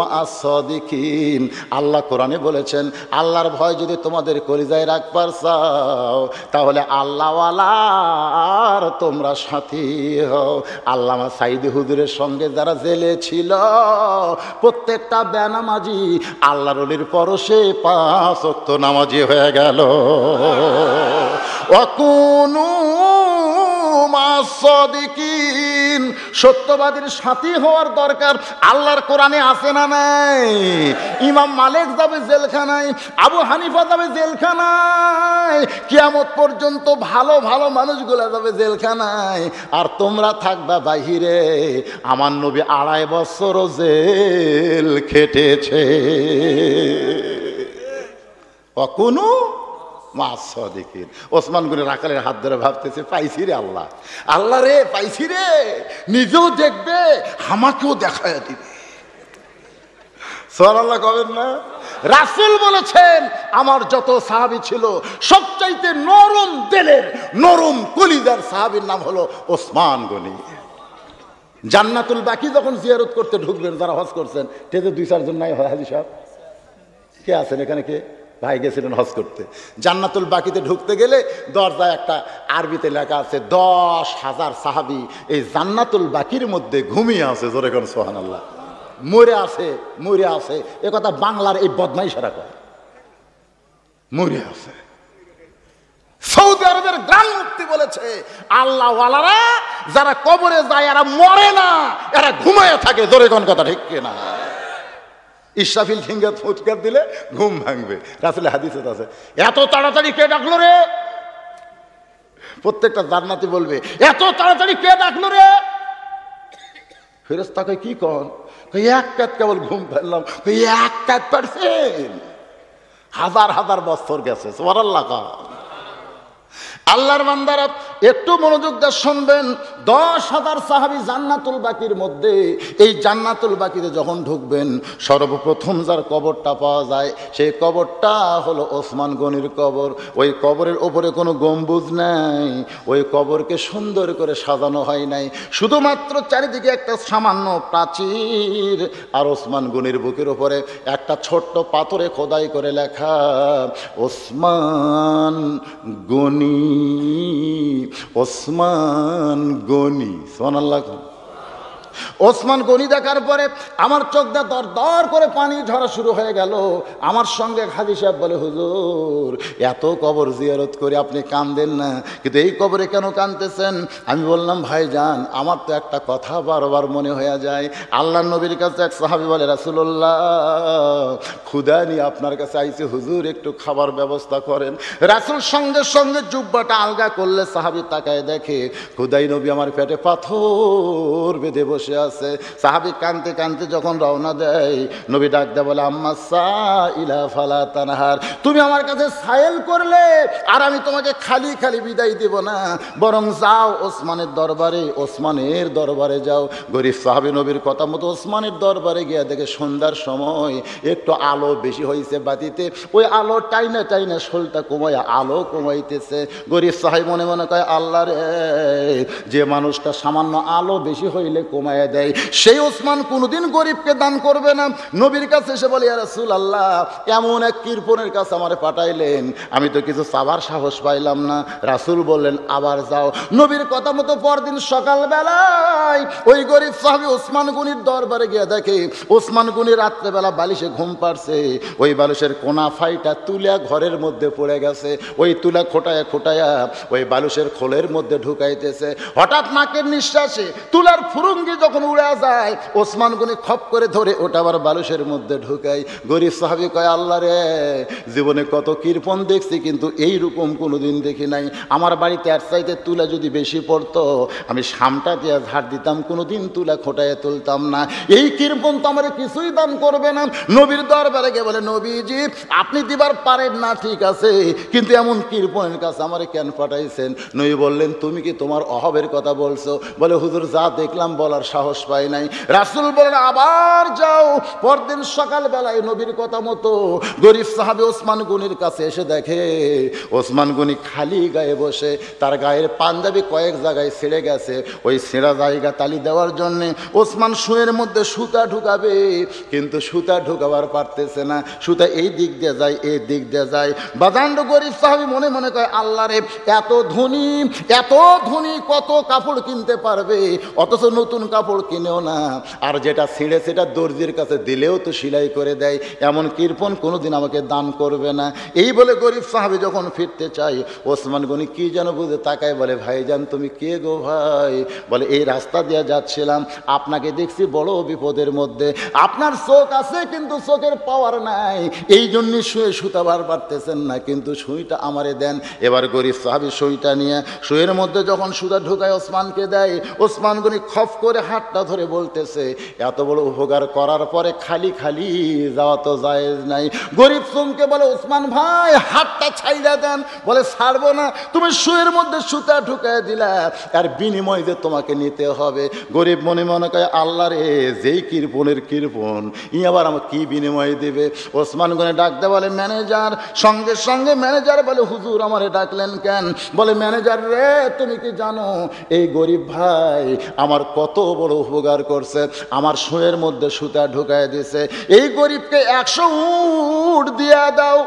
মা'আস-সাদিকিন। আল্লাহ কোরআনে বলেছেন, আল্লাহর ভয় যদি তোমাদের কলিজায় রাখবার চাও, তাহলে আল্লাহওয়ালার তোমরা সাথী হও। আল্লামা সাইদি হুজুরের সঙ্গে যারা জেলে ছিল, প্রত্যেকটা বেনামাজি আল্লাহর ওলির পরশে 5 ওয়াক্ত নামাজি হয়ে গেল। ওয়া কুনু মা'আস-সাদিকিন, সত্যবাদীর সাথী হওয়ার দরকার। আল্লাহর কোরআনে আছে না নাই? ইমাম মালিক যাবে জেলখানায়, আবু হানিফা যাবে জেলখানায়, কিয়ামত পর্যন্ত ভালো ভালো মানুষগুলা যাবে জেলখানায়, আর তোমরা থাকবা বাহিরে। আমার নবী 2.5 বছর জেল খেটেছে। কোনো মা'আস-সাদিকিন। ওসমান গনি রাখালের হাত ধরে ভাবতেছে, পাইছি রে আল্লাহ, আল্লাহ রে, পাইছি রে, নিজেও দেখবে, আমাকেও দেখায় দিবে। সুবহানাল্লাহ কবেন না? রাসূল বলেছেন, আমার যত সাহাবী ছিল, সবচাইতে নরম দিলের, নরম কলিজার সাহাবীর নাম হলো ওসমান গনি। জান্নাতুল বাকি যখন জিয়ারত করতে ঢুকবেন, যারা হজ করছেন, টেতে 2-4 জন নাই হাজী সাহেব? কে আছেন এখানে? কে ভাই গেছিলেন হজ করতে? জান্নাতুল বাকিতে ঢুকতে গেলে দরজায় একটা আরবিতে লেখা আছে, 10,000 সাহাবী এই জান্নাতুল বাকির মধ্যে ঘুমিয়ে আছে। জোরে কোন সুবহানাল্লাহ। মরে আছে, মরে আছে, এ কথা বাংলার এই বদমাইশেরা কয়, মরে আছে। সৌদি আরবের গ্রাম মুফতি বলেছে, আল্লাহওয়ালারা যারা কবরে যায় এরা মরে না, এরা ঘুমায় থাকে। জোরে কোন কথা ঠিক কিনা? ইসরাফিল ফিঙ্গার ফুৎকার দিলে ঘুম ভাঙবে। রাসূলের হাদিসে আছে, এত তাড়াতাড়ি কে ডাকলো রে? প্রত্যেকটা জান্নাতি বলবে, এত তাড়াতাড়ি কে ডাকলো রে? ফেরেশতা কয়, কি কোন? কই, এক কাত কেবল ঘুম ফেললাম। কই, এক কাত পারছেন? 1000 বছর গেছে। সুবহানাল্লাহ। আল্লাহর বান্দারা একটু মনোযোগ দিয়ে শুনবেন। 10,000 সাহাবী জান্নাতুল বাকির মধ্যে। এই জান্নাতুল বাকিতে যখন ঢুকবেন, সর্বপ্রথম যার কবরটা পাওয়া যায়, সেই কবরটা হলো ওসমান গনির কবর। ওই কবরের ওপরে কোনো গম্বুজ নাই, ওই কবরকে সুন্দর করে সাজানো হয় নাই, শুধুমাত্র চারিদিকে একটা সামান্য প্রাচীর, আর ওসমান গনির বুকের ওপরে একটা ছোট্ট পাথরে খোদাই করে লেখা, ওসমান গনি, ওসমান গনি। সুবহানাল্লাহ। ওসমান গনি দেখার পরে আমার চোখ দিয়ে দর দর করে পানি ঝরা শুরু হয়ে গেল। আমার সঙ্গে হাজী সাহেব বলে, হুজুর এত কবর জিয়ারত করে আপনি কাঁদেন না, কিন্তু এই কবরে কেন কাঁদতেছেন? আমি বললাম, ভাইজান আমার তো একটা কথা বারবার মনে হয়ে যায়। আল্লাহর নবীর কাছে এক সাহাবী বলে, রাসূলুল্লাহ ক্ষুধা নিয়ে আপনার কাছে আইছে, হুজুর একটু খাবার ব্যবস্থা করেন। রাসূল সঙ্গে সঙ্গে জুব্বাটা আলগা করলে সাহাবী তাকায় দেখে ক্ষুধাই নবী আমার পেটে পাথর বেঁধে বসে আছে। সাহাবী কাঁদতে কাঁদতে যখন রওনা দেয়, নবী ডাক দেয় বলে, আম্মা সাইলা ফালা তানহার, তুমি আমার কাছে সায়েল করলে আর আমি তোমাকে খালি খালি বিদায় দেব না, বরং যাও ওসমানের দরবারে, ওসমানের দরবারে যাও। গরিব সাহাবী নবীর কথা মতো ওসমানের দরবারে গিয়ে দেখে সন্ধ্যার সময় একটু আলো বেশি হয়েছে বাতিতে, ওই আলো টাইনা টাইনা শোলটা কমায় আলো কমাইতেছে। গরিব সাহাবী মনে মনে কয়, আল্লাহ রে, যে মানুষটা সামান্য আলো বেশি হইলে কমায় দেয়, সেই ওসমান কোনোদিন গরিবকে দান করবে না। নবীর কাছে এসে বলে, ইয়া রাসূলুল্লাহ এমন এক কৃপণের কাছে আমারে পাঠাইলেন, আমি তো কিছু চাবার সাহস পাইলাম না। রাসূল বললেন, আবার যাও। নবীর কথা মতো পরদিন সকালবেলায় ওই গরিব সাহাবী ওসমান গনির দরবারে গিয়ে দেখে ওসমান গনি রাত্রেবেলা বালিশে ঘুম পাড়ছে, ওই বালিশের কোনা ফাইটা তুলা ঘরের মধ্যে পড়ে গেছে, ওই তুলা খোটায়া খোটায়া ওই বালিশের খোলের মধ্যে ঢুকাইতেছে। হঠাৎ নাকের নিঃশ্বাসে তুলার ফুরুঙ্গি যখন উড়ে যায়, ওসমান গনি খপ করে ধরে ওটা আবার বালিশের মধ্যে ঢুকাই। গরিব সাহাবী কয়, আল্লাহ রে, জীবনে কত কৃপণ দেখছি কিন্তু এইরকম কোনোদিন দেখি নাই। আমার বাড়িতে এক চাইতে তুলা যদি বেশি পড়তো আমি সামটা দিয়ে ঝাড় দিতাম, কোনোদিন তুলা খোটায় তুলতাম না। এই কৃপণ তো আমার কিছুই দান করবে না। নবীর দরবারে গিয়ে বলে, নবীজি আপনি দিবার পারেন না ঠিক আছে, কিন্তু এমন কৃপণের কাছে আমারে কেন পাঠাইছেন? নবী বললেন, তুমি কি তোমার অভাবের কথা বলছো? বলে, হুজুর যা দেখলাম বলার সাহস পাই নাই। রাসূল বলেন, আবার যাও। পরদিন সকালবেলায় নবীর কথা মতো গরিব সাহাবী ওসমান গনির কাছে এসে দেখে ওসমান গনি খালি গায়ে বসে, তার গায়ের পাঞ্জাবি কয়েক জায়গায় ছিঁড়ে গেছে। ওই ছেঁড়া জায়গা তালি দেওয়ার জন্যে ওসমান শুয়ের মধ্যে সুতা ঢুকাবে, কিন্তু সুতা ঢুকাবার পারতেছে না। সুতা এই দিক দিয়ে যায়, এই দিক দিয়ে যায়। বাজান্ড গরিব সাহাবী মনে মনে কয়, আল্লাহ রে, এত ধনী কত কাপড় কিনতে পারবে, অথচ নতুন কাপড় কিনেও না, আর যেটা ছিঁড়ে সেটা দর্জির কাছে দিলেও তো সেলাই করে দেয়, এমন কৃপণ কোনোদিন আমাকে দান করবে না। এই বলে গরিব সাহাবী যখন ফিরতে চাই, ওসমান গনি কি যেন বুঝে তাকায়, বলে, ভাইজান তুমি কে গো ভাই? বলে, এই রাস্তা দিয়ে যাচ্ছিলাম, আপনাকে দেখছি বড় বিপদের মধ্যে, আপনার চোখ আছে কিন্তু চোখের পাওয়ার নাই, এই জন্য শুয়ে সুতাবার পারতেছেন না, কিন্তু সুইটা আমারে দেন। এবার গরিব সাহাবী সুইটা নিয়ে শুয়ের মধ্যে যখন সুতা ঢুকায় ওসমানকে দেয়, ওসমান গনি খপ করে হাতটা ধরে বলতেছে, এত বড় উপকার করার পরে খালি খালি যাওয়া তো জায়েজ নাই। গরিব চমকে বলে, ওসমান ভাই হাতটা ছাইড়া দেন। বলে, ছাড়বো না, তুমি শুয়ের মধ্যে সুতা ঢুকায় দিলা, আর বিনিময় যে তোমাকে নিতে হবে। গরিব মনে মনে কয়, আল্লাহ রে, যেই কৃপণের কৃপণ, ই আবার আমাকে কি বিনিময় দেবে? ওসমান গনি ডাকতে বলে, ম্যানেজার। সঙ্গে সঙ্গে ম্যানেজার বলে, হুজুর আমারে ডাকলেন কেন? বলে, ম্যানেজার রে, তুমি কি জানো এই গরিব ভাই আমার কত বড় উপকার করছে, আমার শুয়ের মধ্যে সুতা ঢুকায় দিছে, এই গরিবকে 100 উট দিয়া দাও।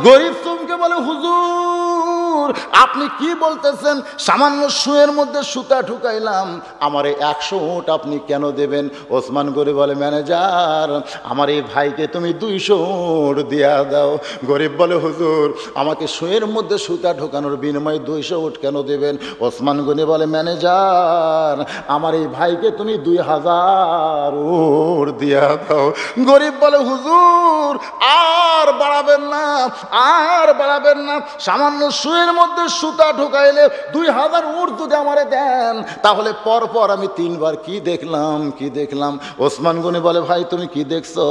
গরিব চমকে বলে, হুজুর আপনি কি বলতেছেন? সামান্য শুয়ের মধ্যে সুতা ঢুকাইলাম, আমারে 100 উট আপনি কেন দেবেন? ওসমান গরিব বলে, ম্যানেজার আমার এই ভাইকে তুমি 200 উট দিয়া দাও। গরিব বলে, হুজুর আমাকে শুয়ের মধ্যে সুতা ঢোকানোর বিনিময়ে 200 উট কেন দেবেন? ওসমান গনি বলে, ম্যানেজার আমার এই ভাইকে তুমি 2000 উট দিয়া দাও। গরিব বলে, হুজুর আর বাড়াবেন না, আর বাড়াবেন না, সামান্য শুয়ের মধ্যে সুতা ঢুকাইলে 2000 উট যদি আমারে দেন, তাহলে পরপর আমি 3 বার কি দেখলাম। ওসমান গনি বলে, ভাই তুমি কি দেখছো?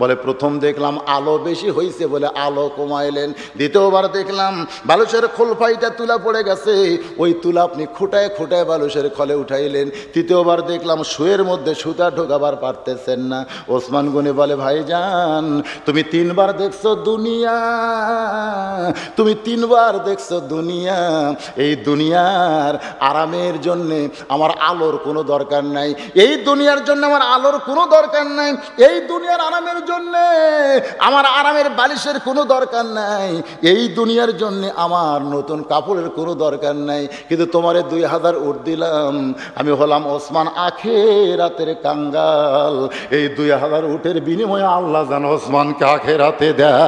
বলে, প্রথম দেখলাম আলো বেশি হয়েছে বলে আলো কমাইলেন, দ্বিতীয়বার দেখলাম বালুশের খোলফাইটা তুলা পড়ে গেছে, ওই তুলা আপনি খুঁটায় খুঁটায় বালুশের খলে উঠাইলেন, তৃতীয়বার দেখলাম শুয়ের মধ্যে সুতা ঢোকাবার পারতেছেন না। ওসমান গনি বলে, ভাইজান তুমি 3 বার দেখছো দুনিয়া, তুমি 3 বার দেখছো দেখছো দুনিয়া, এই দুনিয়ার আরামের জন্যে আমার আলোর কোনো দরকার নাই, এই দুনিয়ার জন্য আমার আলোর কোনো দরকার নাই, এই দুনিয়ার আরামের জন্যে আমার আরামের বালিশের কোনো দরকার নাই, এই দুনিয়ার জন্যে আমার নতুন কাপড়ের কোনো দরকার নাই। কিন্তু তোমারে 2000 উট দিলাম, আমি হলাম ওসমান আখেরাতের কাঙ্গাল। এই 2000 উটের বিনিময়ে আল্লাহ যেন ওসমানকে আখেরাতে দেয়।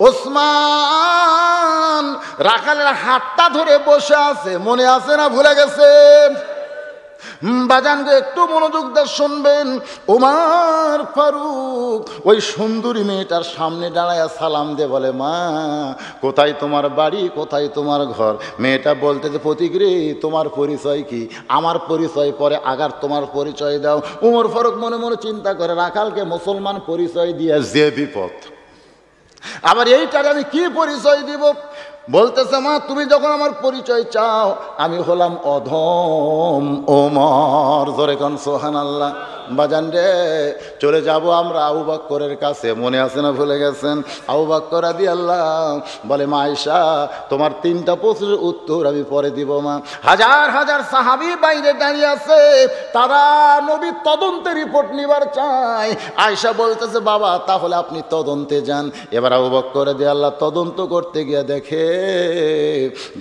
ওসমান রাখালের হাতটা ধরে বসে আছে, মনে আছে না ভুলে গেছেন? বাজানকে একটু মনোযোগ দিয়ে শুনবেন। ওমর ফারুক ওই সুন্দরী মেয়েটার সামনে দাঁড়ায় সালাম দিয়ে বলে, মা কোথায় তোমার বাড়ি, কোথায় তোমার ঘর? মেয়েটা বলতে যে, প্রতীক রে তোমার পরিচয় কি? আমার পরিচয় পরে, আগার তোমার পরিচয় দাও। ওমর ফারুক মনে মনে চিন্তা করে, রাখালকে মুসলমান পরিচয় দিয়ে যে বিপদ, আবার এইটার আমি কি পরিচয় দিব? বলতেছে, মা তুমি যখন আমার পরিচয় চাও, আমি হলাম অধম ওমর। জোরে কোন সুবহানাল্লাহ। বাজান রে, চলে যাব আমরা আবু বকরের কাছে, মনে আছে না ভুলে গেছেন? আবু বকর রাদিয়াল্লাহু বলে, মা আয়েশা তোমার 3টা প্রশ্নের উত্তর আমি পরে দিব মা। হাজার হাজার সাহাবী বাইরে দাঁড়িয়ে আছে, তারা নবীর তদন্তের রিপোর্ট নিবার চায়। আয়েশা বলতেছে, বাবা তাহলে আপনি তদন্তে যান। এবার আবু বকর রাদিয়াল্লাহু তদন্ত করতে গিয়ে দেখে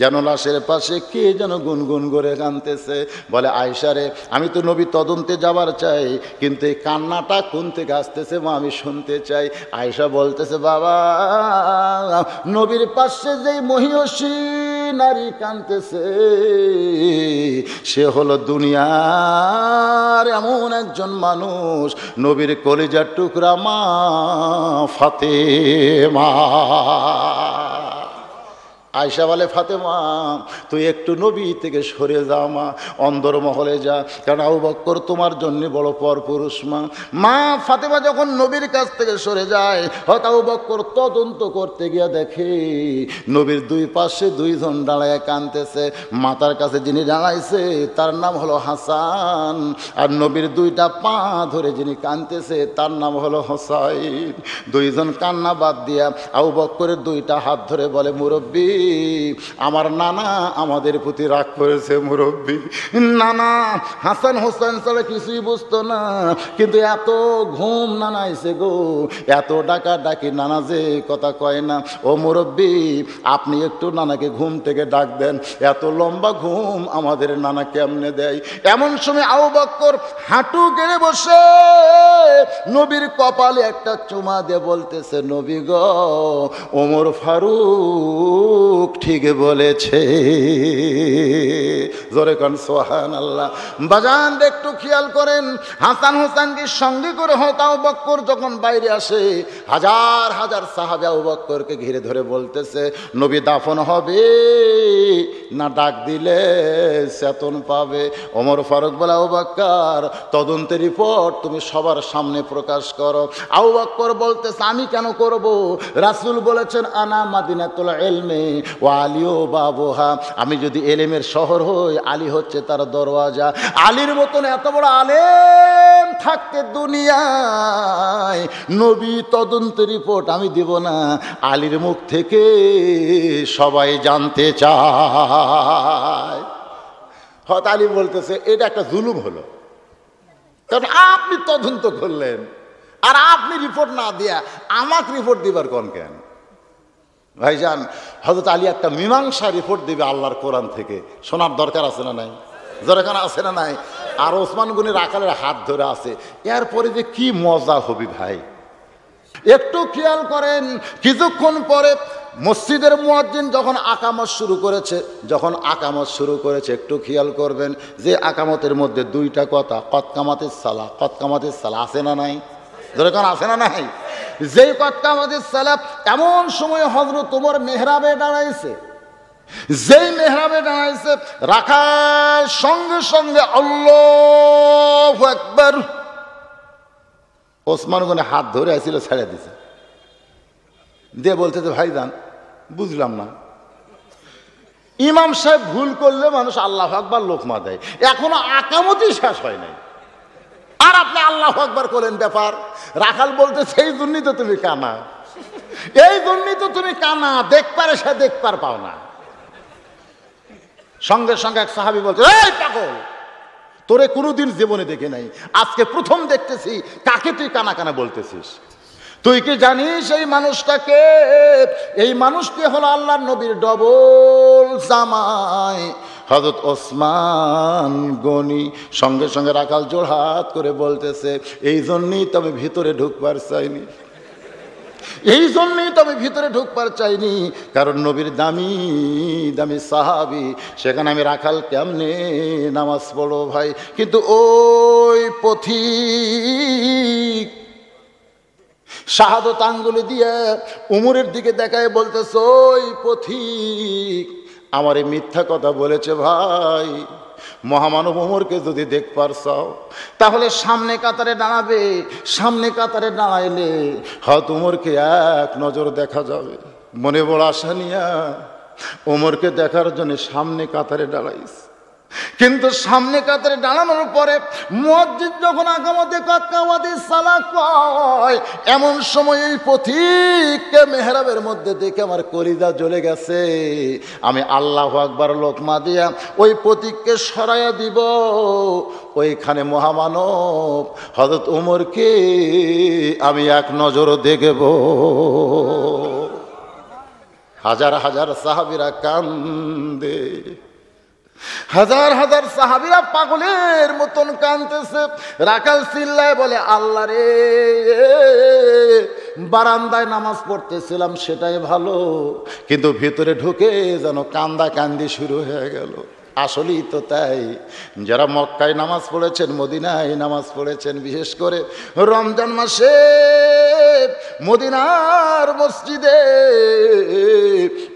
যেন লাশের পাশে কে যেন গুনগুন করে কাঁদতেছে। বলে, আয়েশা রে আমি তো নবী তদন্তে যাবার চাই, কিন্তু এই কান্নাটা কোন থেকে আসতেছে মা আমি শুনতে চাই। আয়েশা বলতেছে, বাবা নবীর পাশে যেই মহিয়সী নারী কাঁদতেছে, সে হলো দুনিয়ার এমন একজন মানুষ, নবীর কলিজার টুকরা মা ফাতেমা। আয়েশা বলে, ফাতেমা তুই একটু নবী থেকে সরে যা মা, অন্দরমহলে যা, কারণ আবু বকর তোমার জন্য বড় পরপুরুষ মা। মা ফাতেমা যখন নবীর কাছ থেকে সরে যায়, হয়তো আবু বকর তদন্ত করতে গিয়ে দেখে নবীর 2 পাশে 2 জন দাঁড়ায় কাঁদতেছে। মাথার কাছে যিনি দাঁড়াইছে তার নাম হলো হাসান, আর নবীর 2টা পা ধরে যিনি কাঁদতেছে তার নাম হলো হোসাইন। 2 জন কান্না বাদ দিয়া আবু বকরের 2টা হাত ধরে বলে, মুরব্বী আমার নানা আমাদের প্রতি রাগ করেছে মুরব্বী। নানা হাসান হোসেন ছাড়া কিছুই বুঝতো না, কিন্তু এত ঘুম নানা আইছে গো, এত ডাকা ডাকি নানা যে কথা কয় না। ও মুরব্বী আপনি একটু নানাকে ঘুম থেকে ডাক দেন, এত লম্বা ঘুম আমাদের নানা কেমনে দেয়? এমন সময় আবু বকর হাঁটু গেড়ে বসে নবীর কপালে একটা চুমা দিয়ে বলতেছে, নবী গো ওমর ফারুক ঠিক বলেছে। জোরে কোন সুবহানাল্লাহ। বাজান একটু খেয়াল করেন, হাসান হোসেনকে সঙ্গে করে হয়তো আবু বকর যখন বাইরে আসে, হাজার হাজার সাহাবা আবু বকরকে ঘিরে ধরে বলতেছে, নবী দাফন হবে না ডাক দিলে চেতন পাবে? ওমর ফারুক বলে, আবু বকর তদন্তের রিপোর্ট তুমি সবার সামনে প্রকাশ করো। আবু বকর বলতেছে, আমি কেন করব? রাসূল বলেছেন, আনা মাদিনাতুল ইলমি ওয়া আলিও বাবুহা, আমি যদি এলেমের শহর হই, আলী হচ্ছে তার দরওয়াজা। আলীর মতন এত বড় আলেম থাকতে দুনিয়ায় নবী তদন্তের রিপোর্ট আমি দিব না, আলীর মুখ থেকে সবাই জানতে চায়। হয়তো আলী বলতেছে, এটা একটা জুলুম হলো, কারণ আপনি তদন্ত করলেন আর আপনি রিপোর্ট না দিয়া আমাকে রিপোর্ট দিবার কোন কেন? ভাইজান হযরত আলী একটা মীমাংসা রিপোর্ট দিবে আল্লাহর কোরআন থেকে, শোনার দরকার আছে না নাই? দরকার আছে না নাই? আর ওসমান গনি রাখালের হাত ধরে আছে, এরপরে যে কি মজা হবে ভাই, একটু খেয়াল করেন। কিছুক্ষণ পরে মসজিদের মুয়াজ্জিন যখন আকামত শুরু করেছে, একটু খেয়াল করবেন যে আকামতের মধ্যে 2টা কথা, কদ কামাতিস সালাহ আছে না নাই? দরকার আছে না নাই? যেই কদ কামাতিস সালাহ, এমন সময় হযরত ওমর মেহরাবে দাঁড়াইছে, যেই মেহরাবে দাঁড়াইছে রাখাল সঙ্গে সঙ্গে আল্লাহু আকবার, ওসমান গনি হাত ধরে আসছিল, ছেড়ে দিছে, দিয়ে বলতেছে, ভাইজান বুঝলাম না, ইমাম সাহেব ভুল করলে মানুষ আল্লাহু আকবার লোকমা দেয়, এখনো আকামতই শেষ হয় নাই, আর আপনি আল্লাহু আকবার করেন ব্যাপার? রাখাল বলতে, সেই জন্যই তো তুমি কানা, এই জন্যই তো তুমি কানা, দেখপারে সে দেখপার পাও না। সঙ্গে সঙ্গে এক সাহাবী বলছে, এই পাগল, তোরে কোনোদিন জীবনে দেখে নাই, আজকে প্রথম দেখতেছি, কাকে তুই কানা কানা বলতেছিস? তুই কি জানিস এই মানুষটাকে? এই মানুষটি হলো আল্লাহর নবীর ডবল জামাই হযরত ওসমান গনি। সঙ্গে সঙ্গে রাখাল জোড়হাত করে বলতেছে, এই জন্যই তো আমি ভিতরে ঢুকবার চাইনি, এই জন্যই তো আমি ভিতরে ঢুকবার চাইনি, কারণ নবীর দামি দামি সাহাবী, সেখানে আমি রাখাল কেমনে নামাজ পড়ো ভাই? কিন্তু ওই পথিক শাহাদত আঙ্গুলি দিয়ে উমরের দিকে দেখায় বলতেছে, ওই পথিক আমারে মিথ্যা কথা বলেছে ভাই। মহামানব ওমরকে যদি দেখবার চাও তাহলে সামনে কাতারে দাঁড়াবে, সামনে কাতারে দাঁড়াইলে হয়তো ওমরকে এক নজর দেখা যাবে। মনে বড় আশা নিয়া ওমরকে দেখার জন্য সামনে কাতারে দাঁড়াইস, কিন্তু সামনে কাতারে দাঁড়ানোর পরে মুয়াজ্জিন যখন আকামতে কাকাওয়াতি সালাত কয়, এমন সময় এই পথিককে মেহরাবের মধ্যে দেখে আমার কলিজা জ্বলে গেছে। আমি আল্লাহু আকবার লোকমা দিয়া ওই পথিককে সরাইয়া দিব, ওইখানে মহামানব হযরত ওমরকে আমি এক নজর দেখব। হাজার হাজার সাহাবীরা কান্দে, হাজার হাজার সাহাবীরা পাগলের মতন কাঁদতেছে। রাখাল চিল্লায় বলে, আল্লাহ রে, বারান্দায় নামাজ পড়তেছিলাম সেটাই ভালো, কিন্তু ভিতরে ঢুকে যেন কান্দা কান্দি শুরু হয়ে গেল। আসলেই তো তাই, যারা মক্কায় নামাজ পড়েছেন, মদিনায় নামাজ পড়েছেন, বিশেষ করে রমজান মাসে মদিনার মসজিদে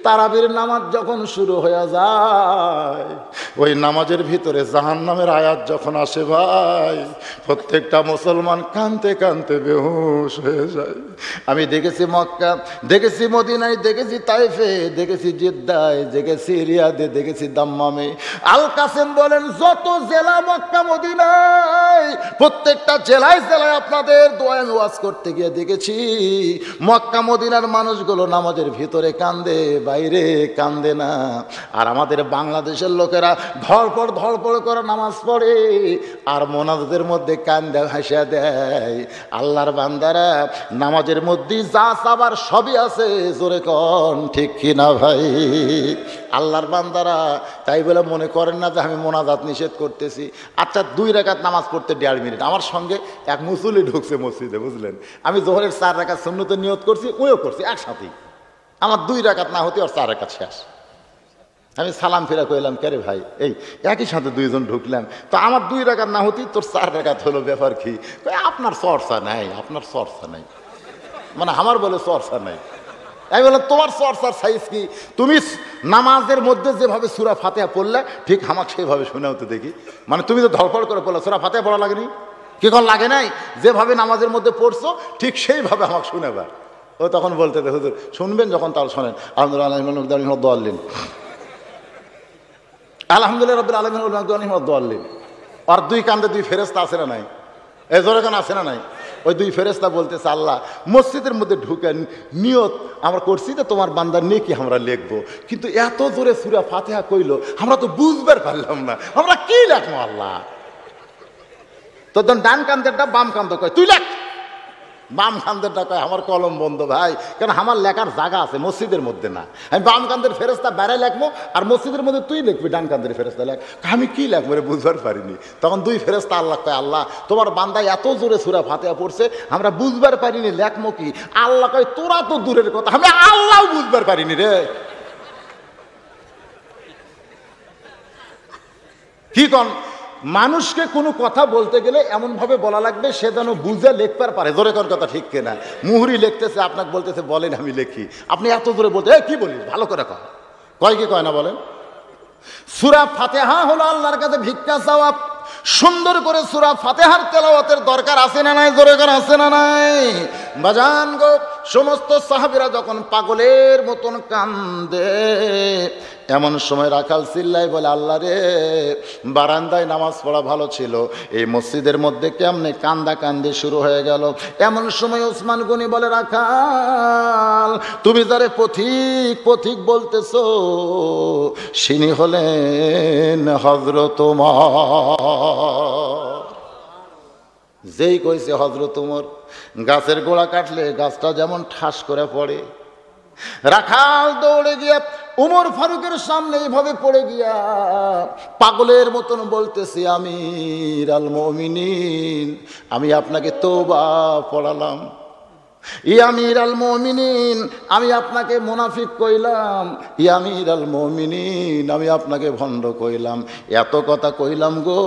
তারাবির নামাজ যখন শুরু হয়ে যায়, ওই নামাজের ভিতরে জাহান্নামের আয়াত যখন আসে ভাই, প্রত্যেকটা মুসলমান কাঁদতে কাঁদতে বেহুশ হয়ে যায়। আমি দেখেছি মক্কা, দেখেছি মদিনায়, দেখেছি তাইফে, দেখেছি জিদ্দায়, দেখেছি রিয়াদে, দেখেছি দাম্মামে। আল কাসেম বলেন, যত জেলা মক্কা মদিনায়, প্রত্যেকটা জেলায় জেলায় আপনাদের দোয়া ওয়াজ করতে গিয়ে দেখেছি মক্কা মদিনার মানুষগুলো নামাজের ভিতরে কান্দে, বাইরে কান্দে না। আর আমাদের বাংলাদেশের লোকেরা ধড়পড় ধড়পড় করে নামাজ পড়ে আর মোনাজাতের মধ্যে কান্দে হাসিয়া দেয়। আল্লাহর বান্দারা, নামাজের মধ্যে যা চাবার সবই আছে, জোরে কন ঠিক কিনা ভাই? আল্লাহর বান্দারা তাই বলে মনে করেন না যে আমি মোনাজাত নিষেধ করতেছি। আচ্ছা, 2 রাকাত নামাজ পড়তে 1.5 মিনিট, আমার সঙ্গে এক মুসল্লি ঢুকছে মসজিদে, বুঝলেন? আমি জোহরের 4 রাকাত সুন্নতের নিয়ত করছি, ওইও করছি একসাথেই। আমার 2 রাকাত না হতে আর 4 রাকাত শেষ। আমি সালাম ফিরা কইলাম, কে রে ভাই, এই একই সাথে 2 জন ঢুকলাম, তো আমার 2 রাকাত না হতেই তোর 4 রাকাত হলো, ব্যাপার কি? আপনার চর্চা নাই, আপনার চর্চা নাই, মানে আমার বলে চর্চা নাই। আমি বললাম, তোমার চর্চার সাইজ কি? তুমি নামাজের মধ্যে যেভাবে সূরা ফাতিহা পড়লে ঠিক আমাকে সেইভাবে শোনাও তো দেখি। মানে তুমি তো ধড়ফড় করে পড়লে, সূরা ফাতিহা পড়া লাগেনি? কি কোন লাগে নাই? যেভাবে নামাজের মধ্যে পড়ছো ঠিক সেইভাবে আমাকে শোনাবা। ও তখন বলতে, হুজুর শুনবেন যখন তাহলে শোনেন। আলহামদুলিল্লাহ আলহামদুলিল্লাহ রাব্বিল আলামিন। আর 2 কান্দে 2 ফেরেশতা আছে না নাই? এই জোরে কেন আছে না নাই? ওই 2 ফেরেশতা বলতেছে, আল্লাহ মসজিদের মধ্যে ঢুকেন নিয়ত আমরা করছি যে তোমার বান্দার নেকি আমরা লিখবো, কিন্তু এত জোরে সূরা ফাতিহা কইলো আমরা তো বুঝবার পারলাম না, আমরা কি লেখবো আল্লাহ? তো ডান কান্দেরটা বাম কান্দ কয় তুই লেখ, বাম কান্দেরটা কয় আমার কলম বন্ধ ভাই, কারণ আমার লেখার জায়গা আছে মসজিদের মধ্যে না। আমি বাম কান্দের ফেরেশতা বেড়ায় লেখবো আর মসজিদের মধ্যে তুই লিখবি ডান কান্দের ফেরেশতা লেখ। আমি কি লেখবো রে, বুঝবার পারিনি। তখন 2 ফেরেশতা আল্লাহ কয়, আল্লাহ তোমার বান্দা এত জোরে সূরা ফাতিহা পড়ছে আমরা বুঝবার পারিনি, লেখবো কি? আল্লাহ কয়, তোরা তো দূরের কথা, আমি আল্লাহ বুঝবার পারিনি রে। কি কন? মানুষকে কোনো কথা বলতে গেলে এমনভাবে বলা লাগবে সে যেন বুঝে লিখতে পারে। জোরে কোন কথা ঠিক কিনা? মুহুরি লিখতেছে, আপনাকে বলতেছে বলেন আমি লিখি, আপনি এত জোরে বলতে কি বলিস, ভালো করে কয় কি কয় না বলেন? সূরা ফাতিহা হলো আল্লাহর কাছে ভিক্ষা চাওয়া। সুন্দর করে সূরা ফাতিহার তেলাওয়াতের দরকার আছে না নাই? জোরে করে আছে না নাই? বাজান গো, সমস্ত সাহাবীরা যখন পাগলের মতন কান্দে, এমন সময় রাখাল চিল্লাই বলে, আল্লাহ রে, বারান্দায় নামাজ পড়া ভালো ছিল, এই মসজিদের মধ্যে কেমনে কান্দা কান্দি শুরু হয়ে গেল। এমন সময় ওসমান গনি বলে, রাখাল তুমি যারে পথিক পথিক বলতেছো, সিনি হলেন হযরত ওমর। যেই কইছে হযরত ওমর, গাছের গোড়া কাটলে গাছটা যেমন ঠাস করে পড়ে, রাখাল দৌড়ে গিয়া উমর ফারুকের সামনে এইভাবে পড়ে গিয়া পাগলের মতন বলতেছি, আমির আল মুমিনিন, আমি আপনাকে তওবা পড়ালাম। ইয়া আমির আল মুমিনিন, আমি আপনাকে মুনাফিক কইলাম। ইয়া আমির আল মুমিনিন, আমি আপনাকে ভণ্ড কইলাম। এত কথা কইলাম গো,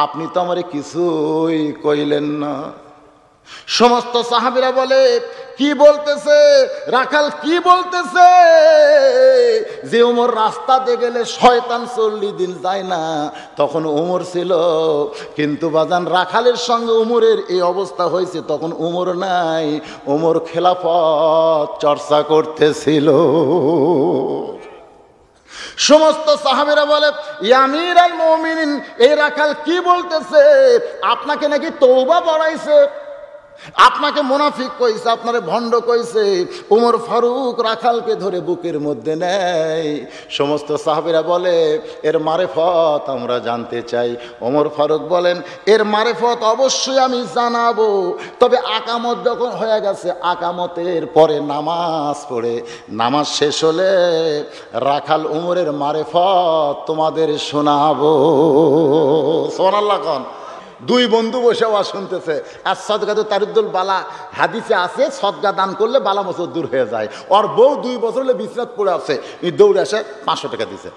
আপনি তো আমারে কিছুই কইলেন না। সমস্ত সাহাবীরা বলে, কি বলতেছে রাখাল, কি বলতেছে? যে ওমর রাস্তাতে গেলে শয়তান 40 দিন যায় না, তখন ওমর ছিল। কিন্তু বাজান, রাখালের সঙ্গে ওমরের এই অবস্থা হয়েছে, তখন ওমর নাই, ওমর খেলাফত চর্চা করতেছিল। সমস্ত সাহাবীরা বলে, ইয়া আমির আল মুমিনিন, এই রাখাল কি বলতেছে? আপনাকে নাকি তওবা পড়াইছে, আপনাকে মুনাফিক কইছে, আপনারে ভণ্ড কইছে। ওমর ফারুক রাখালকে ধরে বুকের মধ্যে নেয়। সমস্ত সাহাবীরা বলে, এর মারেফত আমরা জানতে চাই। ওমর ফারুক বলেন, এর মারেফত অবশ্যই আমি জানাবো, তবে আকামত যখন হয়ে গেছে, আকামতের পরে নামাজ পড়ে, নামাজ শেষ হলে রাখাল ওমরের মারেফত তোমাদের শোনাবো। সুবহানাল্লাহ কোন। দুই বন্ধু বসে আওয়াজ শুনতেছে। আর সদকাতে তারুদ্দুল বালা, হাদিসে আছে সদকা দান করলে বালা মুসিবত দূর হয়ে যায়। ওর বউ 2 বছর হলে বিছনাত পড়ে আছে, দৌড়ে আসে 500 টাকা দিছে,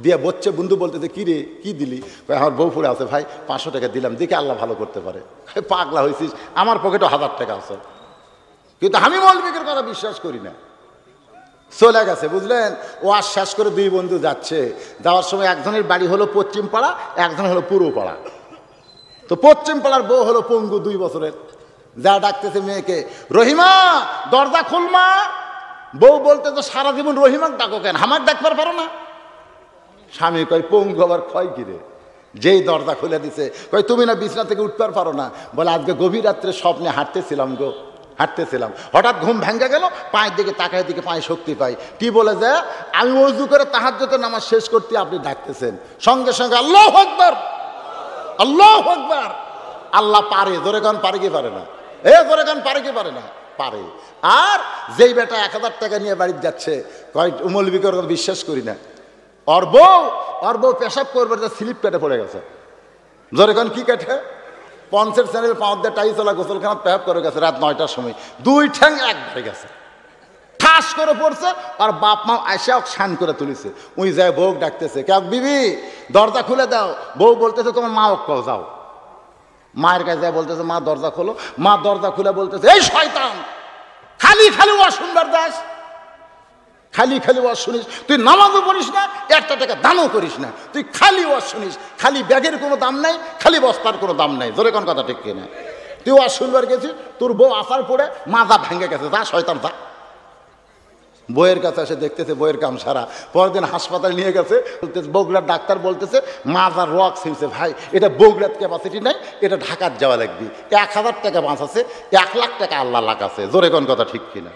দিয়ে বলছে, বন্ধু বলতেছে, কি রে, কি দিলি? আমার বউ পড়ে আছে, ভাই 500 টাকা দিলাম, দেখে আল্লাহ ভালো করতে পারে। পাগলা হয়েছিস, আমার পকেটে 1000 টাকা আছে, কিন্তু আমি মৌলবীদের কথা বিশ্বাস করি না। চলে গেছে, বুঝলেন? ও আর শেষ করে 2 বন্ধু যাচ্ছে। যাওয়ার সময় একজনের বাড়ি হলো পশ্চিম পাড়া, একজন হলো পূর্ব পাড়া। তো পশ্চিম পাড়ার বউ হলো পঙ্গু 2 বছরের, যা ডাকতেছে মেয়েকে, রহিমা দরজা খুলমা। বউ বলতেছে, সারা জীবন রহিমাকে ডাকো কেন, আমাকে ডাকবার পারো না? স্বামী কয়, পঙ্গু আবার ক্ষয় কিরে? যেই দরজা খুলে দিছে, কয়, তুমি না বিছনা থেকে উঠতে পারো না? বলে, আজকে গভীর রাত্রে স্বপ্নে হাঁটতেছিলাম গো, হাঁটতেছিলাম, হঠাৎ ঘুম ভেঙে গেল, পায়ের দিকে তাকায়, দিকে পায়ে শক্তি পাই। কি বলে যে, আমি ওযু করে তাহাজ্জুদের নামাজ শেষ করতে আপনি ডাকতেছেন, সঙ্গে সঙ্গে আল্লাহু আকবার, আল্লাহু আকবার। আল্লাহ পারে, জোরে গান পারে কি পারে না? জোরে গান পারে কি পারে না? পারে। আর যেই বেটা 1000 টাকা নিয়ে বাড়িতে যাচ্ছে, কয় মৌলবীকে বিশ্বাস করি না। ওর বউ পেশাব করবে, স্লিপ কেটে পড়ে গেছে। জোরে গান কি কেটে? পঞ্চের চ্যানেল পাঁচ টাই চলা গোসলখানা পেশাব করে গেছে রাত 9টার সময়, 2 ঠ্যাং একবারে গেছে, ঠাস করে পড়ছে। আর বাপ মা আইসা শান করে তুলিছে। উই যায়, বউ ডাকতেছে, কে বিবি দরজা খুলে দাও। বউ বলতেছে, তোমার মা কও যাও। মায়ের কাছে যায়, বলতেছে, মা দরজা খোলো। মা দরজা খুলে বলতেছে, এই শয়তান, খালি খালি ওয়াজ শুনবার দাস, খালি খালি ওয়াজ শুনিস, তুই নামাজও পড়িস না, 1 টাকা দানও করিস না, তুই খালি ওয়াজ শুনিস, খালি ব্যাগের কোনো দাম নাই, খালি বস্তার কোনো দাম নাই। জোরে কোন কথা ঠিক কিনা? তুই ওয়াজ শুনবার গেছিস, তোর বউ আসার পরে মাজা ভেঙে গেছে, যা শয়তান যা। বইয়ের কাছে এসে দেখতেছে বইয়ের কাম সারা। পরদিন হাসপাতালে নিয়ে গেছে, বলতেছে, বগুড়ার ডাক্তার বলতেছে, মাজার রক ছিঁড়ছে। ভাই, এটা বগুড়ার ক্যাপাসিটি নাই, এটা ঢাকার যাওয়া লাগবে। 1000 টাকা বাঁচ আছে, 1 লাখ টাকা আল্লাহ লাগাছে। জোরে কোন কথা ঠিক কিনা?